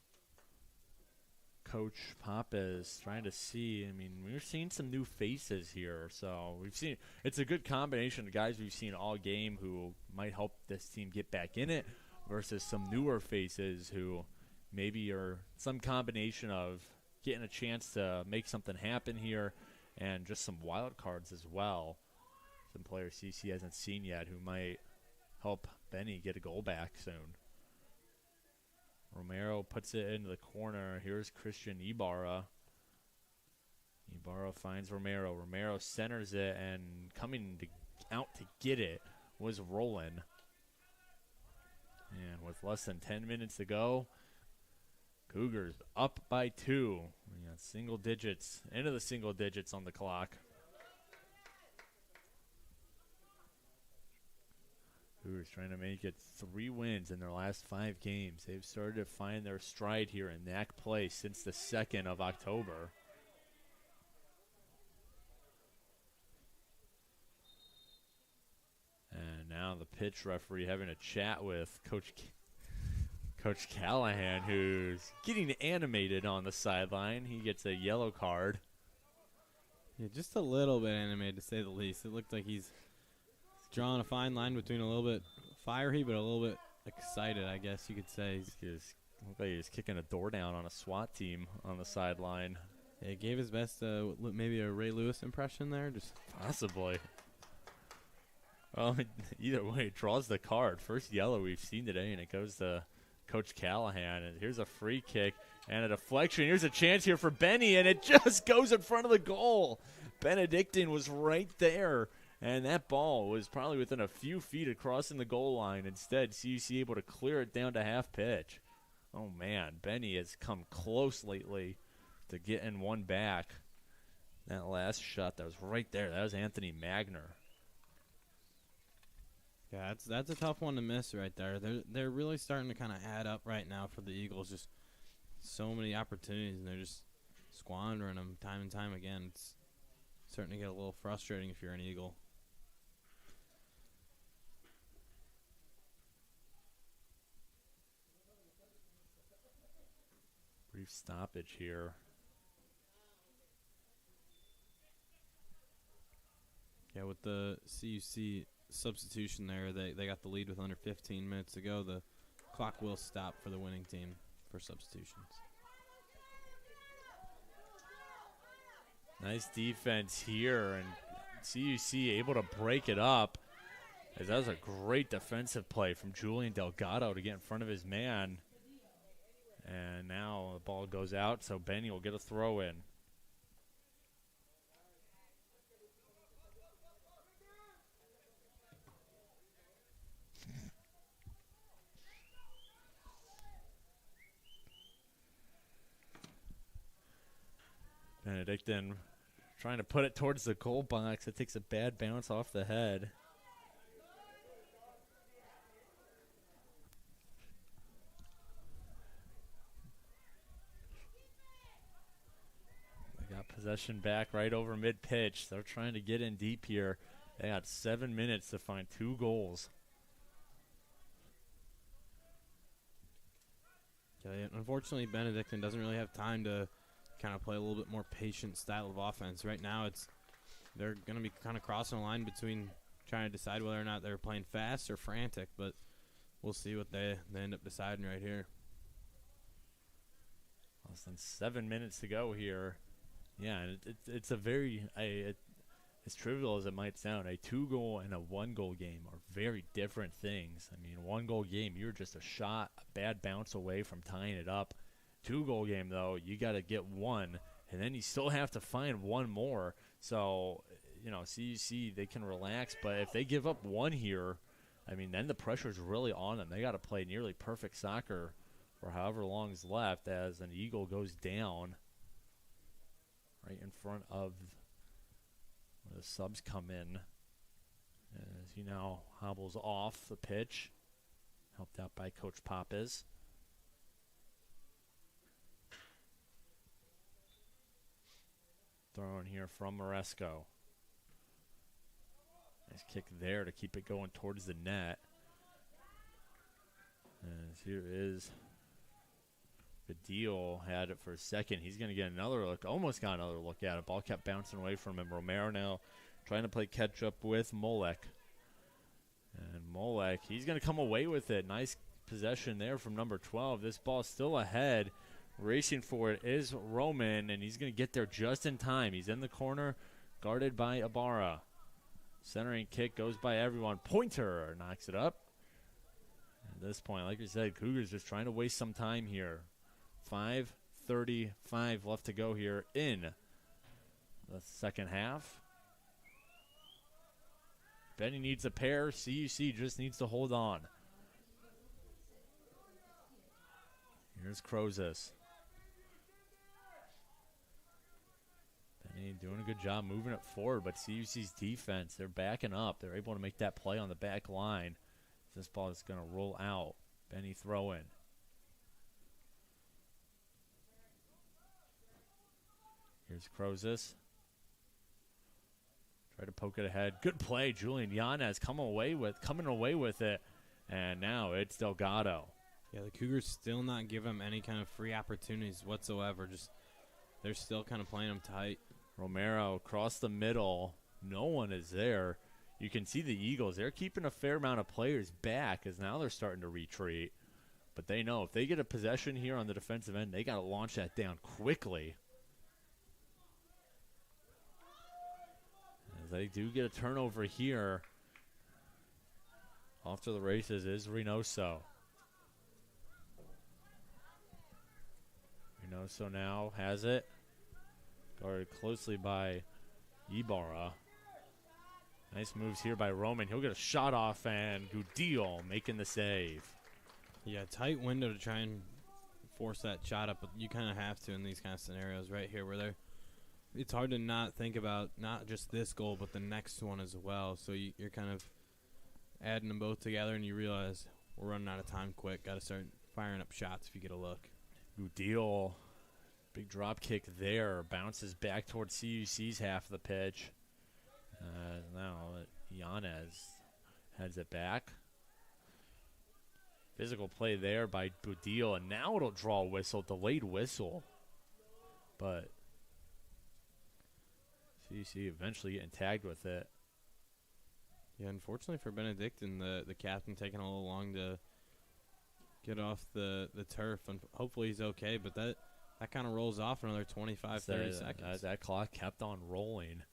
Coach Papa is trying to see. I mean, we're seeing some new faces here. So we've seen it's a good combination of guys we've seen all game who might help this team get back in it versus some newer faces who maybe are some combination of getting a chance to make something happen here and just some wild cards as well. Some players CC hasn't seen yet who might help Benny get a goal back soon. Romero puts it into the corner. Here's Christian Ibarra. Ibarra finds Romero. Romero centers it, and coming out to get it was Roland. And with less than 10 minutes to go, Cougars up by 2. We got single digits, into the single digits on the clock. Cougars trying to make it 3 wins in their last 5 games. They've started to find their stride here in NAC play since the 2nd of October. And now the pitch referee having a chat with Coach Callahan, who's getting animated on the sideline. He gets a yellow card. Yeah, just a little bit animated, to say the least. It looked like he's drawing a fine line between a little bit fiery but a little bit excited, I guess you could say. He looked like he was kicking a door down on a SWAT team on the sideline. Yeah, he gave his best, maybe a Ray Lewis impression there. Just possibly. Well, either way, it draws the card. First yellow we've seen today, and it goes to Coach Callahan. And here's a free kick and a deflection. Here's a chance here for Benny, and it just goes in front of the goal. Benedictine was right there. And that ball was probably within a few feet of crossing the goal line. Instead, CUC able to clear it down to half pitch. Oh, man. Benny has come close lately to getting one back. That last shot that was right there, that was Anthony Magner. Yeah, that's a tough one to miss right there. They're really starting to kind of add up right now for the Eagles. Just so many opportunities, and they're just squandering them time and time again. It's starting to get a little frustrating if you're an Eagle. Brief stoppage here. Yeah, with the CUC substitution there, they got the lead with under 15 minutes to go. The clock will stop for the winning team for substitutions. Nice defense here, and CUC able to break it up. As that was a great defensive play from Julian Delgado to get in front of his man. And now the ball goes out, so Benny will get a throw in. Benedictine trying to put it towards the goal box. It takes a bad bounce off the head. They got possession back right over mid-pitch. They're trying to get in deep here. They got 7 minutes to find 2 goals. Yeah, unfortunately, Benedictine doesn't really have time to kind of play a little bit more patient style of offense. Right now, they're going to be kind of crossing a line between trying to decide whether or not they're playing fast or frantic, but we'll see what they end up deciding right here. Less than 7 minutes to go here. Yeah, and it's a very, as trivial as it might sound, a 2-goal and a 1-goal game are very different things. I mean, 1-goal game, you're just a shot, a bad bounce away from tying it up. 2-goal game, though, you got to get one, and then you still have to find one more. So, you know, CUC, they can relax, but if they give up one here, I mean, then the pressure's really on them. They got to play nearly perfect soccer for however long's left as an Eagle goes down right in front of the subs come in as he now hobbles off the pitch, helped out by Coach Pappas. Thrown here from Maresco. Nice kick there to keep it going towards the net. As here is Badil, had it for a second. He's going to get another look. Almost got another look at it. Ball kept bouncing away from him. Romero now trying to play catch up with Molek. And Molek, he's going to come away with it. Nice possession there from number 12. This ball's still ahead. Racing for it is Roman, and he's going to get there just in time. He's in the corner, guarded by Ibarra. Centering kick goes by everyone. Pointer knocks it up. At this point, like I said, Cougars just trying to waste some time here. 5:35 left to go here in the second half. Benny needs a pair. CUC just needs to hold on. Here's Crozes. Benny doing a good job moving it forward, but CUC's defense, they're backing up. They're able to make that play on the back line. This ball is going to roll out. Benny throw in. Here's Crozes. Try to poke it ahead. Good play. Julian Yanez coming away with it. And now it's Delgado. Yeah, the Cougars still not give them any kind of free opportunities whatsoever. They're still kind of playing them tight. Romero across the middle. No one is there. You can see the Eagles. They're keeping a fair amount of players back as now they're starting to retreat. But they know if they get a possession here on the defensive end, they got to launch that down quickly. As they do get a turnover here. Off to the races is Reynoso. Reynoso now has it. Guarded closely by Ibarra. Nice moves here by Roman. He'll get a shot off, and Gudil making the save. Yeah, tight window to try and force that shot up, but you kind of have to in these kind of scenarios right here where it's hard to not think about not just this goal, but the next one as well. So you're kind of adding them both together, and you realize we're running out of time quick. Got to start firing up shots if you get a look. Gudil, big drop kick there. Bounces back towards CUC's half of the pitch. Now Yanez heads it back. Physical play there by Budil, and now it'll draw a whistle, delayed whistle. But CUC eventually getting tagged with it. Yeah, unfortunately for Benedictine, the captain taking a little long to get off the turf, and hopefully he's okay, but that kind of rolls off another 25, 30 seconds. That clock kept on rolling.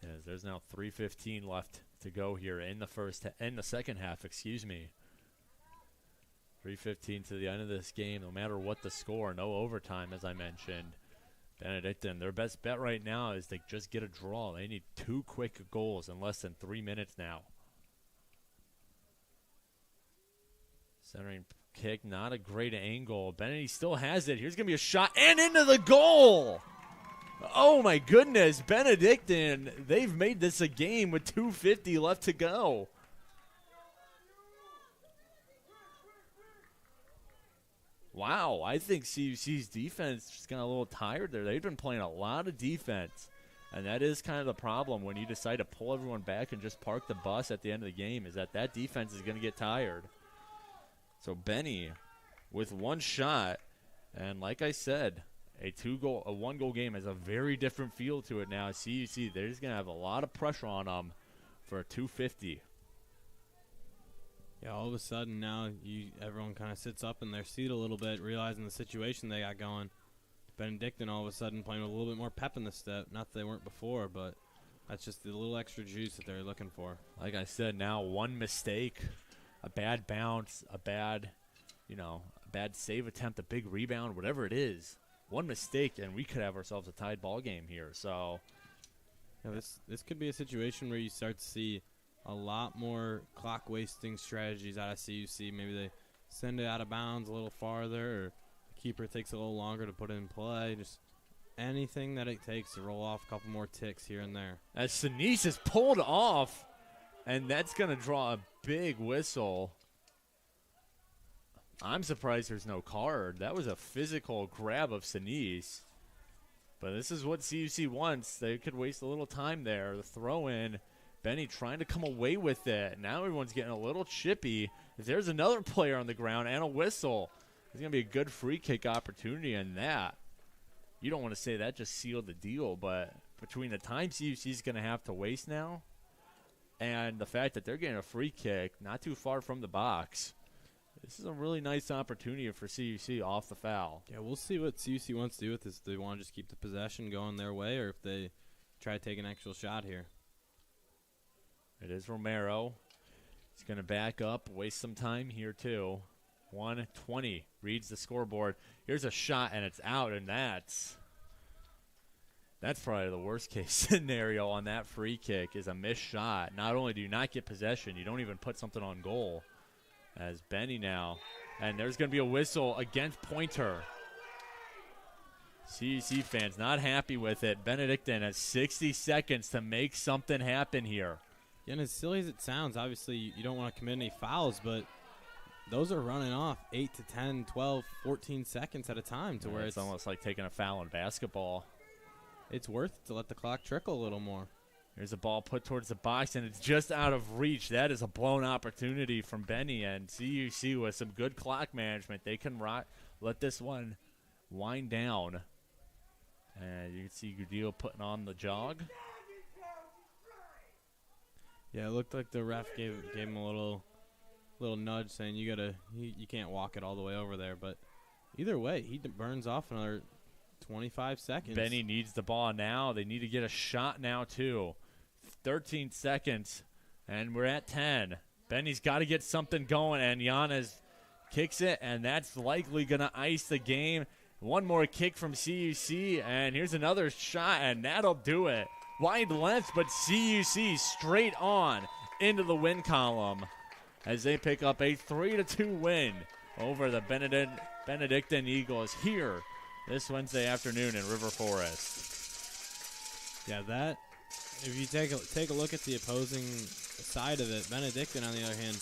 Yes, there's now 3:15 left to go here in the second half, excuse me. 3:15 to the end of this game, no matter what the score, no overtime as I mentioned. Benedictine, their best bet right now is to just get a draw. They need 2 quick goals in less than 3 minutes now. Centering kick, not a great angle. Benedict still has it. Here's going to be a shot and into the goal. Oh my goodness, Benedictine, they've made this a game with 2:50 left to go. Wow, I think CUC's defense just got a little tired there. They've been playing a lot of defense, and that is kind of the problem when you decide to pull everyone back and just park the bus at the end of the game, is that defense is going to get tired. So Benny with one shot. And like I said, a one-goal game has a very different feel to it now. CUC, they're just going to have a lot of pressure on them for a 250. Yeah, all of a sudden now everyone kind of sits up in their seat a little bit, realizing the situation they got going. Benedictine all of a sudden playing with a little bit more pep in the step. Not that they weren't before, but that's just the little extra juice that they're looking for. Like I said, now one mistake, a bad bounce, a bad save attempt, a big rebound, whatever it is. One mistake, and we could have ourselves a tied ball game here. So, yeah, this could be a situation where you start to see a lot more clock wasting strategies out of CUC. Maybe they send it out of bounds a little farther, or the keeper takes a little longer to put it in play. Just anything that it takes to roll off a couple more ticks here and there. As Sinise is pulled off, and that's going to draw a big whistle. I'm surprised there's no card. That was a physical grab of Sinise. But this is what CUC wants. They could waste a little time there. The throw-in, Benny trying to come away with it. Now everyone's getting a little chippy. If there's another player on the ground and a whistle, there's going to be a good free kick opportunity in that. You don't want to say that just sealed the deal, but between the time CUC's going to have to waste now and the fact that they're getting a free kick not too far from the box, this is a really nice opportunity for CUC off the foul. Yeah, we'll see what CUC wants to do with this. Do they want to just keep the possession going their way, or if they try to take an actual shot here? It is Romero. He's going to back up, waste some time here too. 1:20 reads the scoreboard. Here's a shot, and it's out, and that's probably the worst case scenario on that free kick is a missed shot. Not only do you not get possession, you don't even put something on goal. As Benny now, and there's going to be a whistle against Pointer. CUC fans not happy with it. Benedictine has 60 seconds to make something happen here. Yeah, and as silly as it sounds, obviously you don't want to commit any fouls, but those are running off 8 to 10, 12, 14 seconds at a time to where it's almost like taking a foul in basketball. It's worth it to let the clock trickle a little more. There's a ball put towards the box, and it's just out of reach. That is a blown opportunity from Benny, and CUC with some good clock management. They can let this one wind down. And you can see Gudillo putting on the jog. Yeah, it looked like the ref gave him a little nudge saying you can't walk it all the way over there. But either way, he burns off another 25 seconds. Benny needs the ball now. They need to get a shot now, too. 13 seconds, and we're at 10. Benny's got to get something going, and Yanez kicks it, and that's likely going to ice the game. One more kick from CUC, and here's another shot, and that'll do it. Wide left, but CUC straight on into the win column as they pick up a 3-2 win over the Benedictine Eagles here this Wednesday afternoon in River Forest. Yeah, that, if you take a look at the opposing side of it, Benedictine, on the other hand,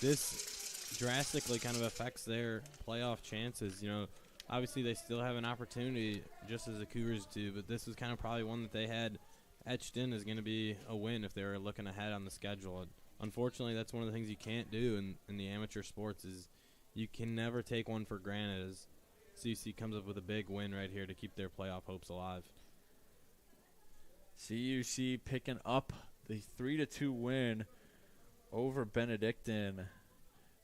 this drastically kind of affects their playoff chances. You know, obviously they still have an opportunity just as the Cougars do, but this is kind of probably one that they had etched in as going to be a win if they were looking ahead on the schedule. And unfortunately, that's one of the things you can't do in the amateur sports is you can never take one for granted as CUC comes up with a big win right here to keep their playoff hopes alive. CUC picking up the 3-2 win over Benedictine.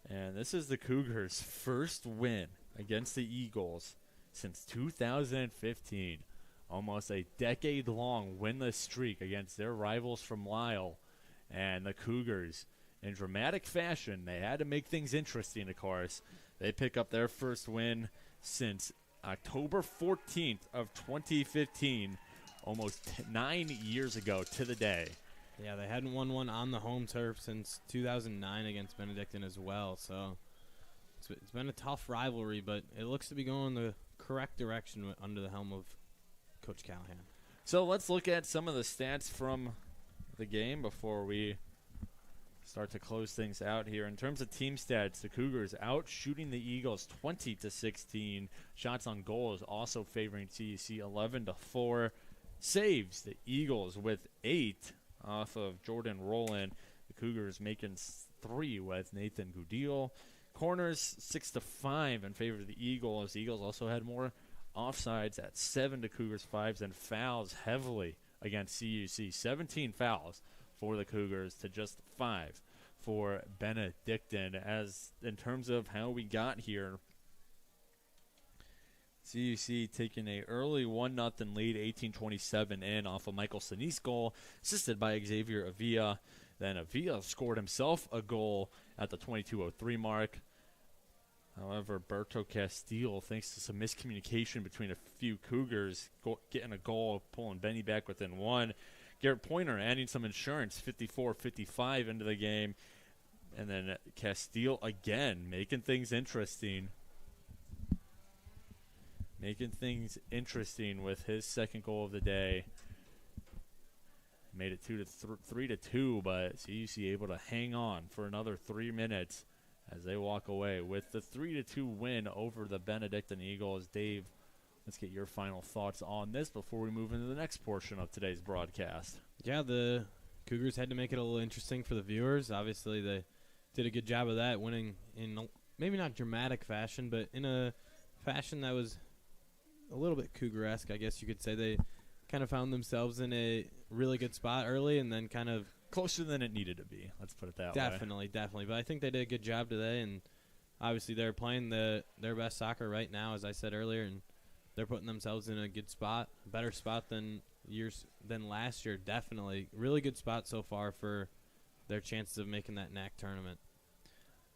And this is the Cougars' first win against the Eagles since 2015. Almost a decade-long winless streak against their rivals from Lisle. And the Cougars, in dramatic fashion, they had to make things interesting, of course. They pick up their first win since October 14th of 2015, almost 9 years ago to the day. Yeah, they hadn't won one on the home turf since 2009 against Benedictine as well. So it's been a tough rivalry, but it looks to be going the correct direction under the helm of Coach Callahan. So let's look at some of the stats from the game before we start to close things out here. In terms of team stats, the Cougars out shooting the Eagles 20-16. Shots on goal is also favoring CUC 11-4. Saves the Eagles with 8 off of Jordan Rowland. The Cougars making 3 with Nathan Gudillo. Corners 6-5 in favor of the Eagles. The Eagles also had more offsides at 7 to Cougars 5s, and fouls heavily against CUC. 17 fouls for the Cougars to just 5 for Benedictine. As in terms of how we got here, CUC taking a early 1-0 lead, 18-27 in off of Michael Sinise goal, assisted by Xavier Avila. Then Avila scored himself a goal at the 22:03 mark. However, Berto Castile, thanks to some miscommunication between a few Cougars, getting a goal, pulling Benny back within one. Garrett Pointer adding some insurance, 54-55 into the game. And then Castile again, making things interesting. Making things interesting with his second goal of the day. Made it 3-2, but CUC able to hang on for another 3 minutes as they walk away with the 3-2 win over the Benedictine Eagles. Dave, let's get your final thoughts on this before we move into the next portion of today's broadcast. Yeah, the Cougars had to make it a little interesting for the viewers. Obviously, they did a good job of that, winning in maybe not dramatic fashion, but in a fashion that was a little bit Cougar-esque, I guess you could say. They kind of found themselves in a really good spot early and then kind of closer than it needed to be. Let's put it that way. Definitely. But I think they did a good job today, and obviously they're playing their best soccer right now, as I said earlier, and they're putting themselves in a good spot, a better spot than last year. Definitely. Really good spot so far for their chances of making that NAC tournament.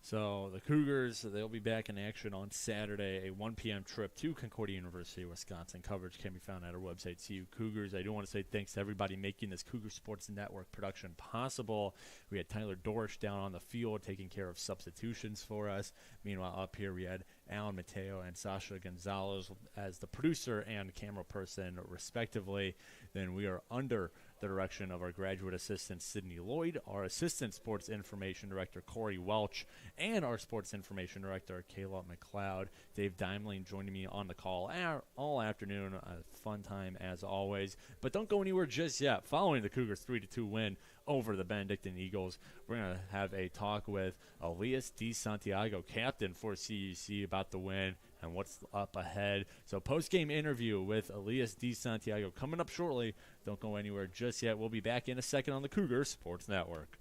So the Cougars, they'll be back in action on Saturday, a 1 p.m. trip to Concordia University, Wisconsin. Coverage can be found at our website, CU Cougars. I do want to say thanks to everybody making this Cougar Sports Network production possible. We had Tyler Dorsch down on the field taking care of substitutions for us. Meanwhile, up here we had Alan Mateo and Sasha Gonzalez as the producer and camera person, respectively. Then we are under the direction of our graduate assistant, Sydney Lloyd, our assistant sports information director, Corey Welch, and our sports information director, Kayla McLeod. Dave Dimeling joining me on the call all afternoon. A fun time as always. But don't go anywhere just yet. Following the Cougars' 3-2 win over the Benedictine Eagles, we're going to have a talk with Elias D. Santiago, captain for CUC, about the win and what's up ahead. So post-game interview with Elias D. Santiago coming up shortly. Don't go anywhere just yet. We'll be back in a second on the Cougar Sports Network.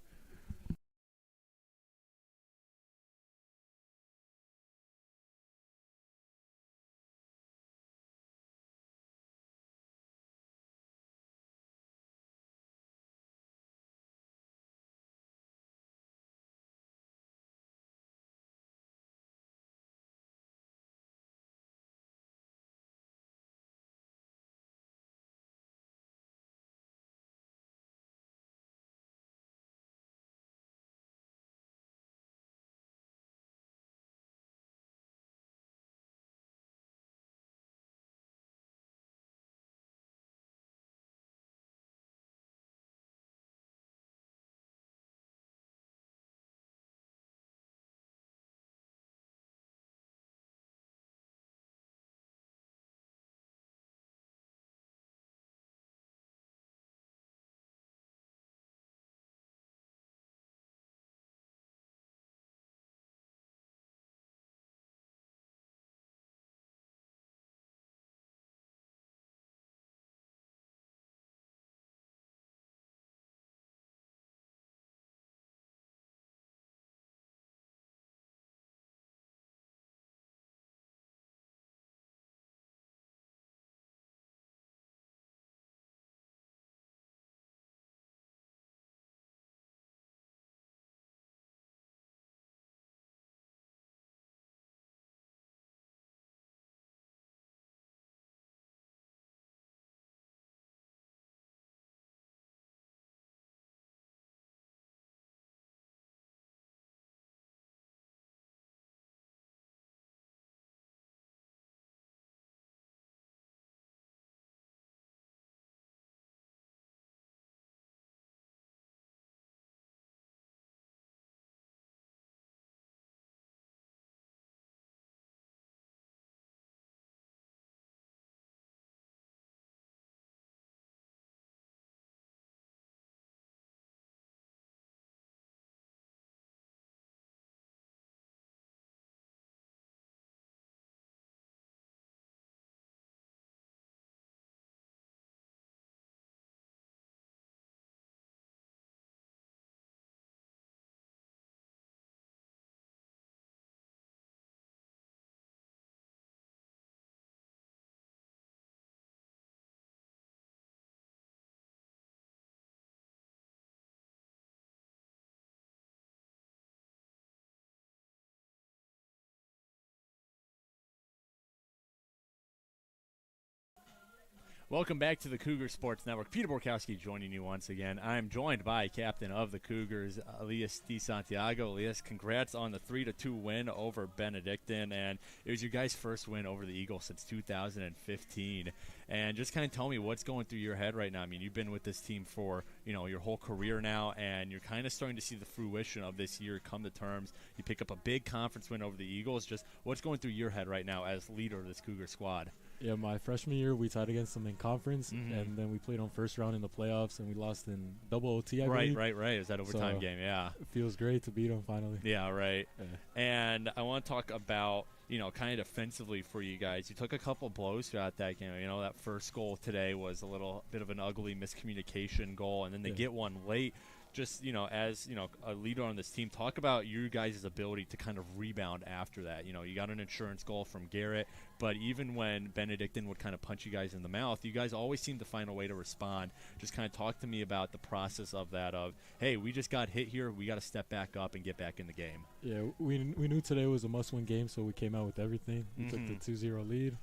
Welcome back to the Cougar Sports Network. Peter Borkowski joining you once again. I'm joined by captain of the Cougars, Elias Di Santiago. Elias, congrats on the 3-2 win over Benedictine, and it was your guys' first win over the Eagles since 2015. And just kind of tell me what's going through your head right now. I mean, you've been with this team for, your whole career now, and you're kind of starting to see the fruition of this year come to terms. You pick up a big conference win over the Eagles. Just what's going through your head right now as leader of this Cougar squad? Yeah, my freshman year, we tied against them in conference, and then we played on first round in the playoffs, and we lost in double OT, I believe. Right. It was that overtime game, yeah. It feels great to beat them finally. Yeah, right. Yeah. And I want to talk about, kind of defensively for you guys. You took a couple blows throughout that game. That first goal today was a little bit of an ugly miscommunication goal, and then they get one late. Just, as, a leader on this team, talk about your guys' ability to kind of rebound after that. You got an insurance goal from Garrett, but even when Benedictine would kind of punch you guys in the mouth, you guys always seem to find a way to respond. Just kind of talk to me about the process of that of, hey, we just got hit here. We got to step back up and get back in the game. Yeah, we knew today was a must-win game, so we came out with everything. We took the 2-0 lead,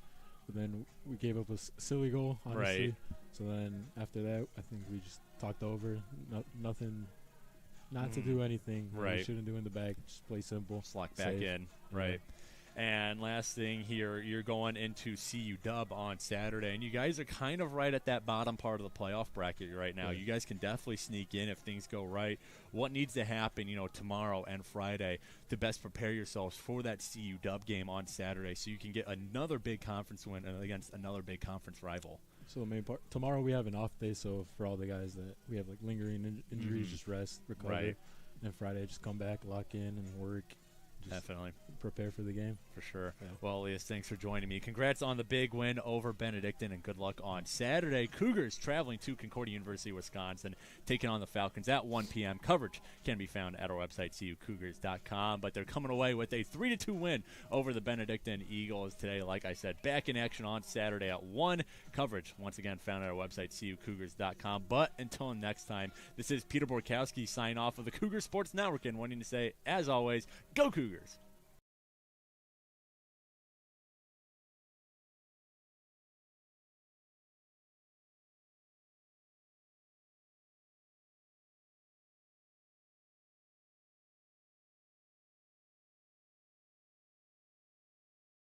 but then we gave up a silly goal, honestly. Right. So then after that, I think we just talked over. Nothing, not to do anything. Right. We shouldn't do in the back. Just play simple. Just lock back safe. in. Right. And last thing here, you're going into CU Dub on Saturday, and you guys are kind of right at that bottom part of the playoff bracket right now. Yeah. You guys can definitely sneak in if things go right. What needs to happen, tomorrow and Friday to best prepare yourselves for that CU Dub game on Saturday so you can get another big conference win against another big conference rival? So the main part, tomorrow we have an off day, so for all the guys that we have like lingering injuries, just rest, recover. Right. And Friday, just come back, lock in, and work. Just Definitely. prepare for the game. For sure. Yeah. Well, Elias, thanks for joining me. Congrats on the big win over Benedictine, and good luck on Saturday. Cougars traveling to Concordia University, Wisconsin, taking on the Falcons at 1 p.m. Coverage can be found at our website, cucougars.com. But they're coming away with a 3-2 win over the Benedictine Eagles today. Like I said, back in action on Saturday at 1. Coverage, once again, found at our website, cucougars.com. But until next time, this is Peter Borkowski signing off of the Cougar Sports Network and wanting to say, as always, go Cougars!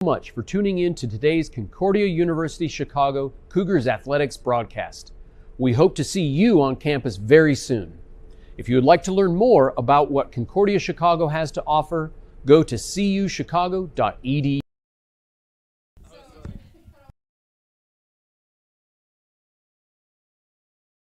Much for tuning in to today's Concordia University Chicago Cougars Athletics broadcast. We hope to see you on campus very soon. If you would like to learn more about what Concordia Chicago has to offer, go to cuchicago.edu.